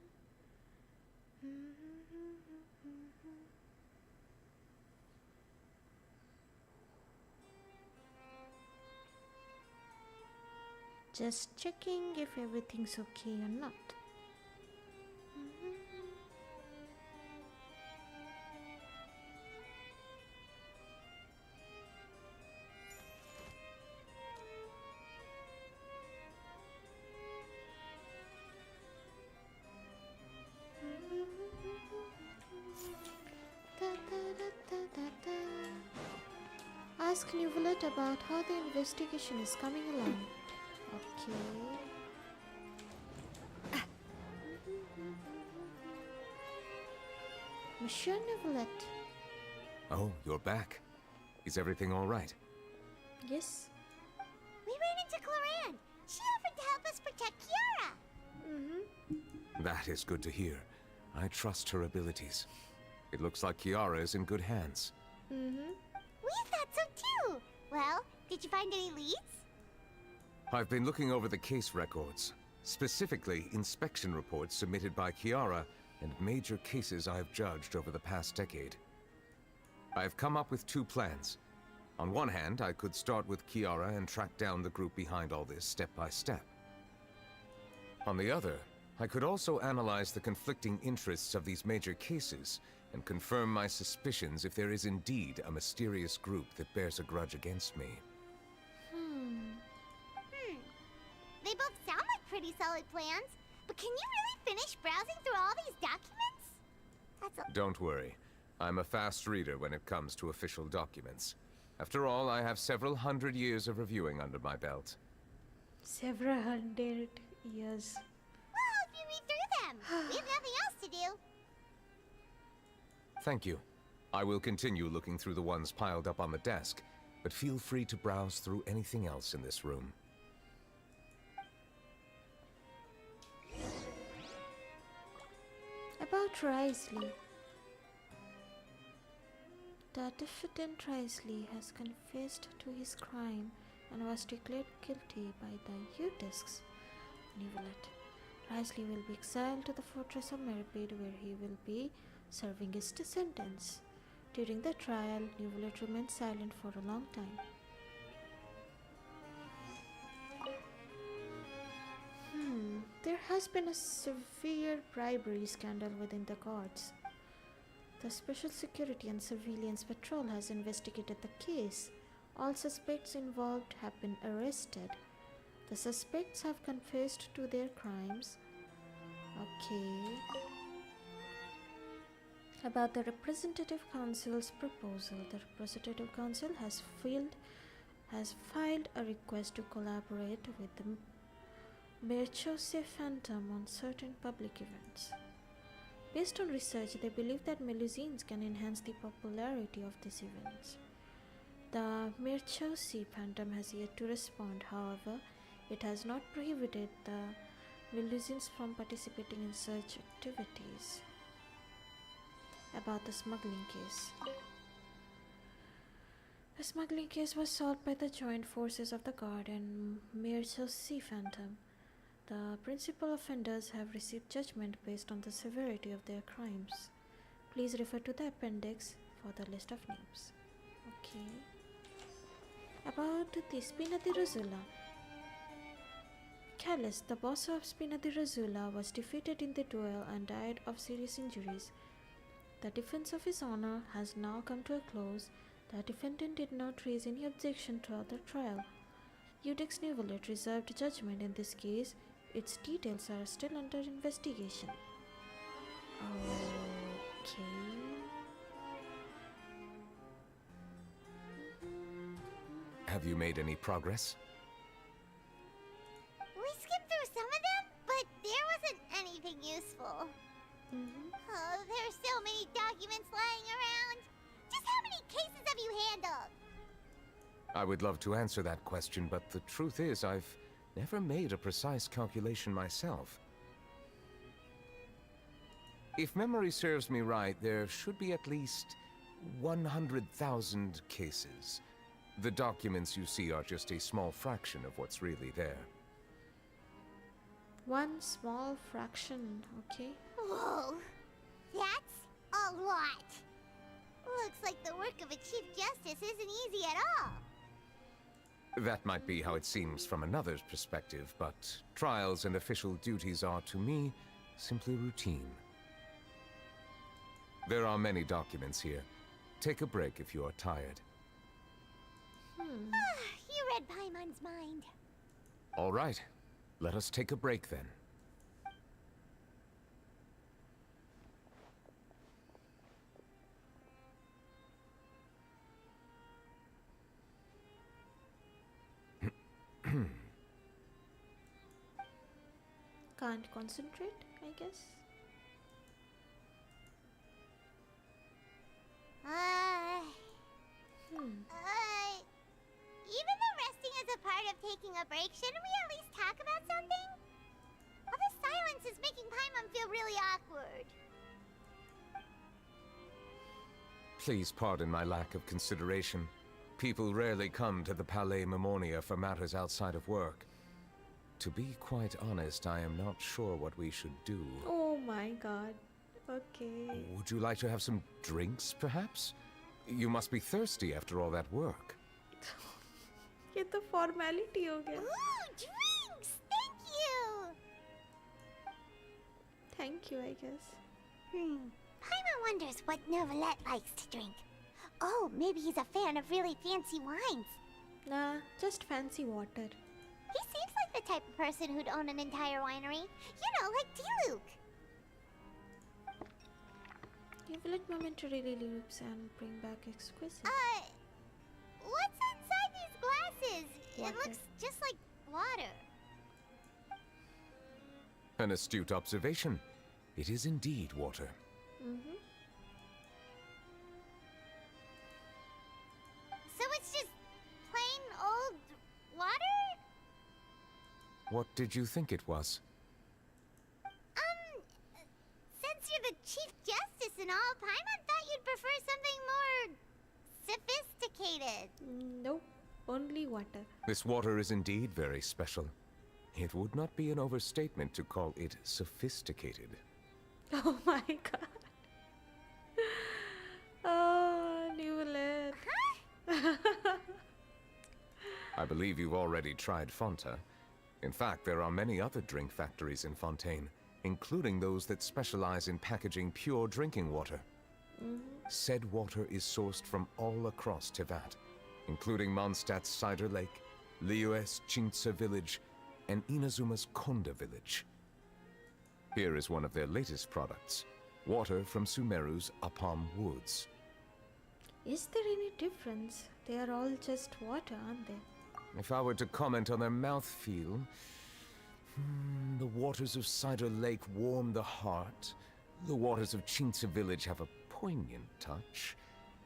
Just checking if everything's okay or not. Ask Neverlet about how the investigation is coming along. Okay. Monsieur Neverlet. Oh, you're back. Is everything all right? Yes. We ran into Cloran. She offered to help us protect Kiara. That is good to hear. I trust her abilities. It looks like Kiara is in good hands. We thought so too. Well, did you find any leads? I've been looking over the case records, specifically inspection reports submitted by Kiara and major cases I have judged over the past decade. I have come up with two plans. On one hand, I could start with Kiara and track down the group behind all this step by step. On the other, I could also analyze the conflicting interests of these major cases and confirm my suspicions if there is indeed a mysterious group that bears a grudge against me. They both sound like pretty solid plans, but can you really finish browsing through all these documents? That's a... Don't worry. I'm a fast reader when it comes to official documents. After all, I have several hundred years of reviewing under my belt. Several hundred years. We'll help you read through them. We have nothing else to do. Thank you. I will continue looking through the ones piled up on the desk, but feel free to browse through anything else in this room. About Risley. The defendant Risley has confessed to his crime and was declared guilty by the U-Discs. Neverlet. Risley will be exiled to the fortress of Meripede, where he will be serving his sentence. During the trial, Neverlet remained silent for a long time. There has been a severe bribery scandal within the guards. The Special Security and Surveillance Patrol has investigated the case. All suspects involved have been arrested. The suspects have confessed to their crimes. Okay. About the Representative Council's proposal, the Representative Council has filed a request to collaborate with the Merchose Phantom on certain public events. Based on research, they believe that Melusines can enhance the popularity of these events. The Merchose Phantom has yet to respond. However, it has not prohibited the Melusines from participating in such activities. About the smuggling case. The smuggling case was solved by the joint forces of the Guard and Merchose Phantom. The principal offenders have received judgment based on the severity of their crimes. Please refer to the appendix for the list of names. Okay. About the Spinadiruzula. Callus, the boss of Spinadiruzula, was defeated in the duel and died of serious injuries. The defense of his honor has now come to a close. The defendant did not raise any objection throughout the trial. Udex Neuvillette reserved judgment in this case. Its details are still under investigation. Okay. Have you made any progress? We skimmed through some of them, but there wasn't anything useful. Oh, there's so many documents lying around. Just how many cases have you handled? I would love to answer that question, but the truth is I've never made a precise calculation myself. If memory serves me right, there should be at least 100,000 cases. The documents you see are just a small fraction of what's really there. One small fraction, okay? Whoa, that's a lot. Looks like the work of a Chief Justice isn't easy at all. That might be how it seems from another's perspective, but trials and official duties are, to me, simply routine. There are many documents here. Take a break if you are tired. You read Paimon's mind. All right. Let us take a break then. Can't concentrate, I guess. Even though resting is a part of taking a break, shouldn't we at least talk about something? All this silence is making Paimon feel really awkward. Please pardon my lack of consideration. People rarely come to the Palais Mermonia for matters outside of work. To be quite honest, I am not sure what we should do. Oh my god. Okay. Would you like to have some drinks, perhaps? You must be thirsty after all that work. ये तो formality हो गया. Ooh, drinks! Thank you! Thank you, I guess. Paimon wonders what Neuvillette likes to drink. Oh, maybe he's a fan of really fancy wines. Nah, just fancy water. He seems like the type of person who'd own an entire winery. You know, like Diluc. Neuvillette momentarily leaves and bring back exquisite. What's inside these glasses? Water. It looks just like water. An astute observation. It is indeed water. So it's just plain old water? What did you think it was? Since you're the Chief Justice and all, Paimon thought you'd prefer something more sophisticated. Nope, only water. This water is indeed very special. It would not be an overstatement to call it sophisticated. Oh my god. Oh, Neuvillette. I believe you've already tried Fonta. In fact, there are many other drink factories in Fontaine, including those that specialize in packaging pure drinking water. Said water is sourced from all across Tevat, including Mondstadt's Cider Lake, Liyue's Chintsa village, and Inazuma's Konda village. Here is one of their latest products, water from Sumeru's Apam Woods. Is there any difference? They are all just water, aren't they? If I were to comment on their mouthfeel, the waters of Cider Lake warm the heart. The waters of Chintsa village have a poignant touch,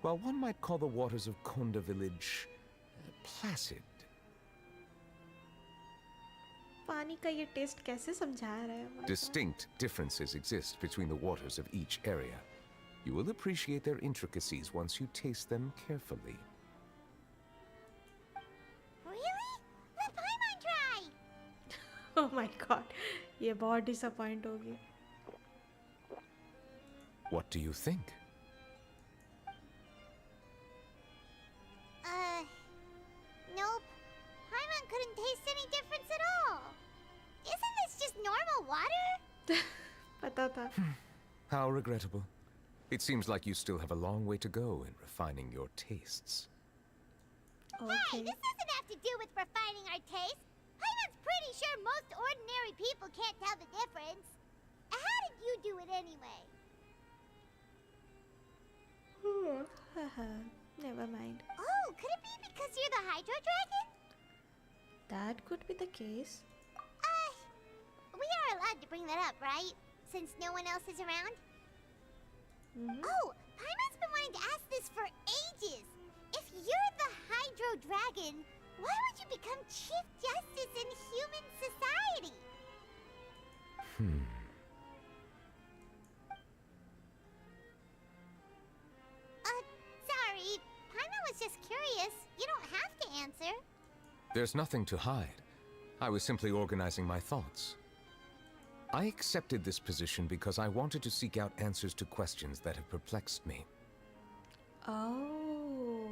while one might call the waters of Konda village placid. पानी का ये test कैसे समझा रहा है? Distinct differences exist between the waters of each area. You will appreciate their intricacies once you taste them carefully. Really? Let Paimon try! Oh my god, ये बहुत disappoint होगी. What do you think? रहा था. How regrettable. It seems like you still have a long way to go in refining your tastes. Hey, this doesn't have to do with refining our taste. Paimon's pretty sure most ordinary people can't tell the difference. How did you do it anyway? Never mind. Oh, could it be because you're the Hydro Dragon? That could be the case. We are allowed to bring that up, right? Since no one else is around? Oh, Paimon's been wanting to ask this for ages. If you're the Hydro Dragon, why would you become Chief Justice in human society? Sorry. Paimon was just curious. You don't have to answer. There's nothing to hide. I was simply organizing my thoughts. I accepted this position because I wanted to seek out answers to questions that have perplexed me. Oh,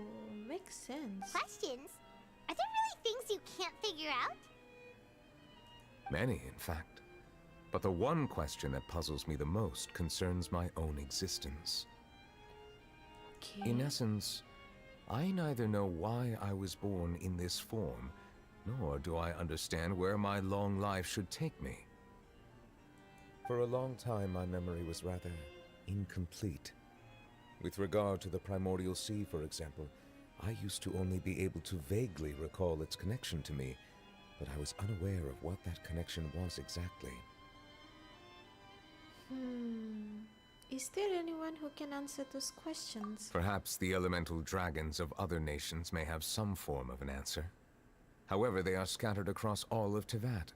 makes sense. Questions? Are there really things you can't figure out? Many, in fact. But the one question that puzzles me the most concerns my own existence. Okay. In essence, I neither know why I was born in this form, nor do I understand where my long life should take me. For a long time, my memory was rather incomplete. With regard to the primordial sea, for example, I used to only be able to vaguely recall its connection to me, but I was unaware of what that connection was exactly. Is there anyone who can answer those questions? Perhaps the elemental dragons of other nations may have some form of an answer. However, they are scattered across all of Teyvat.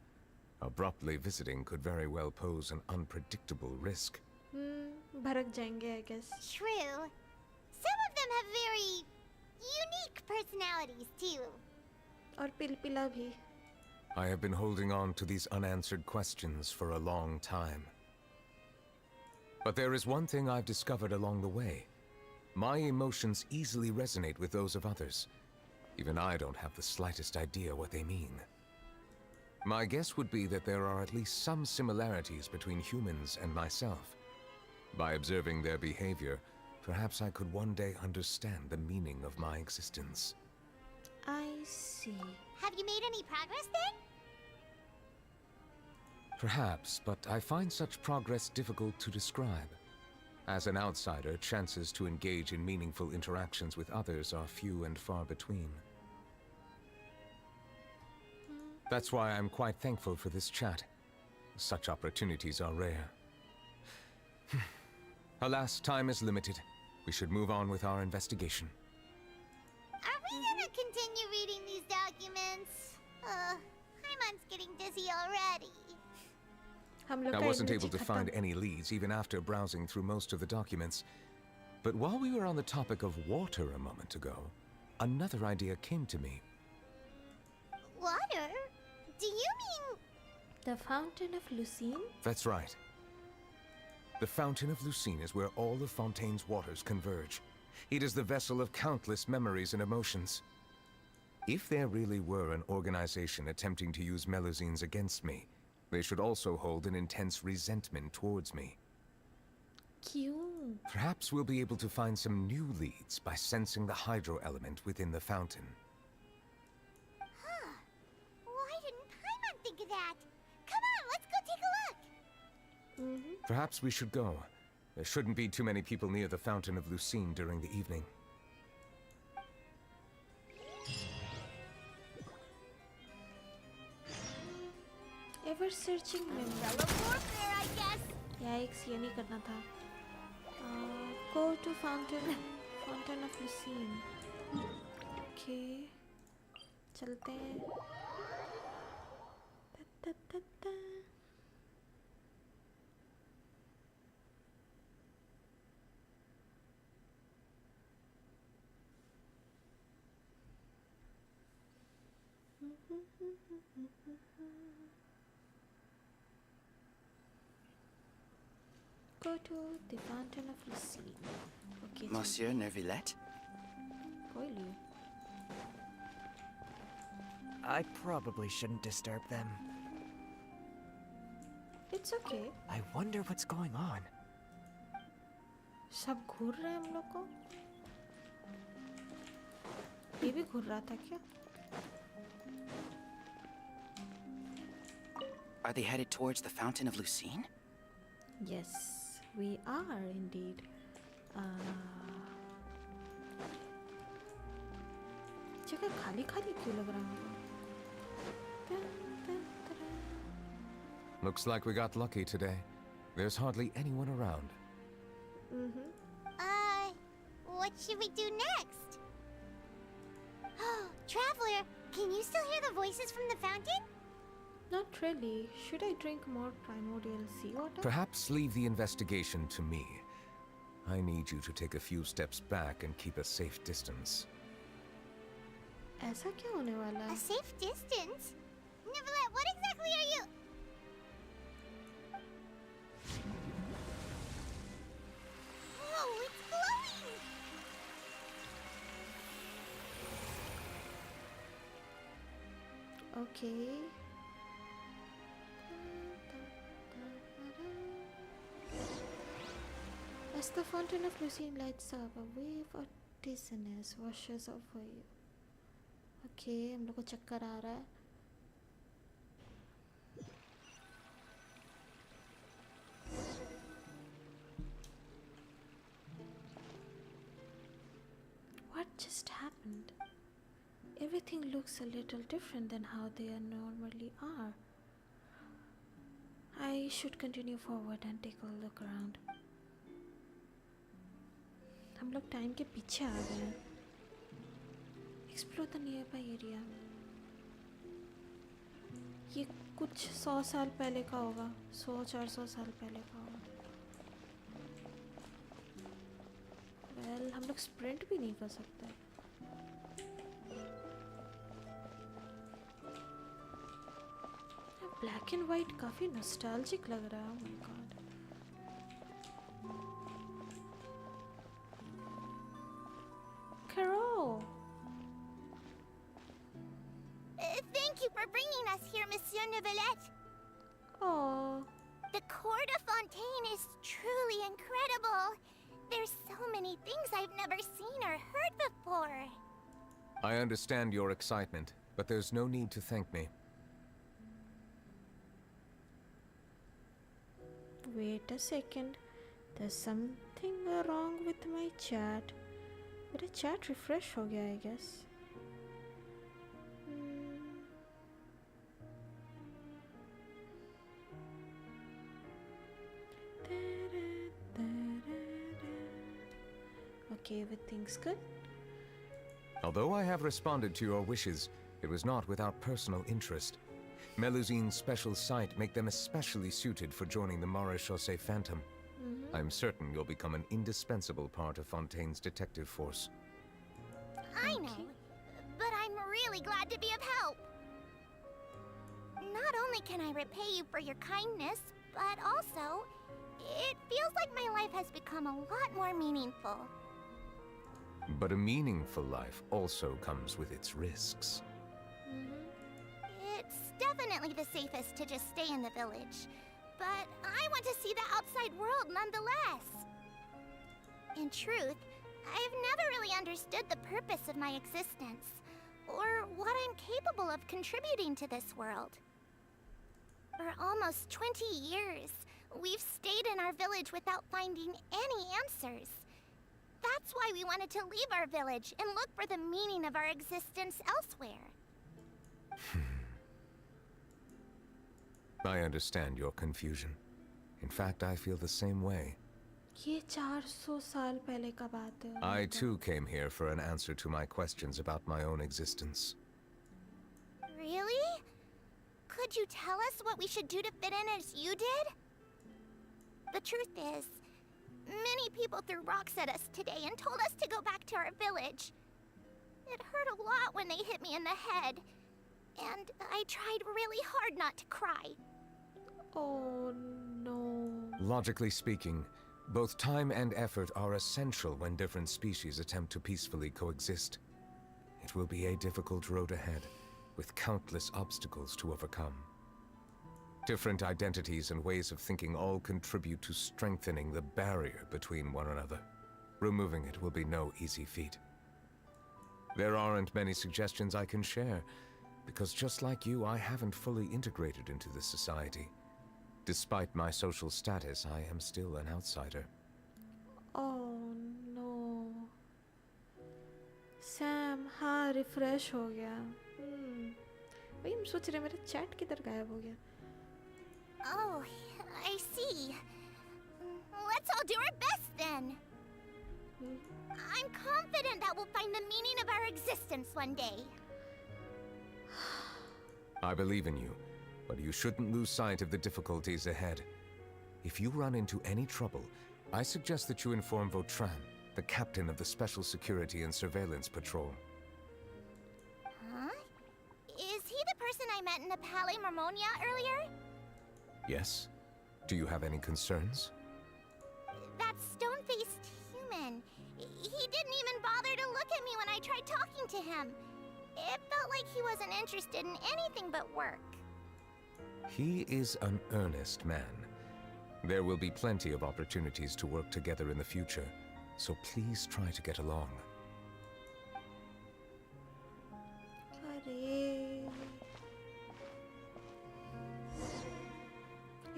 Abruptly visiting could very well pose an unpredictable risk. भड़क जाएंगे, I guess. True. Some of them have very unique personalities too. और पिलपिला भी. I have been holding on to these unanswered questions for a long time. But there is one thing I've discovered along the way. My emotions easily resonate with those of others. Even I don't have the slightest idea what they mean. My guess would be that there are at least some similarities between humans and myself. By observing their behavior, perhaps I could one day understand the meaning of my existence. I see. Have you made any progress then? Perhaps, but I find such progress difficult to describe. As an outsider, chances to engage in meaningful interactions with others are few and far between. That's why I'm quite thankful for this chat. Such opportunities are rare. Alas, time is limited. We should move on with our investigation. Are we gonna continue reading these documents? Paimon's getting dizzy already. I wasn't able to find any leads even after browsing through most of the documents. But while we were on the topic of water a moment ago, another idea came to me. Water? Do you mean... The Fountain of Lucine? That's right. The Fountain of Lucine is where all of Fontaine's waters converge. It is the vessel of countless memories and emotions. If there really were an organization attempting to use Melusines against me, they should also hold an intense resentment towards me. Cute. Perhaps we'll be able to find some new leads by sensing the hydro element within the fountain. Huh. Why didn't Paimon think of that? Come on, let's go take a look! Perhaps we should go. There shouldn't be too many people near the Fountain of Lucine during the evening. Ever searching memory. Warfare, I guess. Yikes, ये नहीं करना था. Go to Fountain of Lucine. Okay. चलते हैं. Ta ta ta ta. Go to the Fountain of Lucine. Okay. Monsieur Neuvillette? कोई लिए? I probably shouldn't disturb them. It's okay. I wonder what's going on. सब घूर रहे हैं हम लोग को. ये भी घूर रहा था क्या? Are they headed towards the Fountain of Lucine? Yes, we are indeed. जगह खाली खाली क्यों लग रहा है? Looks like we got lucky today. There's hardly anyone around. What should we do next? Oh, Traveler, can you still hear the voices from the fountain? Not really. Should I drink more primordial seawater? Perhaps leave the investigation to me. I need you to take a few steps back and keep a safe distance. ऐसा क्या होने वाला है? A safe distance? Nicolette, what exactly are you? Oh, it's glowing! Okay. As the fountain of Lucine lights up, a wave of dizziness washes over you. Okay, हम लोग को चक्कर आ रहा है. What just happened? Everything looks a little different than how they normally are. I should continue forward and take a look around. हम लोग time के पीछे आ गए हैं. Explore the nearby area. ये कुछ 100 साल पहले का होगा. 100-400 साल पहले का होगा. Well, हम लोग स्प्रिंट भी नहीं कर सकते. ब्लैक एंड वाइट काफी नॉस्टैल्जिक लग रहा है. Oh my God. Carol. Thank you for bringing us here, Monsieur Neuvillette. Oh. The Court of Fontaine is truly incredible. There's so many things I've never seen or heard before. I understand your excitement, but there's no need to thank me. Wait a second. There's something wrong with my chat. मेरा chat refresh हो गया, I guess. Okay, everything's good. Although I have responded to your wishes, it was not without personal interest. Melusine's special sight make them especially suited for joining the Maréchaussée Phantom. I'm certain you'll become an indispensable part of Fontaine's detective force. I know, but I'm really glad to be of help. Not only can I repay you for your kindness, but also, it feels like my life has become a lot more meaningful. But a meaningful life also comes with its risks. It's definitely the safest to just stay in the village, but I want to see the outside world nonetheless. In truth, I've never really understood the purpose of my existence, or what I'm capable of contributing to this world. For almost 20 years, we've stayed in our village without finding any answers. That's why we wanted to leave our village and look for the meaning of our existence elsewhere. I understand your confusion. In fact, I feel the same way. ये 400 साल पहले का बात है. I too came here for an answer to my questions about my own existence. Really? Could you tell us what we should do to fit in as you did? The truth is, many people threw rocks at us today and told us to go back to our village. It hurt a lot when they hit me in the head, and I tried really hard not to cry. Oh no. Logically speaking, both time and effort are essential when different species attempt to peacefully coexist. It will be a difficult road ahead, with countless obstacles to overcome. Different identities and ways of thinking all contribute to strengthening the barrier between one another. Removing it will be no easy feat. There aren't many suggestions I can share, because just like you, I haven't fully integrated into this society. Despite my social status, I am still an outsider. Oh no. Sam, हाँ refresh हो गया. वही हम सोच रहे मेरा chat किधर गायब हो गया. Oh, I see. Let's all do our best then. I'm confident that we'll find the meaning of our existence one day. I believe in you, but you shouldn't lose sight of the difficulties ahead. If you run into any trouble, I suggest that you inform Vautrin, the captain of the Special Security and Surveillance Patrol. Huh? Is he the person I met in the Palais Marmonia earlier? Yes? Do you have any concerns? That stone-faced human. He didn't even bother to look at me when I tried talking to him. It felt like he wasn't interested in anything but work. He is an earnest man. There will be plenty of opportunities to work together in the future, so please try to get along.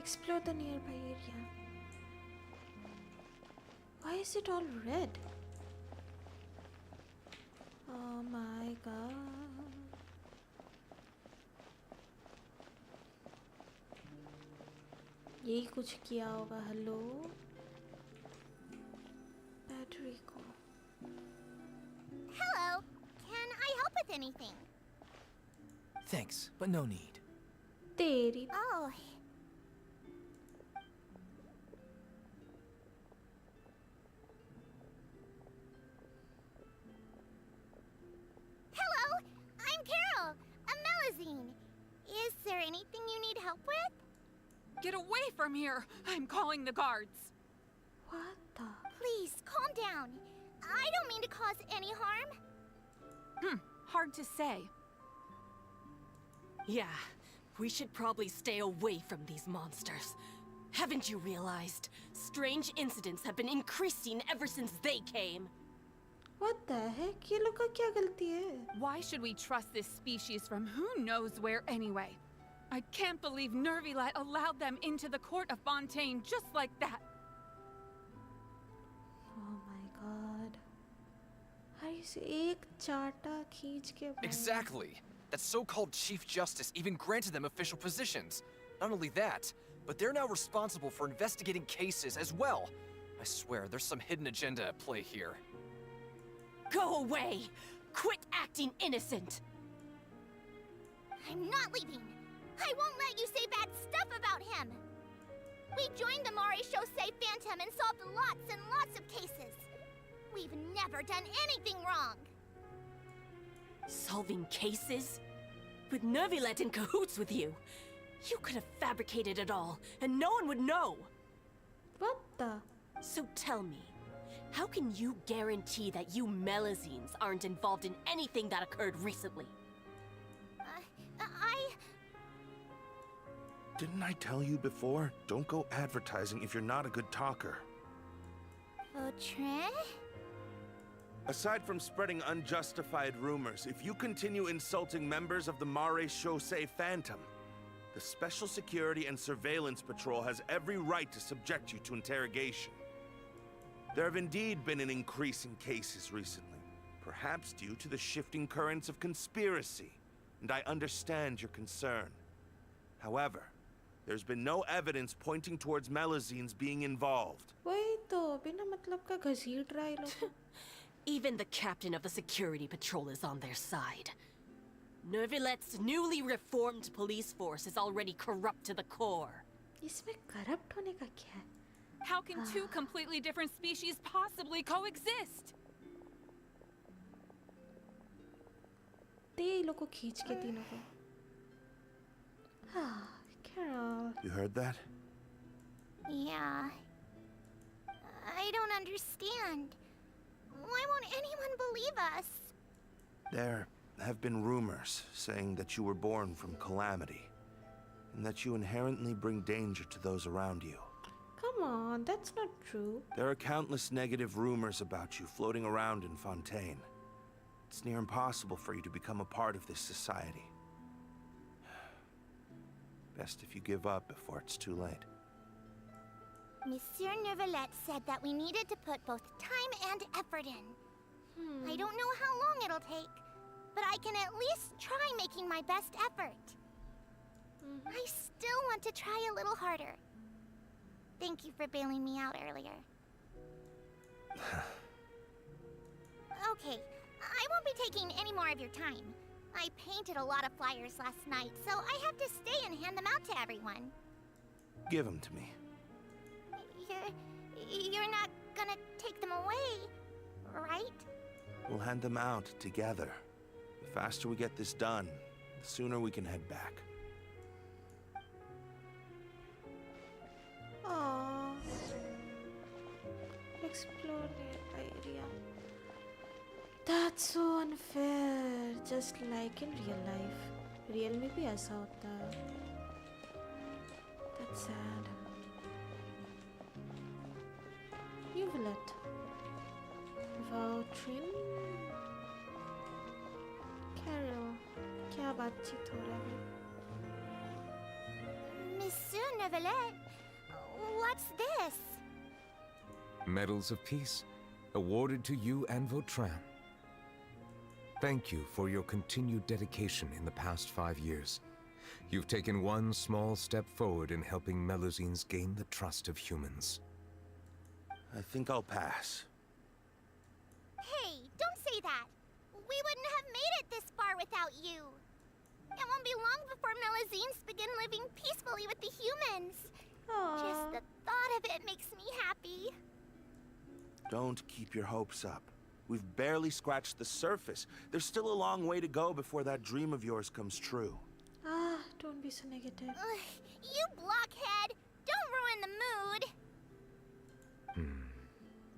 Explore the nearby area. Why is it all red? Oh my god. यही कुछ किया होगा. Hello battery को. Hello. Can I help with anything? Thanks, but no need. तेरी. Oh. Hello. I'm Carol. A Melazine. Is there anything you need help with? Get away from here! I'm calling the guards. What the? Please, calm down. I don't mean to cause any harm. Hard to say. Yeah, we should probably stay away from these monsters. Haven't you realized? Strange incidents have been increasing ever since they came. What the heck? ये लोग का क्या गलती है? Why should we trust this species from who knows where anyway? I can't believe Nervilet allowed them into the court of Fontaine just like that. Oh my god. एक चाटा खींच के. Exactly. That so-called Chief Justice even granted them official positions. Not only that, but they're now responsible for investigating cases as well. I swear, there's some hidden agenda at play here. Go away! Quit acting innocent! I'm not leaving. I won't let you say bad stuff about him. We joined the Maréchaussée Phantom and solved lots and lots of cases. We've never done anything wrong. Solving cases? With Nervilet in cahoots with you? You could have fabricated it all, and no one would know! What the? So tell me, how can you guarantee that you Melazines aren't involved in anything that occurred recently? Didn't I tell you before? Don't go advertising if you're not a good talker. Vautrin? Aside from spreading unjustified rumors, if you continue insulting members of the Maréchaussée Phantom, the Special Security and Surveillance Patrol has every right to subject you to interrogation. There have indeed been an increase in cases recently, perhaps due to the shifting currents of conspiracy, and I understand your concern. However, there's been no evidence pointing towards Melazines being involved. वही तो बिना मतलब का घसीट रहा है लोगों. Even the captain of the security patrol is on their side. Nervilet's newly reformed police force is already corrupt to the core. इसमें corrupt होने का क्या है? How can two completely different species possibly coexist? ते लोगों को खींच के तीनों को. Carol. You heard that? Yeah. I don't understand. Why won't anyone believe us? There have been rumors saying that you were born from Calamity. and that you inherently bring danger to those around you. Come on, that's not true. There are countless negative rumors about you floating around in Fontaine. It's near impossible for you to become a part of this society. Best if you give up before it's too late. Monsieur Neuvillette said that we needed to put both time and effort in. I don't know how long it'll take, but I can at least try making my best effort. I still want to try a little harder. Thank you for bailing me out earlier. Okay, I won't be taking any more of your time. I painted a lot of flyers last night, so I have to stay and hand them out to everyone. Give them to me. You're not gonna take them away, right? We'll hand them out together. The faster we get this done, the sooner we can head back. Aww. Explore the area. That's so unfair. Just like in real life. Real में भी ऐसा होता है. That's sad. Neuvillette. Vautrin. Carol. क्या बातचीत हो रहा है? Monsieur Neuvillette, what's this? Medals of Peace, awarded to you and Vautrin. Thank you for your continued dedication in the past 5 years. You've taken one small step forward in helping Melusines gain the trust of humans. I think I'll pass. Hey, don't say that. We wouldn't have made it this far without you. It won't be long before Melusines begin living peacefully with the humans. Just the thought of it makes me happy. Don't keep your hopes up. We've barely scratched the surface. There's still a long way to go before that dream of yours comes true. Don't be so negative. You blockhead! Don't ruin the mood!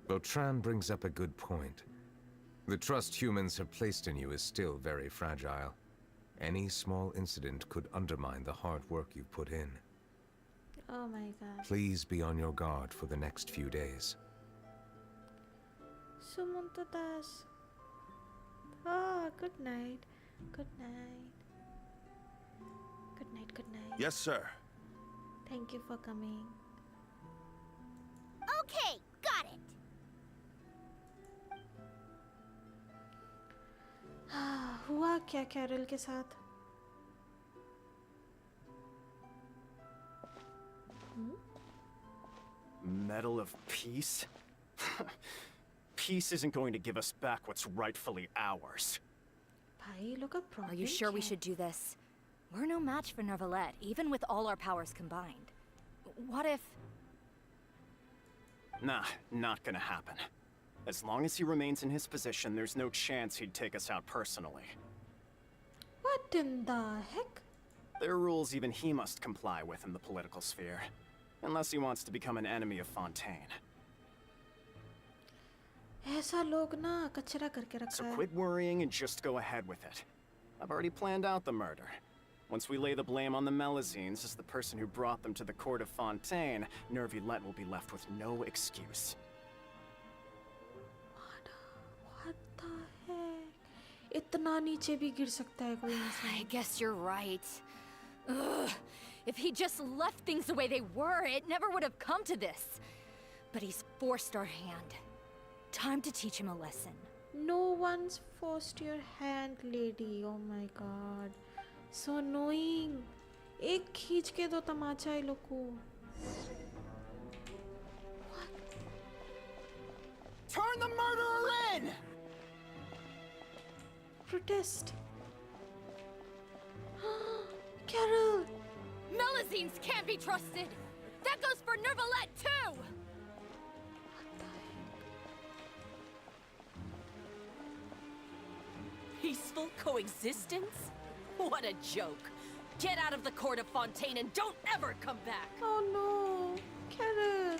Vautrin brings up a good point. The trust humans have placed in you is still very fragile. Any small incident could undermine the hard work you've put in. Oh my god. Please be on your guard for the next few days. Sumuntadas. Good night. Good night. Good night, good night. Yes, sir. Thank you for coming. Okay, got it. हुआ क्या Carol के साथ? Medal of Peace? Peace isn't going to give us back what's rightfully ours. भाई लोग का Are you sure we should do this? We're no match for Neuvillette, even with all our powers combined. What if... Nah, not gonna happen. As long as he remains in his position, there's no chance he'd take us out personally. What in the heck? There are rules even he must comply with in the political sphere. Unless he wants to become an enemy of Fontaine. ऐसा लोग ना कचरा करके रखा So है. quit worrying and just go ahead with it. I've already planned out the murder. Once we lay the blame on the Melusines as the person who brought them to the court of Fontaine, Neuvillette will be left with no excuse. What the heck? इतना नीचे भी गिर सकता है कोई इंसान. I guess you're right. Ugh. If he just left things the way they were, it never would have come to this. But he's forced our hand. Time to teach him a lesson. No one's forced your hand, lady. Oh my god. So annoying. एक खींच के दो तमाचा ये लोग को. Turn the murderer in! Protest. Carol! Melusines can't be trusted! That goes for Neuvillette too! Peaceful coexistence? What a joke. Get out of the court of Fontaine and don't ever come back! Oh no! Carol!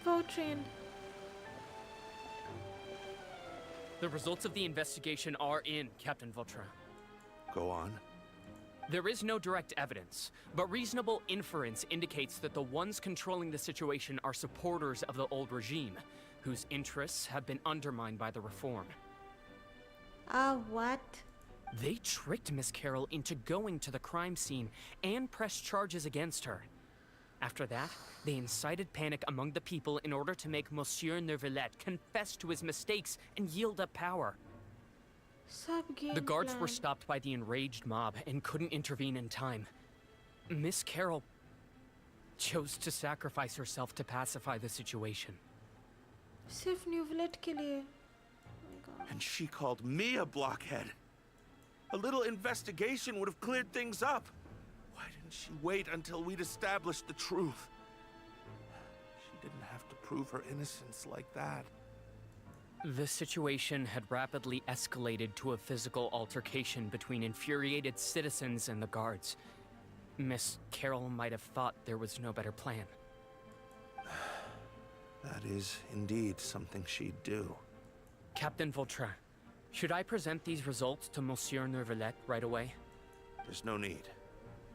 Vautrin, The results of the investigation are in, Captain Vautrin. Go on. There is no direct evidence, but reasonable inference indicates that the ones controlling the situation are supporters of the old regime, whose interests have been undermined by the reform. What? They tricked Miss Carroll into going to the crime scene and pressed charges against her. After that, they incited panic among the people in order to make Monsieur Neuvillette confess to his mistakes and yield up power. The guards were stopped by the enraged mob and couldn't intervene in time. Miss Carroll chose to sacrifice herself to pacify the situation. सिर्फ न्यूवलेट के लिए. Oh my God. And she called me a blockhead. A little investigation would have cleared things up. Why didn't she wait until we'd established the truth? She didn't have to prove her innocence like that. The situation had rapidly escalated to a physical altercation between infuriated citizens and the guards. Miss Carroll might have thought there was no better plan. That is indeed something she'd do. Captain Vautrin, should I present these results to Monsieur Neuvillette right away? There's no need.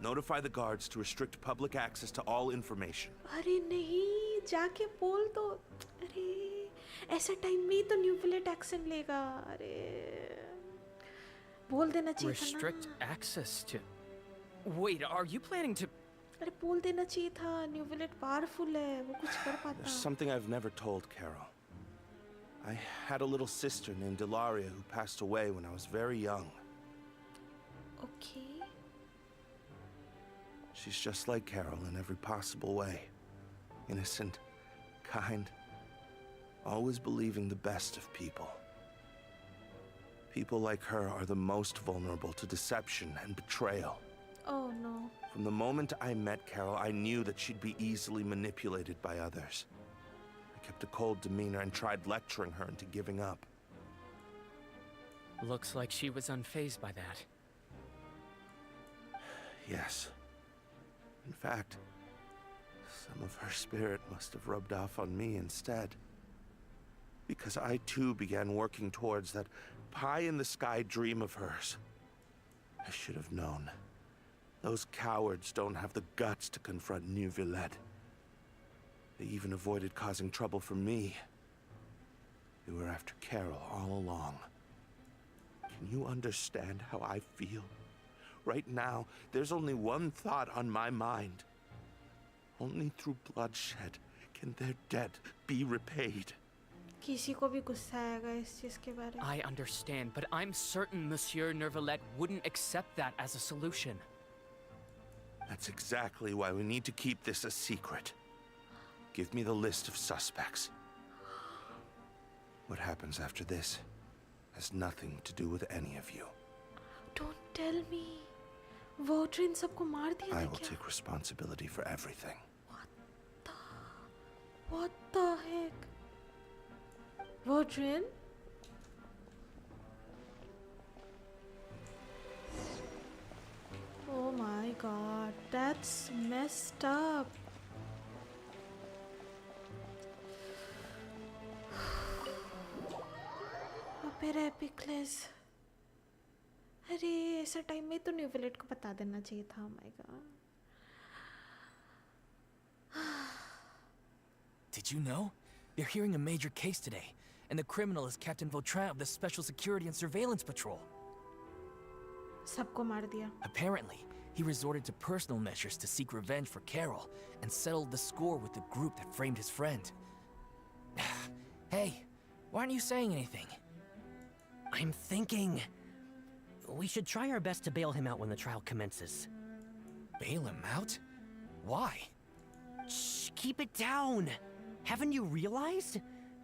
Notify the guards to restrict public access to all information. अरे नहीं, जाके बोल दो. अरे ऐसा time में तो न्यूवलेट action लेगा. अरे बोल देना चाहिए था ना. Restrict access to... Wait, are you planning to... अरे बोल देना चाहिए था. न्यूवलेट पावरफुल है, वो कुछ कर पाता. There's something I've never told Carol. I had a little sister named Ilaria who passed away when I was very young. Okay. She's just like Carol in every possible way. Innocent, kind, always believing the best of people. People like her are the most vulnerable to deception and betrayal. Oh no. From the moment I met Carol, I knew that she'd be easily manipulated by others. I kept a cold demeanor and tried lecturing her into giving up. Looks like she was unfazed by that. Yes. In fact, some of her spirit must have rubbed off on me instead. Because I too began working towards that pie-in-the-sky dream of hers. I should have known. Those cowards don't have the guts to confront Neuvillette. They even avoided causing trouble for me. They were after Carol all along. Can you understand how I feel? Right now, there's only one thought on my mind. Only through bloodshed can their debt be repaid. किसी को भी गुस्सा आएगा इस चीज के बारे में. I understand, but I'm certain Monsieur Neuvillette wouldn't accept that as a solution. That's exactly why we need to keep this a secret. Give me the list of suspects. What happens after this has nothing to do with any of you. Don't tell me. Vautrin सबको मार दिया I था will क्या? take responsibility for everything. What the heck? Vautrin? Oh my God, that's messed up. अबे Epicless. अरे ऐसा time में तो न्यूवलेट को बता देना चाहिए था. Oh my God. Did you know? They're hearing a major case today, and the criminal is Captain Vautrin of the Special Security and Surveillance Patrol. सबको मार दिया. Apparently, he resorted to personal measures to seek revenge for Carol and settled the score with the group that framed his friend. Hey, why aren't you saying anything? I'm thinking... we should try our best to bail him out when the trial commences. Bail him out? Why? Shh, keep it down! Haven't you realized?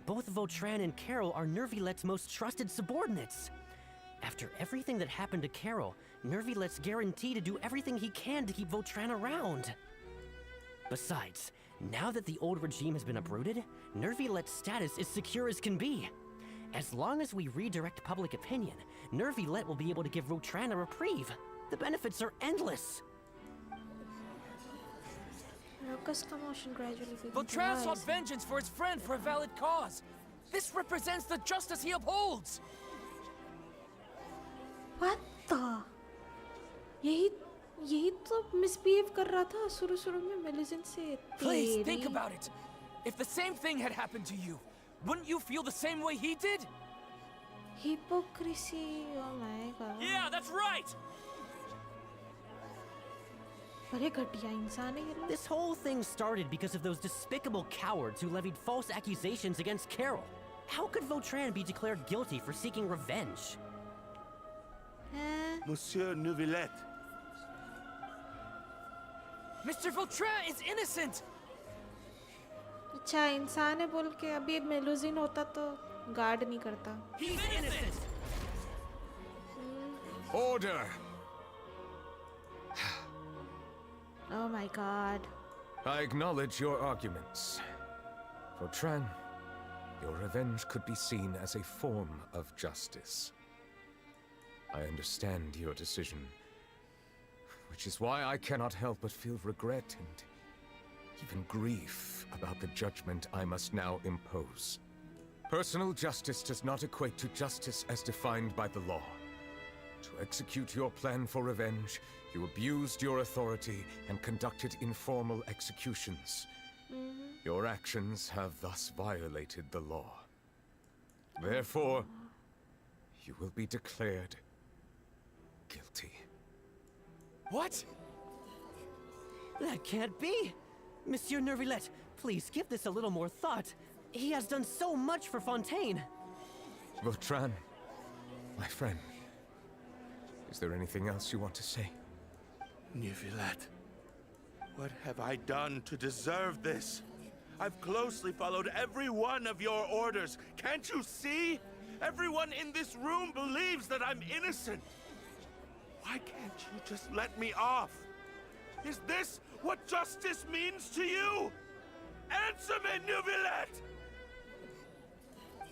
Both Vautrin and Carol are Nervillette's most trusted subordinates. After everything that happened to Carol, Nervillette's guaranteed to do everything he can to keep Vautrin around. Besides, now that the old regime has been uprooted, Nervillette's status is secure as can be. As long as we redirect public opinion, Neuvillette will be able to give Vautrin a reprieve. The benefits are endless. Rocca's commotion gradually begins to Vautrin sought rise. vengeance for his friend for a valid cause. This represents the justice he upholds! What the? यही तो misbehave कर रहा था शुरू में Melusine से. Please think about it. If the same thing had happened to you, wouldn't you feel the same way he did? Hypocrisy. Oh my god. Yeah, that's right. बड़े घटिया इंसान है ये लोग. This whole thing started because of those despicable cowards who levied false accusations against Carol. How could Vautrin be declared guilty for seeking revenge? Monsieur Neuvillette. Mr. Vautrin is innocent! अच्छा इंसान है बोल के अभी Melusine होता तो guard नहीं करता. He's innocent! Order! Oh my god. I acknowledge your arguments. Vautrin, your revenge could be seen as a form of justice. I understand your decision, which is why I cannot help but feel regret and even grief about the judgment I must now impose. Personal justice does not equate to justice as defined by the law. To execute your plan for revenge, you abused your authority and conducted informal executions. Your actions have thus violated the law. Therefore, you will be declared guilty. What? That can't be! Monsieur Neuvillette, please give this a little more thought. He has done so much for Fontaine. Vautrin, my friend, is there anything else you want to say? Neuvillette, what have I done to deserve this? I've closely followed every one of your orders. Can't you see? Everyone in this room believes that I'm innocent. Why can't you just let me off? Is this what justice means to you? Answer me, Neuvillette!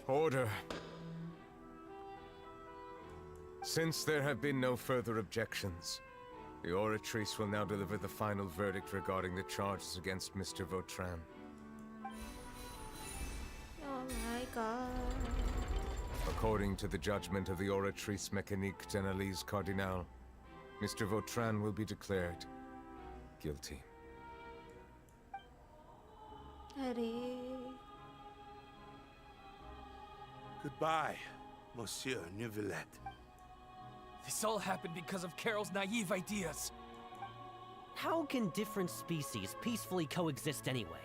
Order. Since there have been no further objections, the Oratrice will now deliver the final verdict regarding the charges against Mr. Vautrin. Oh my god. According to the judgment of the Oratrice Mécanique d'Analyse Cardinal, Mr. Vautrin will be declared guilty. अरे. Goodbye, Monsieur Neuvillette. This all happened because of Carol's naive ideas. How can different species peacefully coexist anyway?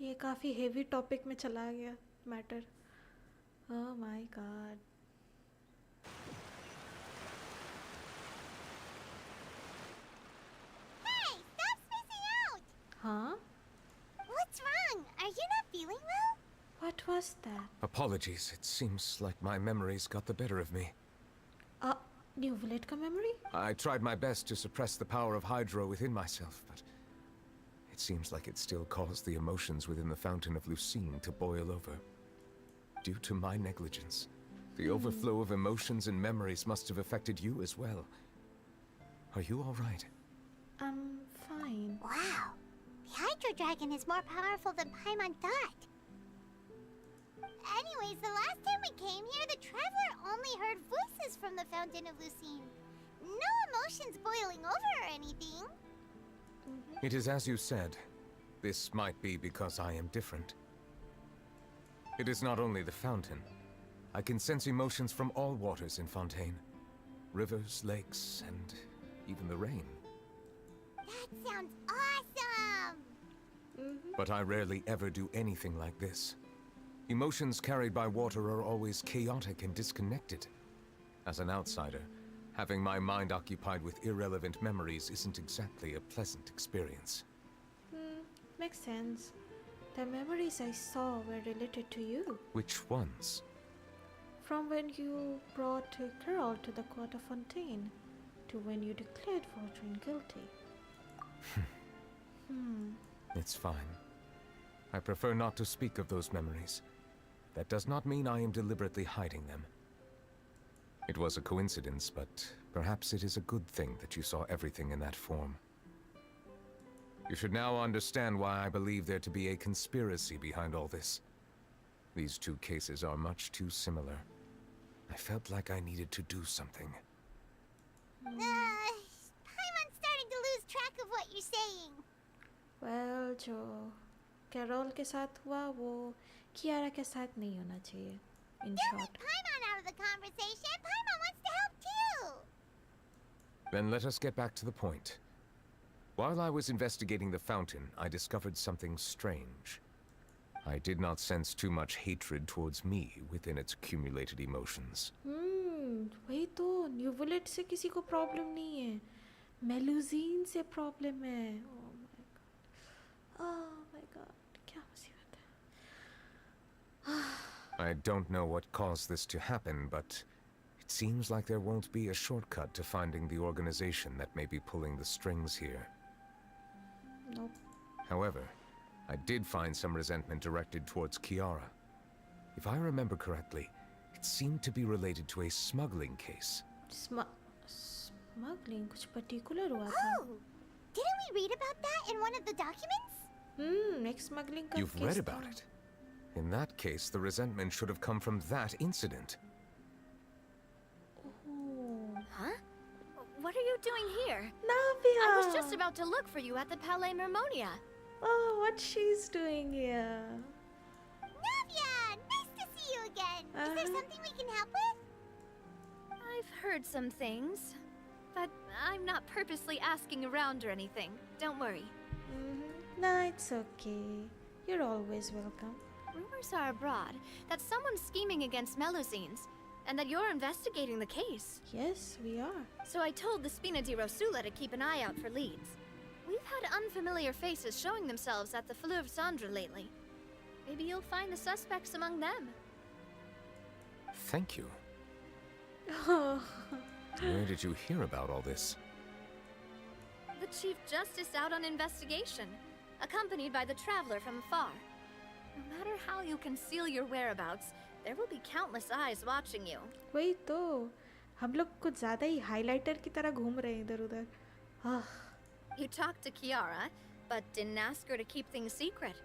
ये काफी heavy topic में चला गया matter. Oh my god. Hey, stop spacing out! Huh? What's wrong? Are you not feeling well? What was that? Apologies, it seems like my memories got the better of me. Neuvillette ka memory? I tried my best to suppress the power of Hydro within myself, but it seems like it still caused the emotions within the Fountain of Lucine to boil over. Due to my negligence, the overflow of emotions and memories must have affected you as well. Are you all right? I'm fine. Wow. The Hydro Dragon is more powerful than Paimon thought. Anyways, the last time we came here, the Traveler only heard voices from the Fountain of Lucine. No emotions boiling over or anything. It is as you said. This might be because I am different. It is not only the fountain. I can sense emotions from all waters in Fontaine. Rivers, lakes, and even the rain. That sounds awesome! But I rarely ever do anything like this. Emotions carried by water are always chaotic and disconnected. As an outsider, having my mind occupied with irrelevant memories isn't exactly a pleasant experience. Makes sense. The memories I saw were related to you. Which ones? From when you brought Carol to the court of Fontaine, to when you declared Vautrin guilty. It's fine. I prefer not to speak of those memories. That does not mean I am deliberately hiding them. It was a coincidence, but perhaps it is a good thing that you saw everything in that form. You should now understand why I believe there to be a conspiracy behind all this. These two cases are much too similar. I felt like I needed to do something. Paimon's starting to lose track of what you're saying. Well, जो carol के साथ हुआ वो कियारा के साथ नहीं होना चाहिए. In Don't short. leave Paimon out of the conversation. Paimon wants to help too. Then let us get back to the point. While I was investigating the fountain, I discovered something strange. I did not sense too much hatred towards me within its accumulated emotions. वही तो न्यूवुलेट से किसी को problem नहीं है. मेलुजीन से problem है. Oh my god. क्या मुसीबत है. I don't know what caused this to happen, but it seems like there won't be a shortcut to finding the organization that may be pulling the strings here. Nope. However, I did find some resentment directed towards Kiara. If I remember correctly, it seemed to be related to a smuggling case. Smuggling? कुछ particular हुआ था? Oh! Didn't we read about that in one of the documents? एक smuggling का You've read about it. In that case, the resentment should have come from that incident. Huh? What are you doing here? Navia! I was just about to look for you at the Palais Mermonia. Oh, what she's doing here? Navia! Nice to see you again. Is there something we can help with? I've heard some things, but I'm not purposely asking around or anything. Don't worry. Nah, it's okay. You're always welcome. Rumors are abroad that someone's scheming against Melusines, and that you're investigating the case. Yes, we are. So I told the Spina di Rosula to keep an eye out for leads. We've had unfamiliar faces showing themselves at the Fleuve Cendre lately. Maybe you'll find the suspects among them. Thank you. Where did you hear about all this? The Chief Justice out on investigation, accompanied by the Traveler from afar. No matter how you conceal your whereabouts, there will be countless eyes watching you. वही तो हम लोग कुछ ज़्यादा ही highlighter की तरह घूम रहे हैं इधर उधर. You talked to Kiara, but didn't ask her to keep things secret.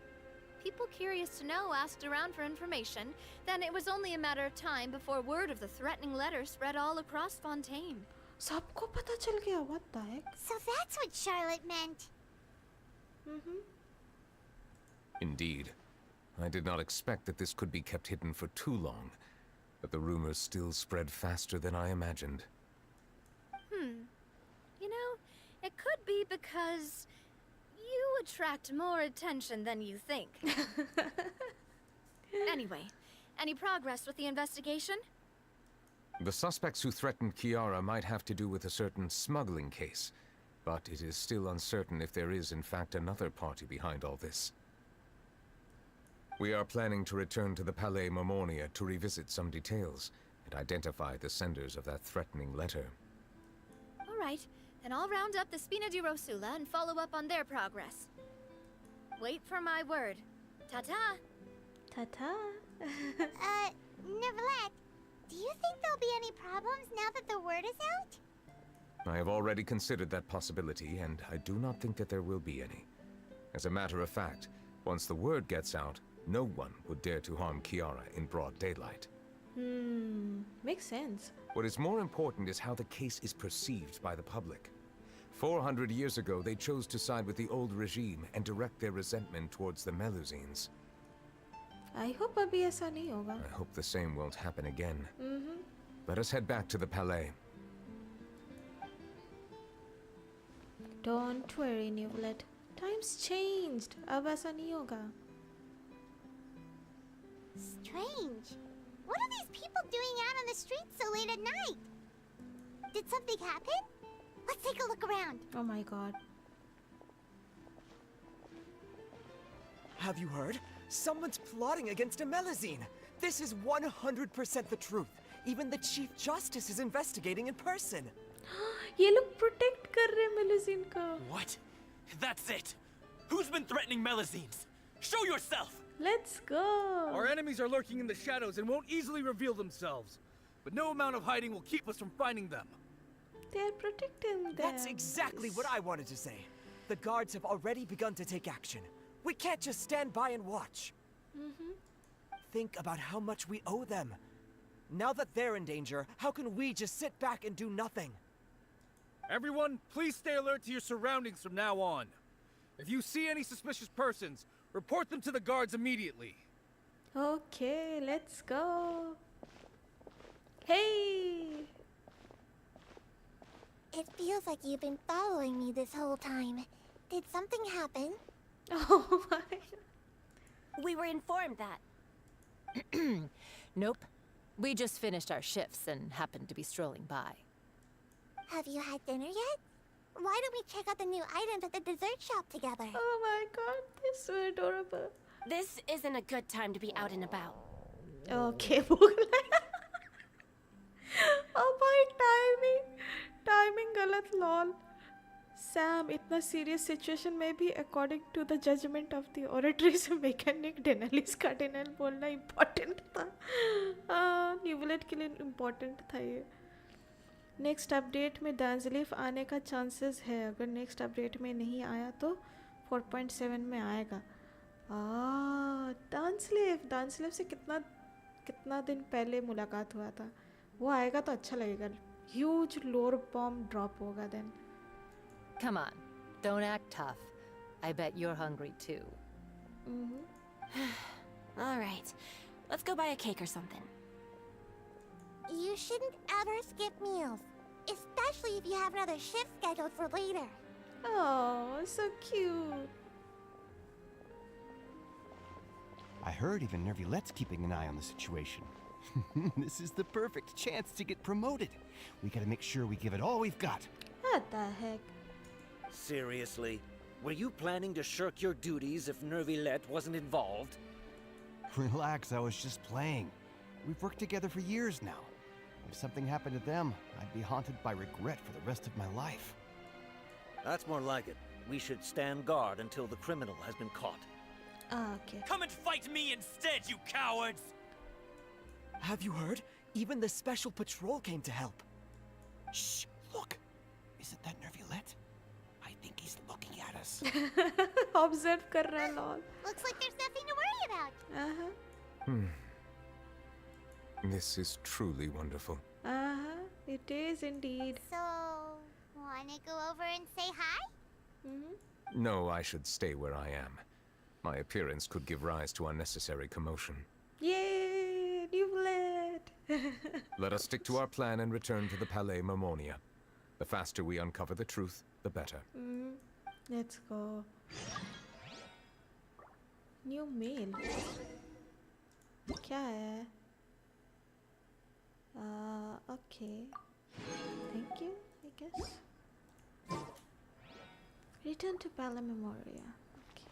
People curious to know asked around for information, then it was only a matter of time before word of the threatening letter spread all across Fontaine. सबको पता चल गया. What the heck? So that's what Charlotte meant. Indeed. I did not expect that this could be kept hidden for too long, but the rumors still spread faster than I imagined. You know, it could be because you attract more attention than you think. Anyway, any progress with the investigation? The suspects who threatened Kiara might have to do with a certain smuggling case, but it is still uncertain if there is in fact another party behind all this. We are planning to return to the Palais Mermonia to revisit some details and identify the senders of that threatening letter. All right, then I'll round up the Spina di Rosula and follow up on their progress. Wait for my word. Ta-ta! Ta-ta! Neverlet, do you think there'll be any problems now that the word is out? I have already considered that possibility, and I do not think that there will be any. As a matter of fact, once the word gets out, no one would dare to harm Kiara in broad daylight. Makes sense. What is more important is how the case is perceived by the public. 400 years ago, they chose to side with the old regime and direct their resentment towards the Melusines. I hope अभी ऐसा नहीं होगा. I hope the same won't happen again. Let us head back to the Palais. Don't worry, Newlet. Times changed. अब ऐसा नहीं होगा. Strange. What are these people doing out on the streets so late at night? Did something happen? Let's take a look around. Oh my god. Have you heard? Someone's plotting against a Melusine. This is 100% the truth. Even the Chief Justice is investigating in person. ये लोग protect कर रहे हैं Melusine का. What? That's it. Who's been threatening Melusines? Show yourself. Let's go. Our enemies are lurking in the shadows and won't easily reveal themselves. But no amount of hiding will keep us from finding them. They're protecting them. That's exactly what I wanted to say. The guards have already begun to take action. We can't just stand by and watch. Think about how much we owe them. Now that they're in danger, how can we just sit back and do nothing? Everyone, please stay alert to your surroundings from now on. If you see any suspicious persons, report them to the guards immediately. Okay, let's go. Hey! It feels like you've been following me this whole time. Did something happen? Oh my. We were informed that. Nope. We just finished our shifts and happened to be strolling by. Have you had dinner yet? Why don't we check out the new items at the dessert shop together? Oh my god, they're so adorable. This isn't a good time to be out and about. Okay, oh my timing गलत lol. Sam, इतना serious situation में भी according to the judgment of the orator's mechanic Denali's का Denal बोलना important था. Nuvolate के लिए important था ये. नेक्स्ट अपडेट में डांसलिफ आने का चांसेस है. अगर नेक्स्ट अपडेट में नहीं आया तो 4.7 में आएगा. डांसलिफ से कितना दिन पहले मुलाकात हुआ था. वो आएगा तो अच्छा लगेगा. ह्यूज लोर बॉम्ब ड्रॉप होगा then. Come on, don't act tough. I bet you're hungry too. All right, let's go buy a cake or something. You shouldn't ever skip meals, especially if you have another shift scheduled for later. Oh, so cute. I heard even Nervilette's keeping an eye on the situation. This is the perfect chance to get promoted. We gotta make sure we give it all we've got. What the heck? Seriously? Were you planning to shirk your duties if Nervilette wasn't involved? Relax, I was just playing. We've worked together for years now. If something happened to them, I'd be haunted by regret for the rest of my life. That's more like it. We should stand guard until the criminal has been caught. Okay. Come and fight me instead, you cowards! Have you heard? Even the special patrol came to help. Shh! Look! Isn't that Nervilette? I think he's looking at us. Observe कर रहा है lol. Looks like there's nothing to worry about. This is truly wonderful. It is indeed. So, wanna go over and say hi? No, I should stay where I am. My appearance could give rise to unnecessary commotion. Yay! Nuvolate! Let us stick to our plan and return to the Palais Mermonia. The faster we uncover the truth, the better. Let's go. New mail. क्या है? Okay. Thank you, I guess. Return to Palais Memoria. Okay.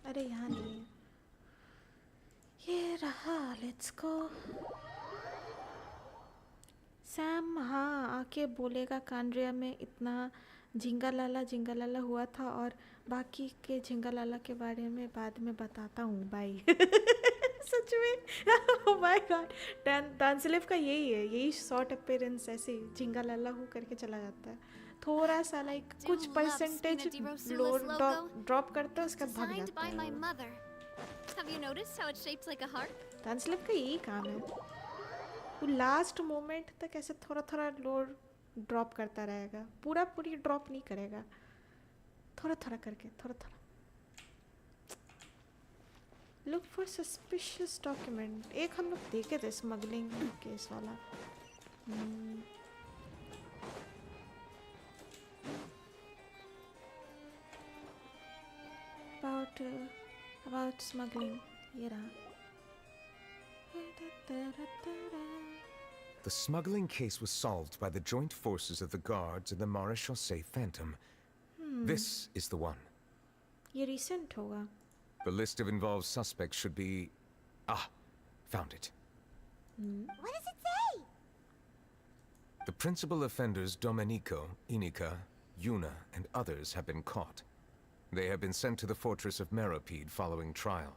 अरे यहाँ नहीं है. ये रहा. Let's go. Sam हाँ आके बोलेगा कांड्रिया में इतना झिंगा लाला हुआ था और बाकी के झिंगा लाला के बारे में बाद में बताता हूँ. बाय. सच में. ओह माय गॉड. डांसलिफ का यही शॉर्ट अपीयरेंस ऐसे झिंगा लाला हो करके चला जाता है. थोड़ा सा लाइक कुछ परसेंटेज ड्रॉप करता है उसके बाद भाग जाता है. Have you noticed how it's shaped like a heart? डांसलिफ का यही काम है. वो लास्ट मोमेंट तक ऐसे थोड़ा लोड ड्रॉप करता रहेगा. पूरी ड्रॉप नहीं करेगा. थोड़ा करके थोड़ा. Look for suspicious document. एक हम लोग देखे थे स्मगलिंग केस वाला. about smuggling. ये रहा. The smuggling case was solved by the joint forces of the guards and the Maréchaussée Phantom. This is the one. ये recent होगा. The list of involved suspects should be... found it. What does it say? The principal offenders Domenico, Inica, Yuna, and others have been caught. They have been sent to the fortress of Meropide following trial.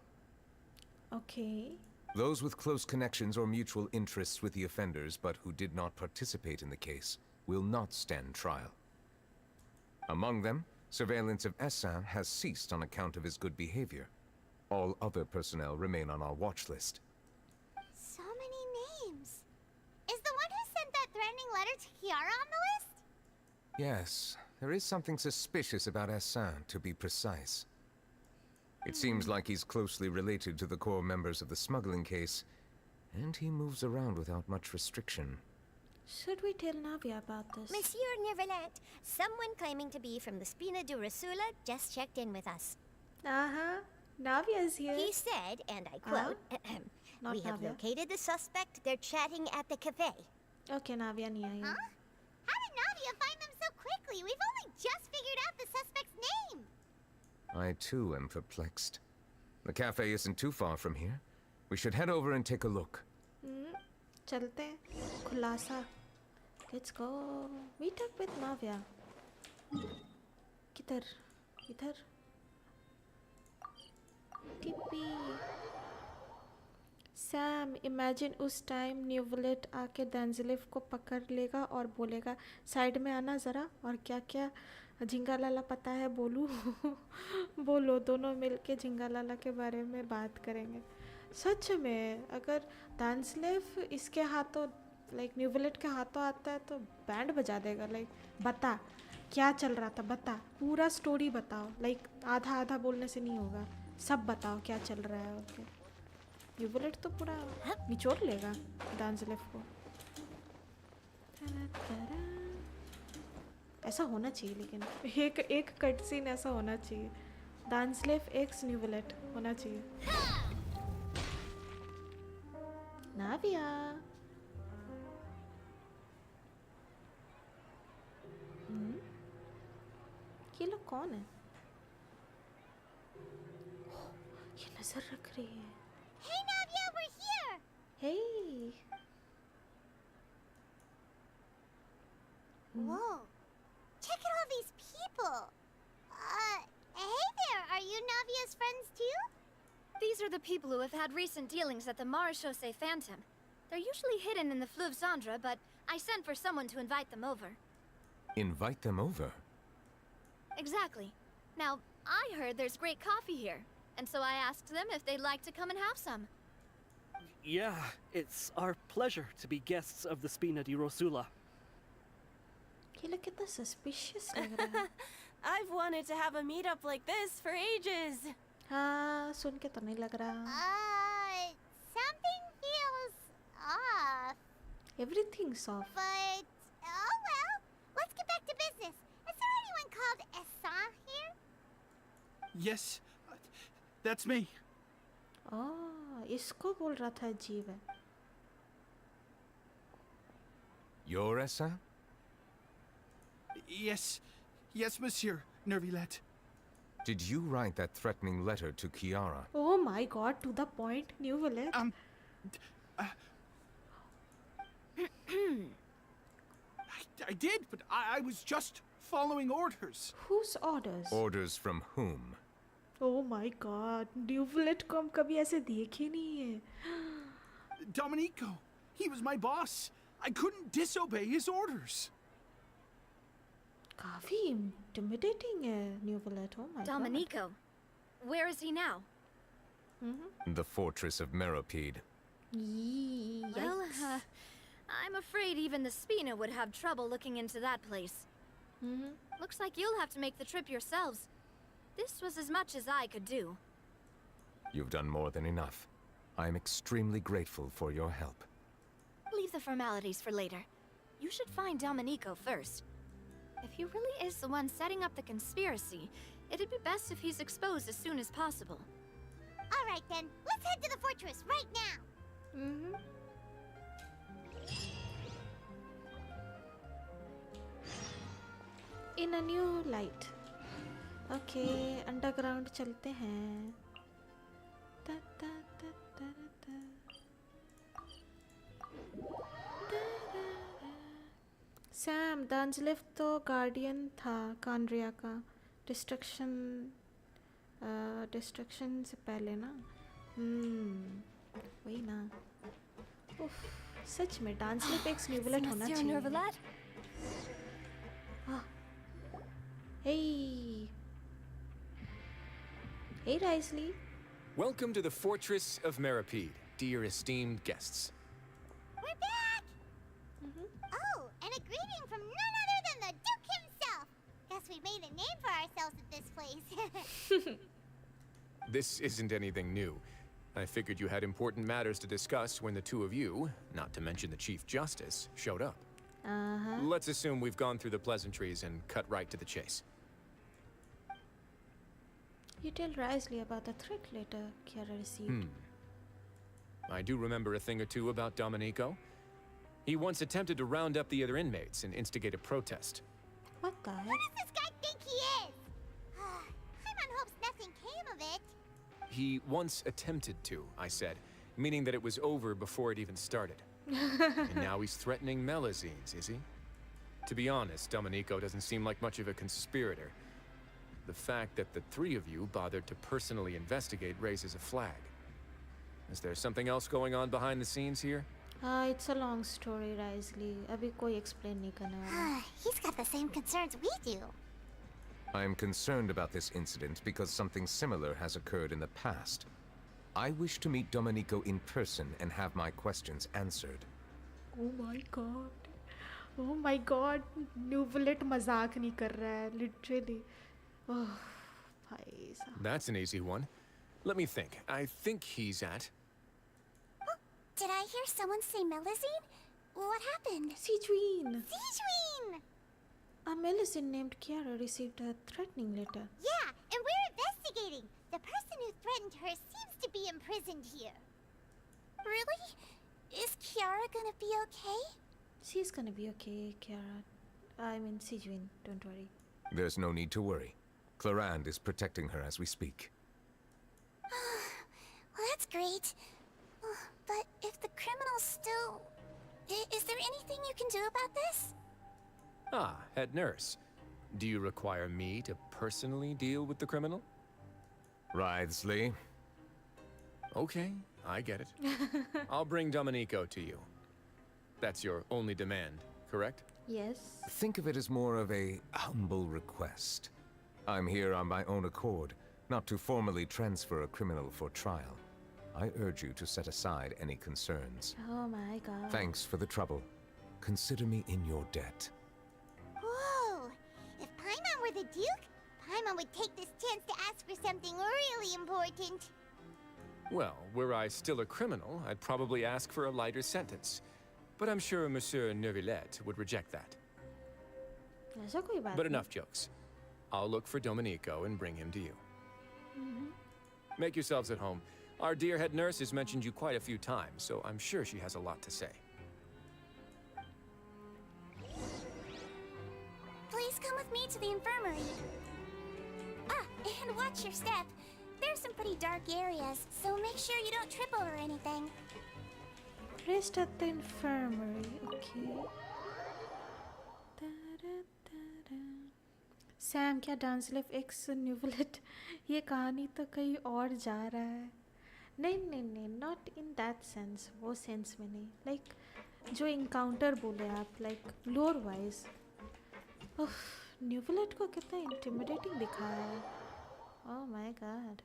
Okay. Those with close connections or mutual interests with the offenders but who did not participate in the case will not stand trial. Among them, surveillance of Acer has ceased on account of his good behavior. All other personnel remain on our watch list. So many names. Is the one who sent that threatening letter to Kiara on the list? Yes, there is something suspicious about Acer, to be precise. It seems like he's closely related to the core members of the smuggling case, and he moves around without much restriction. Should we tell Navia about this? Monsieur Nervalet, someone claiming to be from the Spina Durasula just checked in with us. Navia is here. He said, and I quote, Not "We have Navia. located the suspect. They're chatting at the cafe." Okay, Navia नहीं आई है. Huh? How did Navia find them so quickly? We've only just figured out the suspect's name. I too am perplexed. The cafe isn't too far from here. We should head over and take a look. चलते हैं. खुलासा. Let's go. Meet up with Navia. किधर? इधर. टिप्पी. Sam, imagine उस time न्यूवलेट आके डेंजलिफ को पकड़ लेगा और बोलेगा साइड में आना ज़रा, और क्या क्या झिंगा लाला पता है बोलूँ. बोलो, दोनों मिलके झिंगा लाला के बारे में बात करेंगे. सच में अगर डेंजलिफ इसके हाथों लाइक न्यूवलेट के हाथों आता है तो बैंड बजा देगा. लाइक बता क्या चल रहा था, बता पूरा स्टोरी बताओ. लाइक आधा आधा बोलने से नहीं होगा, सब बताओ क्या चल रहा है. ओके, न्यूवलेट तो पूरा निचोड़ लेगा डेंजलिफ को. ऐसा होना चाहिए, लेकिन एक कट सीन ऐसा होना चाहिए. डेंजलिफ एक्स न्यूवलेट होना चाहिए. नाविया. ये लोग कौन है? ये नजर रख रही है. Hey Navia, we're here. Hey. Whoa. Check out all these people. Hey there, are you Navia's friends too? These are the people who have had recent dealings at the Marechaussee Phantom. They're usually hidden in the Fleuve Zandra, but I sent for someone to invite them over. Invite them over? Exactly. Now, I heard there's great coffee here, and so I asked them if they'd like to come and have some. Yeah, it's our pleasure to be guests of the Spina di Rosula. ये लोग कितना suspicious लग रहा है. I've wanted to have a meetup like this for ages. हाँ, सुन के तो नहीं लग रहा. Something feels off. Everything's off. But, oh well. Let's get back to business. Is there anyone called Acer here? Yes, that's me. इसको बोल रहा था अजीब है. You're Acer? Yes, Monsieur Nervilet. Did you write that threatening letter to Kiara? Oh my god, to the point, न्यूवलेट. I did, but I was just following orders. Whose orders? Orders from whom? Oh my god, न्यूवलेट को हम कभी ऐसे देखे नहीं है. Domenico, he was my boss. I couldn't disobey his orders. काफी intimidating है न्यूवलेट. Oh my Domenico. Where is he now? The fortress of Meropide. Well, I'm afraid even the Spina would have trouble looking into that place. Looks like you'll have to make the trip yourselves. This was as much as I could do. You've done more than enough. I'm extremely grateful for your help. Leave the formalities for later. You should find Domenico first. If he really is the one setting up the conspiracy, it'd be best if he's exposed as soon as possible. All right then, let's head to the fortress right now. In a new light. Okay, underground चलते हैं. Ta ta ta ta ta. Sam, डेंजलिफ तो guardian था कांड्रिया का. Destruction से पहले ना. वही ना. उफ, सच में डेंजलिफ एक न्यूवलेट होना चाहिए. Hey, Risley. Welcome to the Fortress of Meripede, dear esteemed guests. We're back! Oh, and a greeting from none other than the Duke himself! Guess we made a name for ourselves at this place. This isn't anything new. I figured you had important matters to discuss when the two of you, not to mention the Chief Justice, showed up. Let's assume we've gone through the pleasantries and cut right to the chase. You tell Risley about the threat letter Kiara received. I do remember a thing or two about Domenico. He once attempted to round up the other inmates and instigate a protest. What the heck? Who does this guy think he is? Paimon hopes nothing came of it. He once attempted to, I said, meaning that it was over before it even started. And now he's threatening Melazines, is he? To be honest, Domenico doesn't seem like much of a conspirator. The fact that the three of you bothered to personally investigate raises a flag. Is there something else going on behind the scenes here? It's a long story, Risley. Abhi koi explain nahi karne wala. He's got the same concerns we do. I am concerned about this incident because something similar has occurred in the past. I wish to meet Domenico in person and have my questions answered. Oh my god. Oh my god. New bullet mazak nahi kar raha hai, literally. Oh, bhai sahab. That's an easy one. Let me think. I think he's at... Did I hear someone say Melazine? What happened? Sijuin. Sijuin! A Melazine named Kiara received a threatening letter. Yeah, and we're investigating. The person who threatened her seems to be imprisoned here. Really? Is Kiara gonna be okay? She's gonna be okay, Kiara. I mean, Sijuin, don't worry. There's no need to worry. Clarande is protecting her as we speak. Well, that's great. But if the criminal's still... Is there anything you can do about this? Ah, head nurse. Do you require me to personally deal with the criminal? Risley. Okay, I get it. I'll bring Domenico to you. That's your only demand, correct? Yes. Think of it as more of a humble request. I'm here on my own accord, not to formally transfer a criminal for trial. I urge you to set aside any concerns. Oh my god. Thanks for the trouble. Consider me in your debt. Whoa! If Paimon were the Duke, Paimon would take this chance to ask for something really important. Well, were I still a criminal, I'd probably ask for a lighter sentence. But I'm sure Monsieur Neuvillette would reject that. ऐसा कोई बात But नहीं. enough jokes. I'll look for Domenico and bring him to you. Make yourselves at home. Our dear head nurse has mentioned you quite a few times, so I'm sure she has a lot to say. Please come with me to the infirmary. Ah, and watch your step. There's some pretty dark areas, so make sure you don't trip over anything. Rest at the infirmary, okay. Sam क्या dance लिफ x न्यूवलेट ये कहानी तो कहीं और जा रहा है नहीं नॉट इन दैट सेंस वो सेंस में नहीं लाइक जो इनकाउंटर बोले आप लाइक लोर वाइज न्यूवलेट को कितना इंटिमिडेटिंग दिखाया है oh my god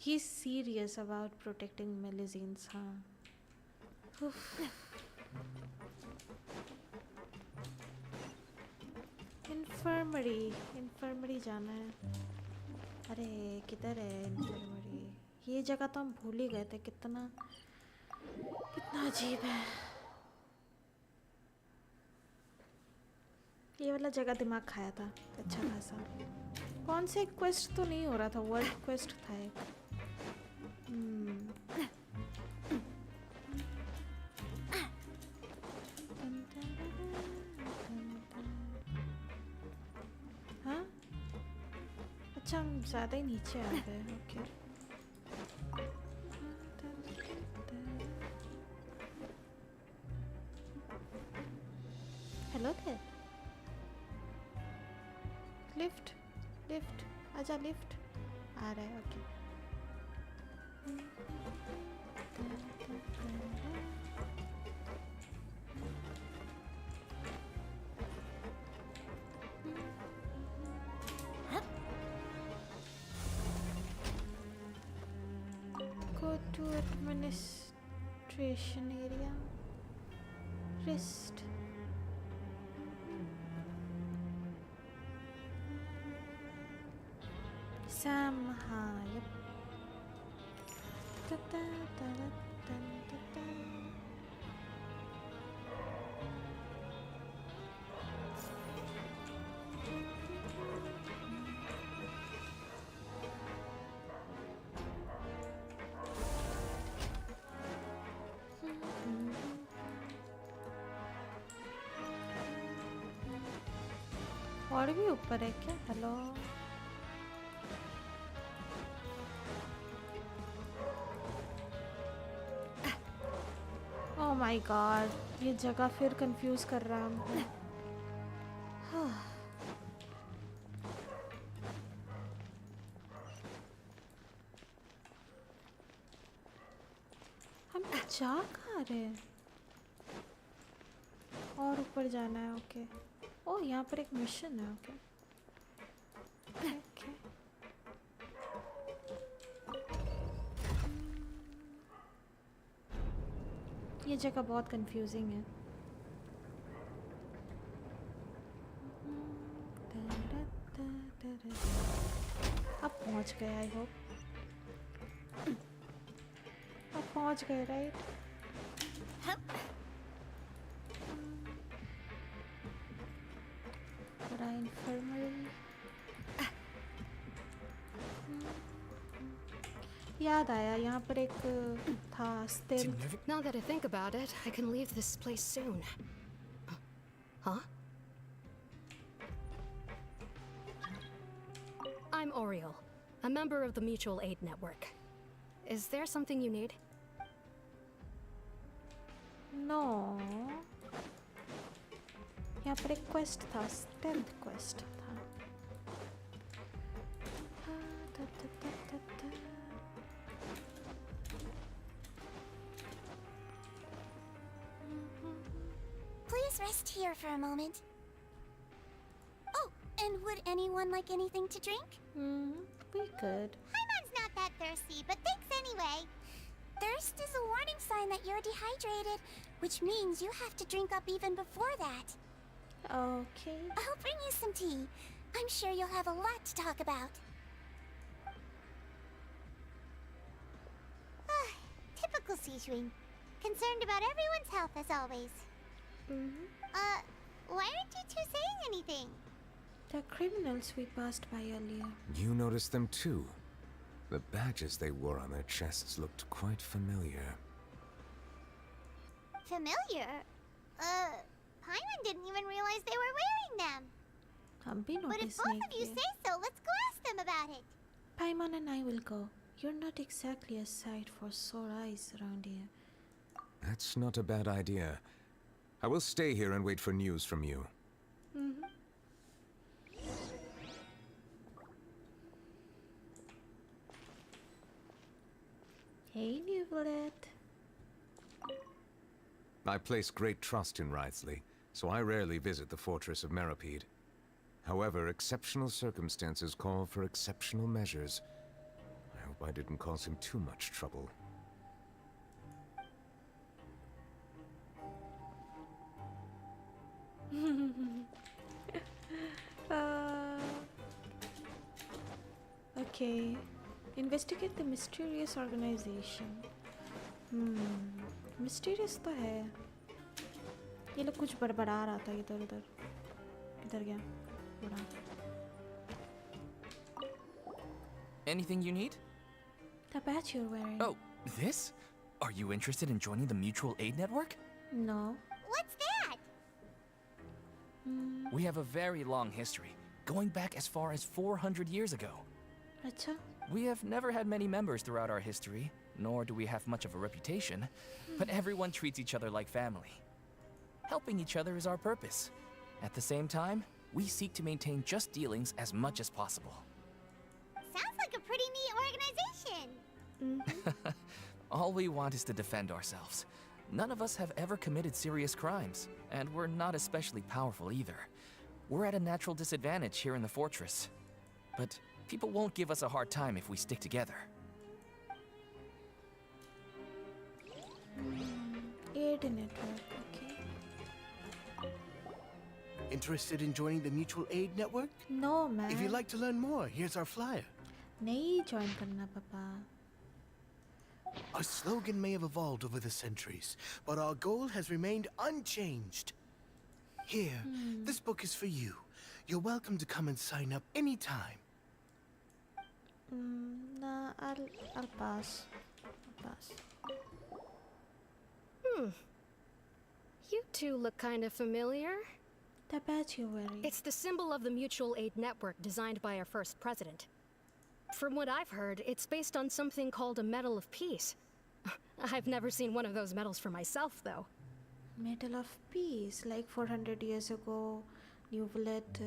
he is serious about protecting Melusines हाँ इन्फर्मरी जाना है अरे किधर है इन्फर्मरी ये जगह तो हम भूल ही गए थे कितना अजीब है ये वाला जगह दिमाग खाया था अच्छा खासा कौन से क्वेस्ट तो नहीं हो रहा था वर्ल्ड क्वेस्ट था एक हाँ अच्छा हम ज़्यादा ही नीचे आ गए ओके हेलो देयर लिफ्ट आजा लिफ्ट आ रहा है okay to administration area. Rest. Sam, yep. Da, da, da, da, da, da, da. और भी ऊपर है क्या? हेलो ओह माय गॉड, ये जगह फिर कंफ्यूज कर रहा है हमको। हम जा कहाँ रहे हैं? और ऊपर जाना है। ओके ओह यहाँ पर एक मिशन है। ओके ओके ये जगह बहुत कंफ्यूजिंग है। अब पहुंच गए आई होप। अब पहुंच गए राइट। इन्फर्मरी याद आया यहाँ पर एक था स्थिर। Now that I think about it, I can leave this place soon. Huh? I'm Oriole, a member of the Mutual Aid Network. Is there something you need? No. यहाँ पर एक क्वेस्ट था, स्टेल्थ क्वेस्ट था। Please rest here for a moment. Oh, and would anyone like anything to drink? We could. Paimon's not that thirsty, but thanks anyway. Thirst is a warning sign that you're dehydrated, which means you have to drink up even before that. Okay. I'll bring you some tea. I'm sure you'll have a lot to talk about. Typical Seishuin. Concerned about everyone's health as always. Why aren't you two saying anything? The criminals we passed by earlier. You noticed them too. The badges they wore on their chests looked quite familiar. Familiar? Paimon didn't even realize they were wearing them. But if both of you say so, let's go ask them about it. Paimon and I will go. You're not exactly a sight for sore eyes around here. That's not a bad idea. I will stay here and wait for news from you. Hey, Newlet. I place great trust in Wriothesley, so I rarely visit the fortress of Meripede. However, exceptional circumstances call for exceptional measures. I hope I didn't cause him too much trouble. Okay. Investigate the mysterious organization. Mysterious तो है। ये लोग कुछ बड़बड़ा रहा था इधर उधर। किधर गया? बड़ा। Anything you need? The badge you're wearing. Oh, this? Are you interested in joining the Mutual Aid Network? No. What's that? We have a very long history, going back as far as 400 years ago. Acha. We have never had many members throughout our history, nor do we have much of a reputation, but everyone treats each other like family. Helping each other is our purpose. At the same time, we seek to maintain just dealings as much as possible. Sounds like a pretty neat organization. All we want is to defend ourselves. None of us have ever committed serious crimes, and we're not especially powerful either. We're at a natural disadvantage here in the fortress. But people won't give us a hard time if we stick together. aid network, okay. Interested in joining the mutual aid network? No, man. If you'd like to learn more, here's our flyer. नहीं join करना पापा. Our slogan may have evolved over the centuries, but our goal has remained unchanged. Here, this book is for you. You're welcome to come and sign up anytime. Nah, I'll pass. I'll pass. You two look kind of familiar. The badge you're wearing. It's the symbol of the mutual aid network designed by our first president. From what I've heard, it's based on something called a Medal of Peace. I've never seen one of those medals for myself, though. Medal of Peace, like 400 years ago, New Bullet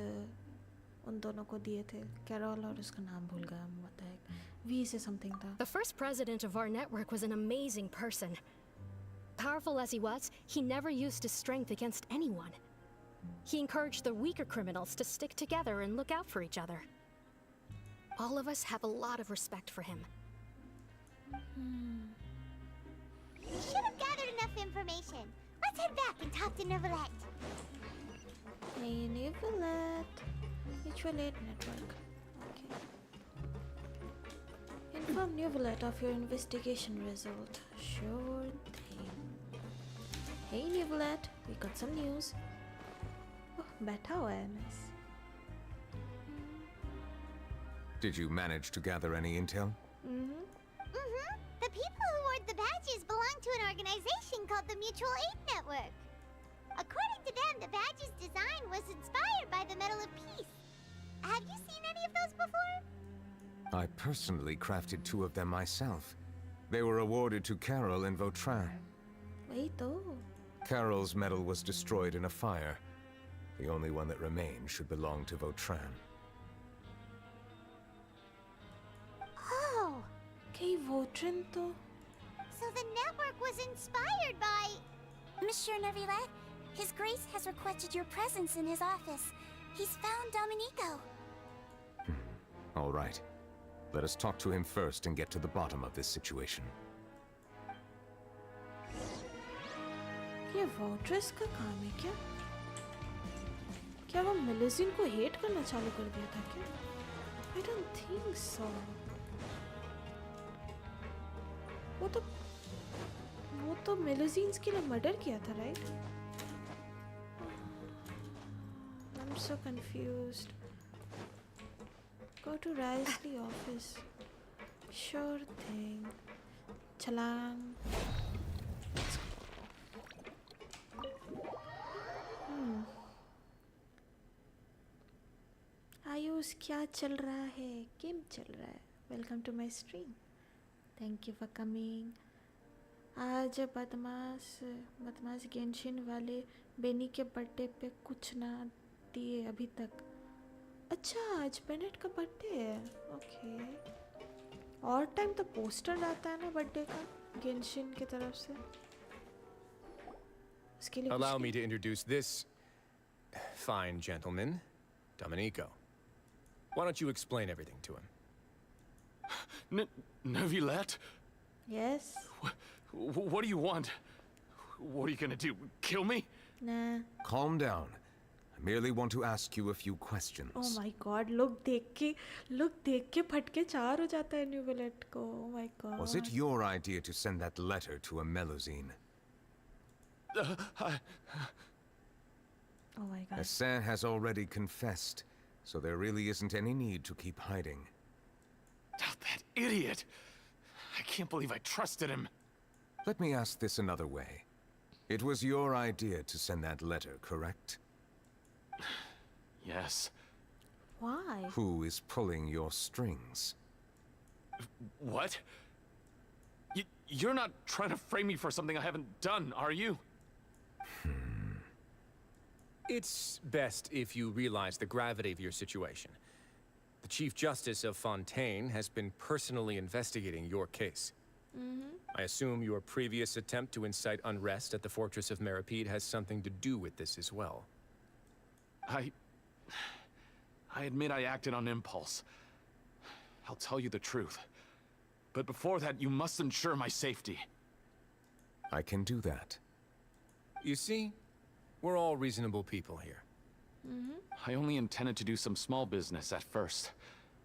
उन दोनों को दिए थे. Carol और उसका नाम भूल गया. What the heck? V से something था. The first president of our network was an amazing person. Powerful as he was, he never used his strength against anyone. He encouraged the weaker criminals to stick together and look out for each other. All of us have a lot of respect for him. We should have gathered enough information. Let's head back and talk to Neuvillette. Hey, Neuvillette. Mutual aid network. Okay. Inform Neuvillette of your investigation result. Sure thing. Hey, Neuvillette. We got some news. Oh, बैठा हुआ है, nice. Did you manage to gather any intel? The people who wore the badges belong to an organization called the Mutual Aid Network. According to them, the badge's design was inspired by the Medal of Peace. Have you seen any of those before? I personally crafted 2 of them myself. They were awarded to Carol and Vautrin. Wait, though. Carol's medal was destroyed in a fire. The only one that remained should belong to Vautrin. Oh, Okay, Vautrin to. so the network was inspired by... Monsieur Neuvillette, His Grace has requested your presence in his office. He's found Domenico. All right. Let us talk to him first and get to the bottom of this situation. ये वॉट्रेस का काम है क्या? क्या वो मेलुजिन को hate करना चालू कर दिया था क्या? I don't think so. वो तो मेलुजिन्स के लिए मर्डर किया था, right? I'm so confused. Go to Risley office. Sure thing. Chalang. Ayush क्या चल रहा है? गेम चल रहा है. Welcome to my stream. Thank you for coming. आज बदमाश गेंशिन वाले बेनी के बर्थडे पे कुछ ना दिए अभी तक. अच्छा, आज बेनेट का बर्थडे है. ओके. और टाइम तो पोस्टर आता है ना बर्थडे का गेंशिन की तरफ से. उसके लिए Allow me to introduce this fine gentleman, Domenico. Why don't you explain everything to him? Neuvillette? Yes. What do you want? What are you gonna do? Kill me? Nah. Calm down. I merely want to ask you a few questions. Oh my god, look देख के फटके चार हो जाता है न्यूविलेट को. Oh my god. Was it your idea to send that letter to a Melusine? Oh my god. Acer has already confessed, so there really isn't any need to keep hiding. That idiot! I can't believe I trusted him. Let me ask this another way. It was your idea to send that letter, correct? Yes. Why? Who is pulling your strings? What? You're not trying to frame me for something I haven't done, are you? It's best if you realize the gravity of your situation. The Chief Justice of Fontaine has been personally investigating your case. I assume your previous attempt to incite unrest at the Fortress of Meripede has something to do with this as well. I admit I acted on impulse. I'll tell you the truth. But before that, you must ensure my safety. I can do that. You see? We're all reasonable people here. I only intended to do some small business at first.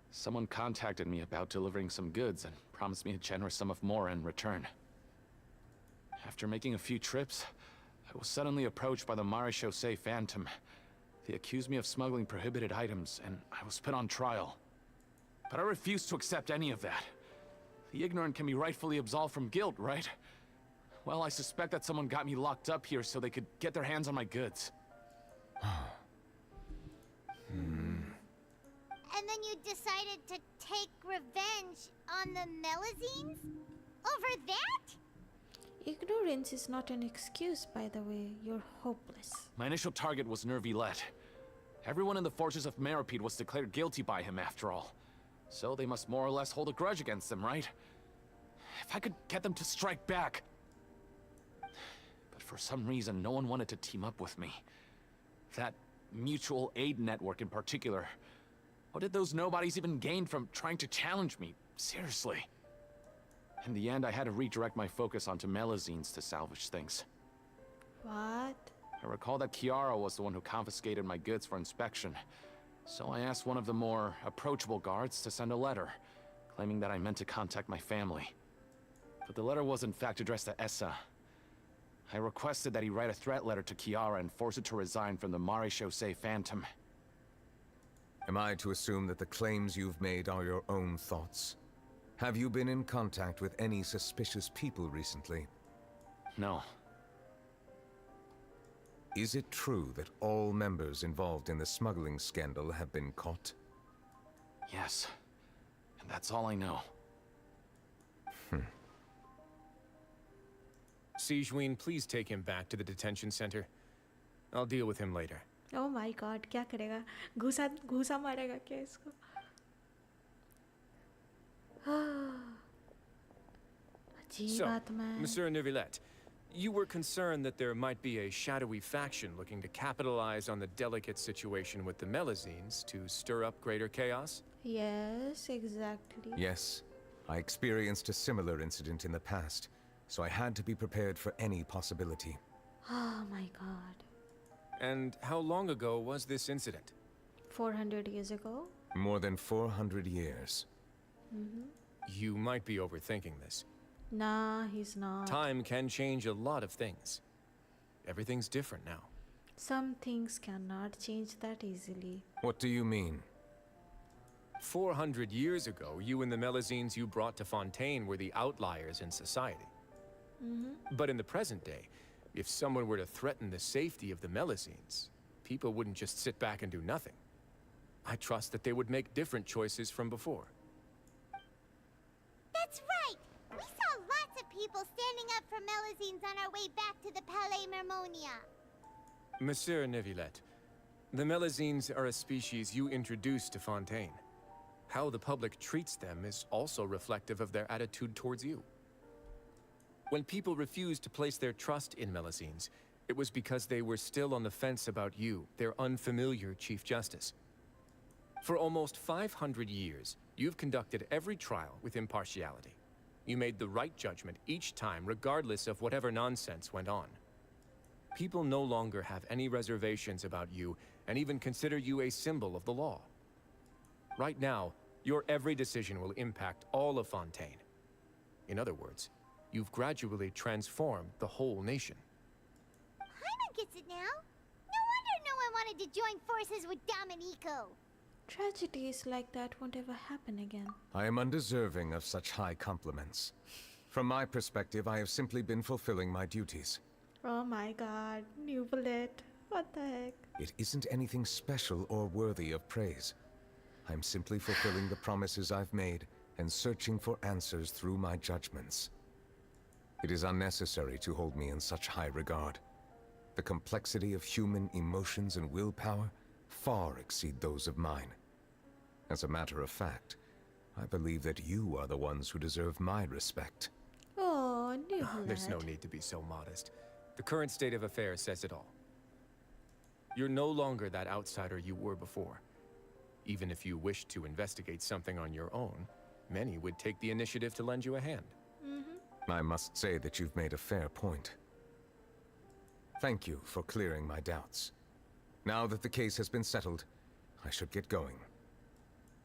Someone contacted me about delivering some goods and promised me a generous sum of more in return. After making a few trips, I was suddenly approached by the Marechaussee Phantom. They accused me of smuggling prohibited items, and I was put on trial. But I refused to accept any of that. The ignorant can be rightfully absolved from guilt, right? Well, I suspect that someone got me locked up here so they could get their hands on my goods. And then you decided to take revenge on the Melazines? Over that? Ignorance is not an excuse, by the way. You're hopeless. My initial target was Nervilette. Everyone in the forces of Meropide was declared guilty by him, after all. So they must more or less hold a grudge against them, right? If I could get them to strike back... But for some reason, no one wanted to team up with me. That mutual aid network in particular. What did those nobodies even gain from trying to challenge me? Seriously. In the end, I had to redirect my focus onto Melazines to salvage things. What? I recall that Kiara was the one who confiscated my goods for inspection. So I asked one of the more approachable guards to send a letter, claiming that I meant to contact my family. But the letter was in fact addressed to Essa. I requested that he write a threat letter to Kiara and force her to resign from the Marechaussee Phantom. Am I to assume that the claims you've made are your own thoughts? Have you been in contact with any suspicious people recently? No. Is it true that all members involved in the smuggling scandal have been caught? Yes. And that's all I know. Sijween, please take him back to the detention center. I'll deal with him later. Oh my god, क्या करेगा? घुसा मारेगा क्या इसको? So, Monsieur Nervilette, you were concerned that there might be a shadowy faction looking to capitalize on the delicate situation with the Melazines to stir up greater chaos? Yes, exactly. Yes. I experienced a similar incident in the past, so I had to be prepared for any possibility. Oh my god. And how long ago was this incident? 400 years ago? More than 400 years. You might be overthinking this. Nah, he's not. Time can change a lot of things. Everything's different now. Some things cannot change that easily. What do you mean? 400 years ago, you and the Melazines you brought to Fontaine were the outliers in society. But in the present day, if someone were to threaten the safety of the Melazines, people wouldn't just sit back and do nothing. I trust that they would make different choices from before. That's right! We saw lots of people standing up for Melazines on our way back to the Palais Mermonia. Monsieur Nervilette, the Melazines are a species you introduced to Fontaine. How the public treats them is also reflective of their attitude towards you. When people refused to place their trust in Melazines, it was because they were still on the fence about you, their unfamiliar Chief Justice. For almost 500 years, you've conducted every trial with impartiality. You made the right judgment each time, regardless of whatever nonsense went on. People no longer have any reservations about you, and even consider you a symbol of the law. Right now, your every decision will impact all of Fontaine. In other words, you've gradually transformed the whole nation. Paimon gets it now. No wonder no one wanted to join forces with Domenico. Tragedies like that won't ever happen again. I am undeserving of such high compliments. From my perspective, I have simply been fulfilling my duties. Oh my god, new bullet. What the heck? It isn't anything special or worthy of praise. I'm simply fulfilling the promises I've made and searching for answers through my judgments. It is unnecessary to hold me in such high regard. The complexity of human emotions and willpower far exceed those of mine. As a matter of fact, I believe that you are the ones who deserve my respect. Oh, new bullet. There's no need to be so modest. The current state of affairs says it all. You're no longer that outsider you were before. Even if you wished to investigate something on your own, many would take the initiative to lend you a hand. I must say that you've made a fair point. Thank you for clearing my doubts. Now that the case has been settled, I should get going.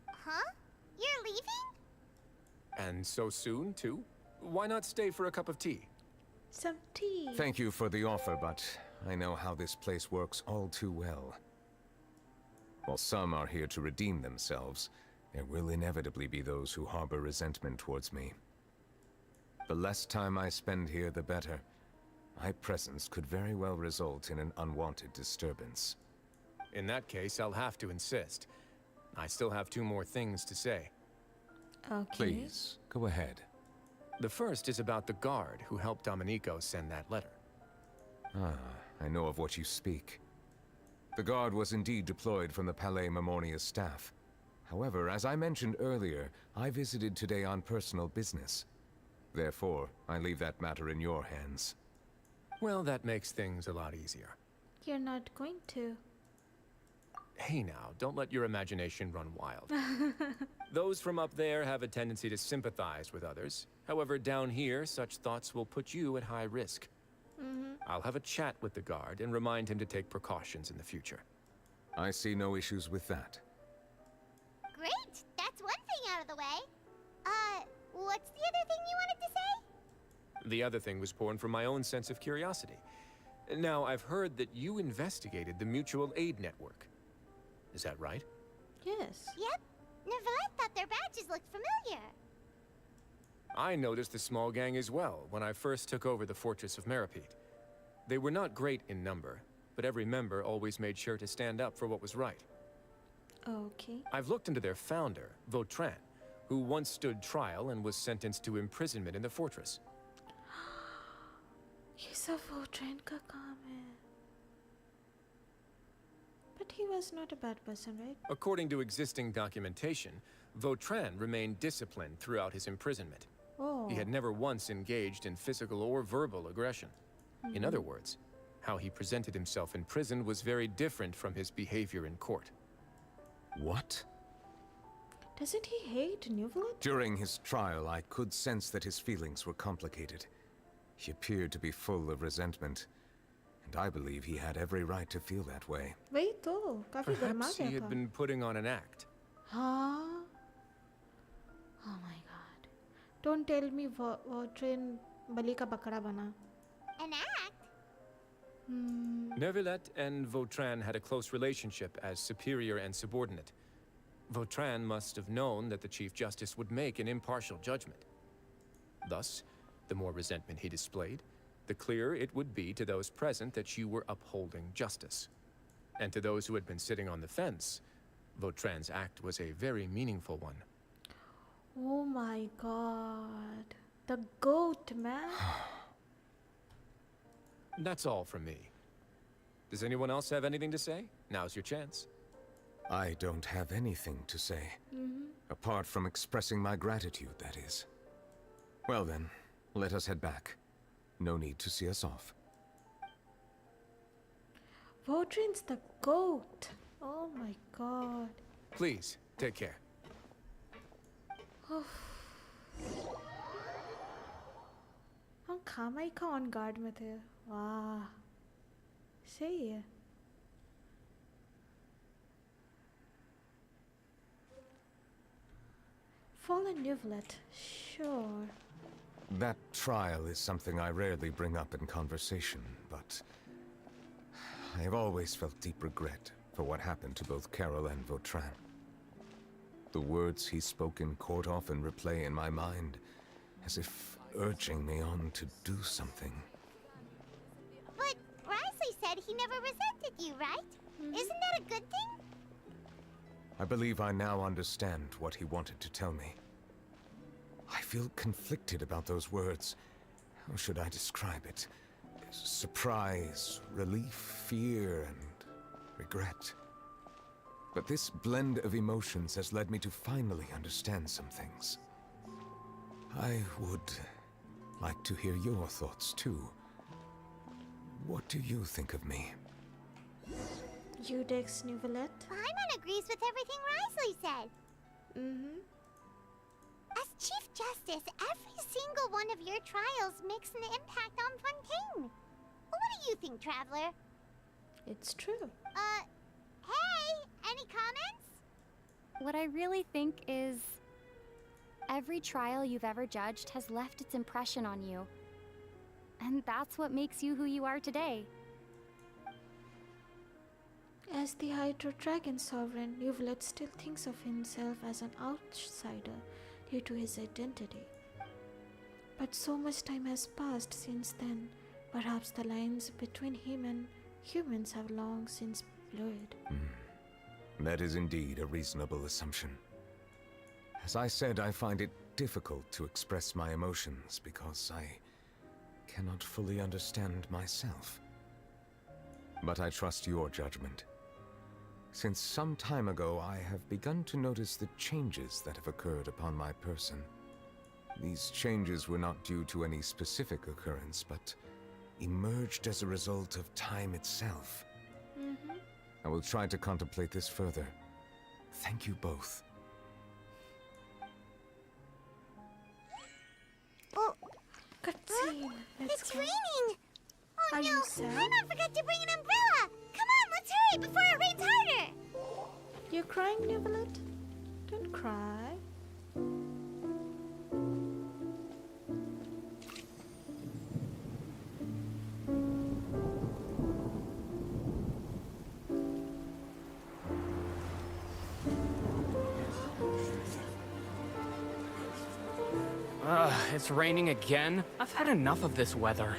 Huh? You're leaving? And so soon, too? Why not stay for a cup of tea? Some tea. Thank you for the offer, but I know how this place works all too well. While some are here to redeem themselves, there will inevitably be those who harbor resentment towards me. The less time I spend here, the better. My presence could very well result in an unwanted disturbance. In that case, I'll have to insist. I still have 2 more things to say. Okay. Please, go ahead. The first is about the guard who helped Domenico send that letter. Ah, I know of what you speak. The guard was indeed deployed from the Palais Memoria's staff. However, as I mentioned earlier, I visited today on personal business. Therefore, I leave that matter in your hands. Well, that makes things a lot easier. You're not going to. Hey now, don't let your imagination run wild. Those from up there have a tendency to sympathize with others. However, down here, such thoughts will put you at high risk. I'll have a chat with the guard and remind him to take precautions in the future. I see no issues with that. Great! That's one thing out of the way. What's the other thing you wanted to say? The other thing was born from my own sense of curiosity. Now, I've heard that you investigated the mutual aid network. Is that right? Yes. Yep. Neuvillette thought their badges looked familiar. I noticed the small gang as well when I first took over the Fortress of Meripede. They were not great in number, but every member always made sure to stand up for what was right. Okay. I've looked into their founder, Vautrin, who once stood trial and was sentenced to imprisonment in the fortress. He's a Vautrin ka kaam hai. But he was not a bad person, right? According to existing documentation, Vautrin remained disciplined throughout his imprisonment. Oh. He had never once engaged in physical or verbal aggression. In other words, how he presented himself in prison was very different from his behavior in court. What? Doesn't he hate Neuvillette? During his trial, I could sense that his feelings were complicated. He appeared to be full of resentment, and I believe he had every right to feel that way. Wait, though. Kafi garma Perhaps he gaya had tha. been putting on an act. Huh? Oh my god. Don't tell me Vautrin bali ka bakra bana. An act? Neuvillette and Vautrin had a close relationship as superior and subordinate. Vautrin must have known that the Chief Justice would make an impartial judgment. Thus, the more resentment he displayed, the clearer it would be to those present that you were upholding justice. And to those who had been sitting on the fence, Vautrin's act was a very meaningful one. Oh my god. The goat, man. That's all from me. Does anyone else have anything to say? Now's your chance. I don't have anything to say. Apart from expressing my gratitude, that is. Well then, let us head back. No need to see us off. Vautrin's the goat. Oh my god. Please, take care. हम खामाई का on guard में थे वाह सही है Fallen Neuvillette, sure. That trial is something I rarely bring up in conversation, but I have always felt deep regret for what happened to both Carol and Vautrin. The words he spoke in court often replay in my mind, as if urging me on to do something. But Risley said he never resented you, right? Isn't that a good thing? I believe I now understand what he wanted to tell me. I feel conflicted about those words. How should I describe it? Surprise, relief, fear, and regret. But this blend of emotions has led me to finally understand some things. I would like to hear your thoughts, too. What do you think of me? Judex Neuvillette? Paimon agrees with everything Risley said. As Chief Justice, every single one of your trials makes an impact on Fontaine. What do you think, Traveler? It's true. Hey! Any comments? What I really think is every trial you've ever judged has left its impression on you. And that's what makes you who you are today. As the Hydro Dragon Sovereign, Neuvillette still thinks of himself as an outsider due to his identity. But so much time has passed since then, perhaps the lines between him and humans have long since blurred. That is indeed a reasonable assumption. As I said, I find it difficult to express my emotions because I cannot fully understand myself. But I trust your judgment. Since some time ago, I have begun to notice the changes that have occurred upon my person. These changes were not due to any specific occurrence, but emerged as a result of time itself. I will try to contemplate this further. Thank you both. Oh, cutscene. It's raining! Oh Are no, you sad? I forgot to bring an umbrella! Come on, let's hurry before it rains harder! You're crying, Neuvillette? Don't cry. It's raining again? I've had enough of this weather.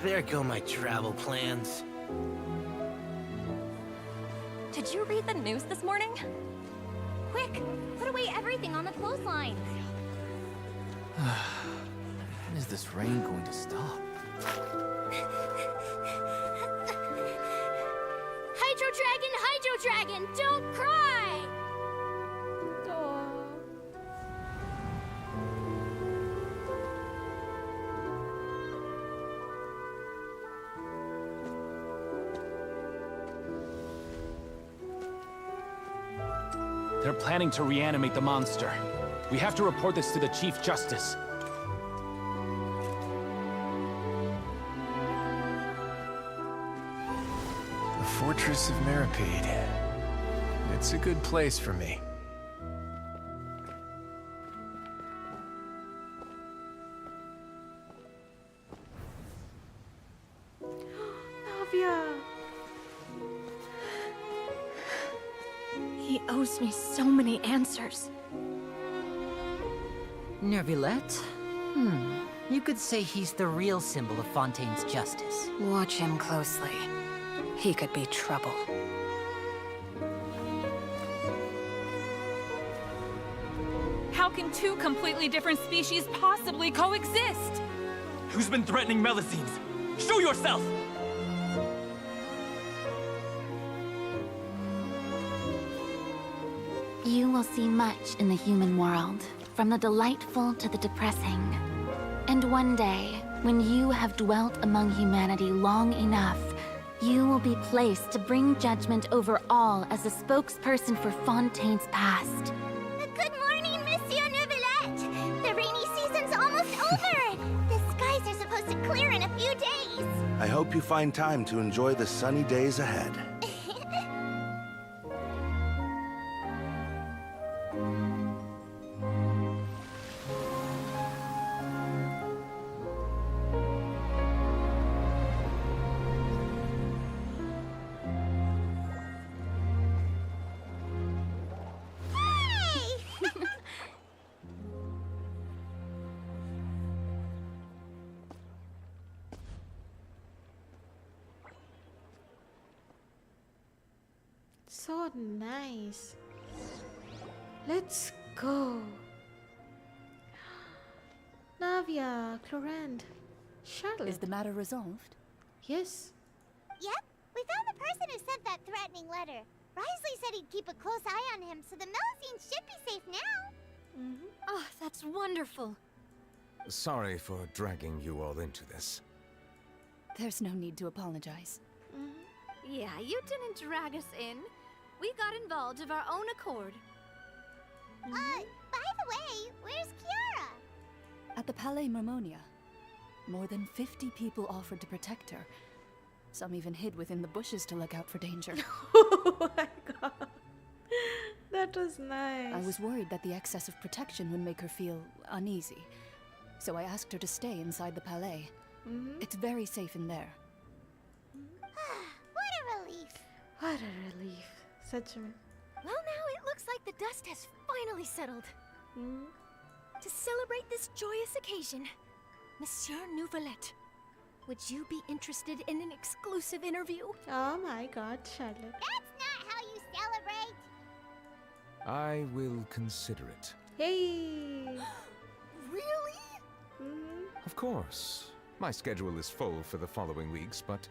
There go my travel plans. Did you read the news this morning? Quick, put away everything on the clothesline. When is this rain going to stop? Hydro Dragon, don't cry! They're planning to reanimate the monster. We have to report this to the Chief Justice. The Fortress of Mirapede. It's a good place for me. Navia! He owes me so many answers. Neuvillette? You could say he's the real symbol of Fontaine's justice. Watch him closely. He could be trouble. How can two completely different species possibly coexist? Who's been threatening Melusines? Show yourself! You will see much in the human world, from the delightful to the depressing. And one day, when you have dwelt among humanity long enough, you will be placed to bring judgment over all as a spokesperson for Fontaine's past. Good morning, Monsieur Neuvillette! The rainy season's almost over! The skies are supposed to clear in a few days! I hope you find time to enjoy the sunny days ahead. So nice. Let's go. Navia, Clorand, Charlotte. Is the matter resolved? Yes. Yep, we found the person who sent that threatening letter. Risley said he'd keep a close eye on him, so the Melusines should be safe now. Oh, that's wonderful. Sorry for dragging you all into this. There's no need to apologize. Yeah, you didn't drag us in. We got involved of our own accord. By the way, where's Kiara? At the Palais Mermonia. More than 50 people offered to protect her. Some even hid within the bushes to look out for danger. Oh my god. That was nice. I was worried that the excess of protection would make her feel uneasy. So I asked her to stay inside the palais. It's very safe in there. What a relief. What a relief. Such a... Well, now it looks like the dust has finally settled. To celebrate this joyous occasion, Monsieur Nouvelette, would you be interested in an exclusive interview? Oh my god, Charlotte. That's not how you celebrate. I will consider it. Hey! Really? Of course. My schedule is full for the following weeks, but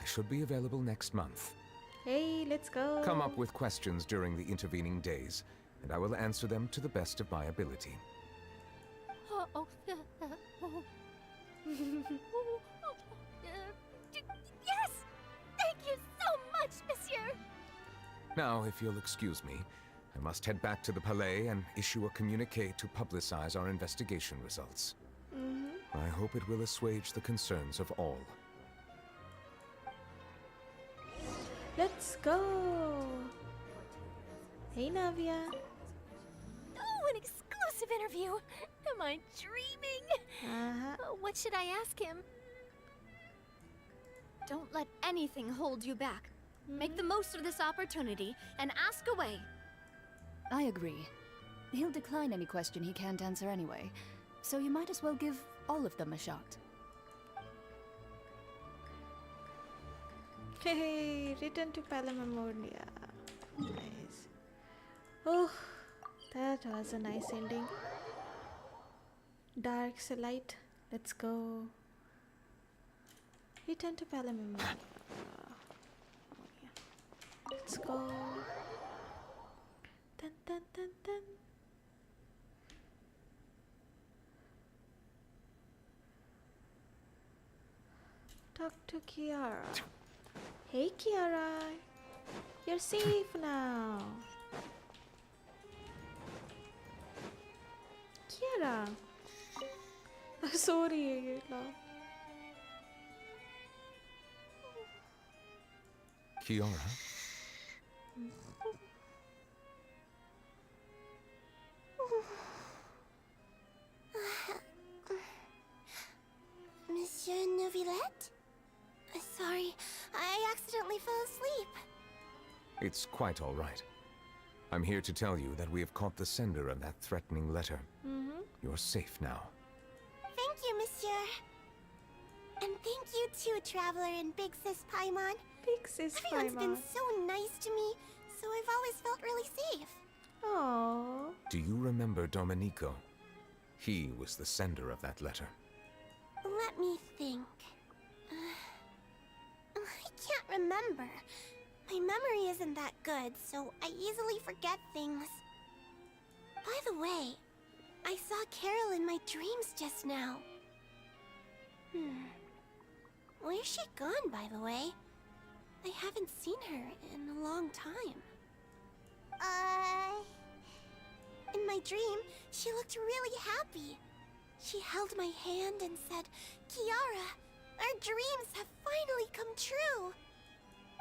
I should be available next month. Hey, let's go. Come up with questions during the intervening days, and I will answer them to the best of my ability. Yes! Thank you so much, Monsieur! Now, if you'll excuse me, I must head back to the Palais and issue a communique to publicize our investigation results. I hope it will assuage the concerns of all. Let's go. Hey, Navia. Oh, an exclusive interview! Am I dreaming? What should I ask him? Don't let anything hold you back. Make the most of this opportunity and ask away. I agree. He'll decline any question he can't answer anyway, so you might as well give all of them a shot. Hey, return to Palamemoria. Nice. Oh, that was a nice ending. Dark Light, let's go. Return to Palamemoria. Let's go. Dun dun dun dun. Talk to Kiara. Hey Kiara, you're safe now. Kiara. Sorry, Kiara? Monsieur Nouvelette? Sorry, I accidentally fell asleep. It's quite all right. I'm here to tell you that we have caught the sender of that threatening letter. You're safe now. Thank you, Monsieur. And thank you too, Traveler and Big Sis Paimon. Big Sis Everyone's been Paimon. so nice to me, so I've always felt really safe. Aww. Do you remember Domenico? He was the sender of that letter. Let me think. I can't remember. My memory isn't that good, so I easily forget things. By the way, I saw Carol in my dreams just now. Where's she gone, by the way? I haven't seen her in a long time. In my dream, she looked really happy. She held my hand and said, "Kiara, our dreams have finally come true."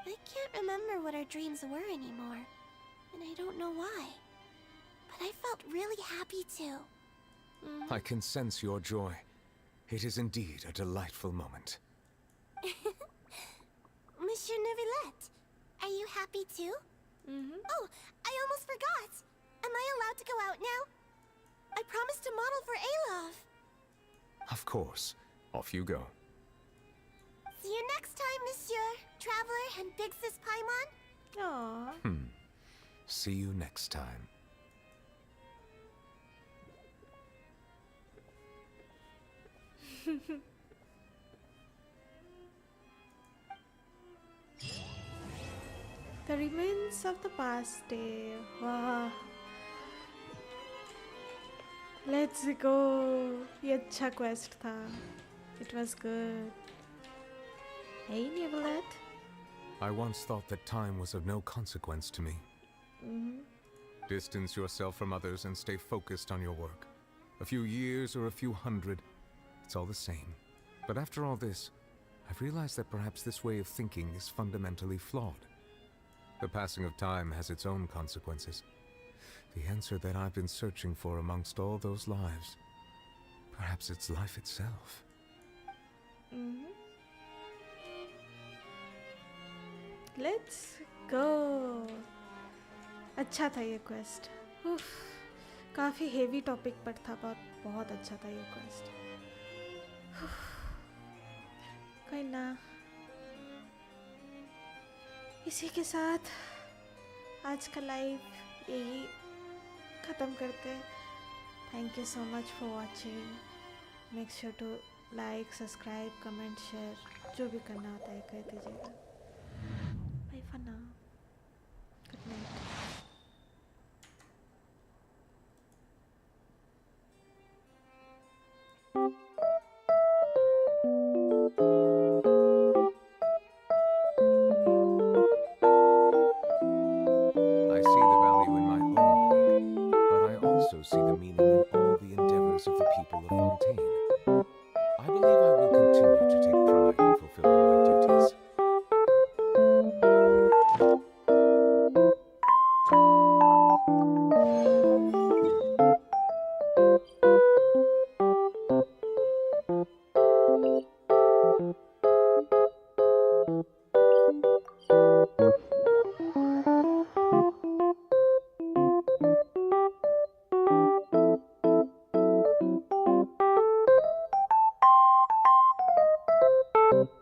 I can't remember what our dreams were anymore, and I don't know why. But I felt really happy too. I can sense your joy. It is indeed a delightful moment. Monsieur Nouvelette, are you happy too? Oh, I almost forgot. Am I allowed to go out now? I promised to model for Alov. Of course. Off you go. See you next time, Monsieur, Traveler, and Big Sis Paimon. Aww. See you next time. The remains of the past day. Wow. Let's go. ये अच्छा quest था. It was good. Hey, Nouvelette. I once thought that time was of no consequence to me. Distance yourself from others and stay focused on your work. A few years or a few hundred, it's all the same. But after all this, I've realized that perhaps this way of thinking is fundamentally flawed. The passing of time has its own consequences. The answer that I've been searching for amongst all those lives, perhaps it's life itself. Let's go. अच्छा था ये quest. काफ़ी heavy topic पर था, बहुत अच्छा था ये क्वेस्ट. कोई ना, इसी के साथ आज का लाइव यही ख़त्म करते हैं. Thank you so much for watching. Make sure to like, subscribe, comment, share, जो भी करना होता है कर दीजिएगा. Bye for now. Good night. I see the value in my own work, but I also see the meaning in all the endeavors of the people of Fontaine. I believe I will continue to take pride in fulfilling my duties. you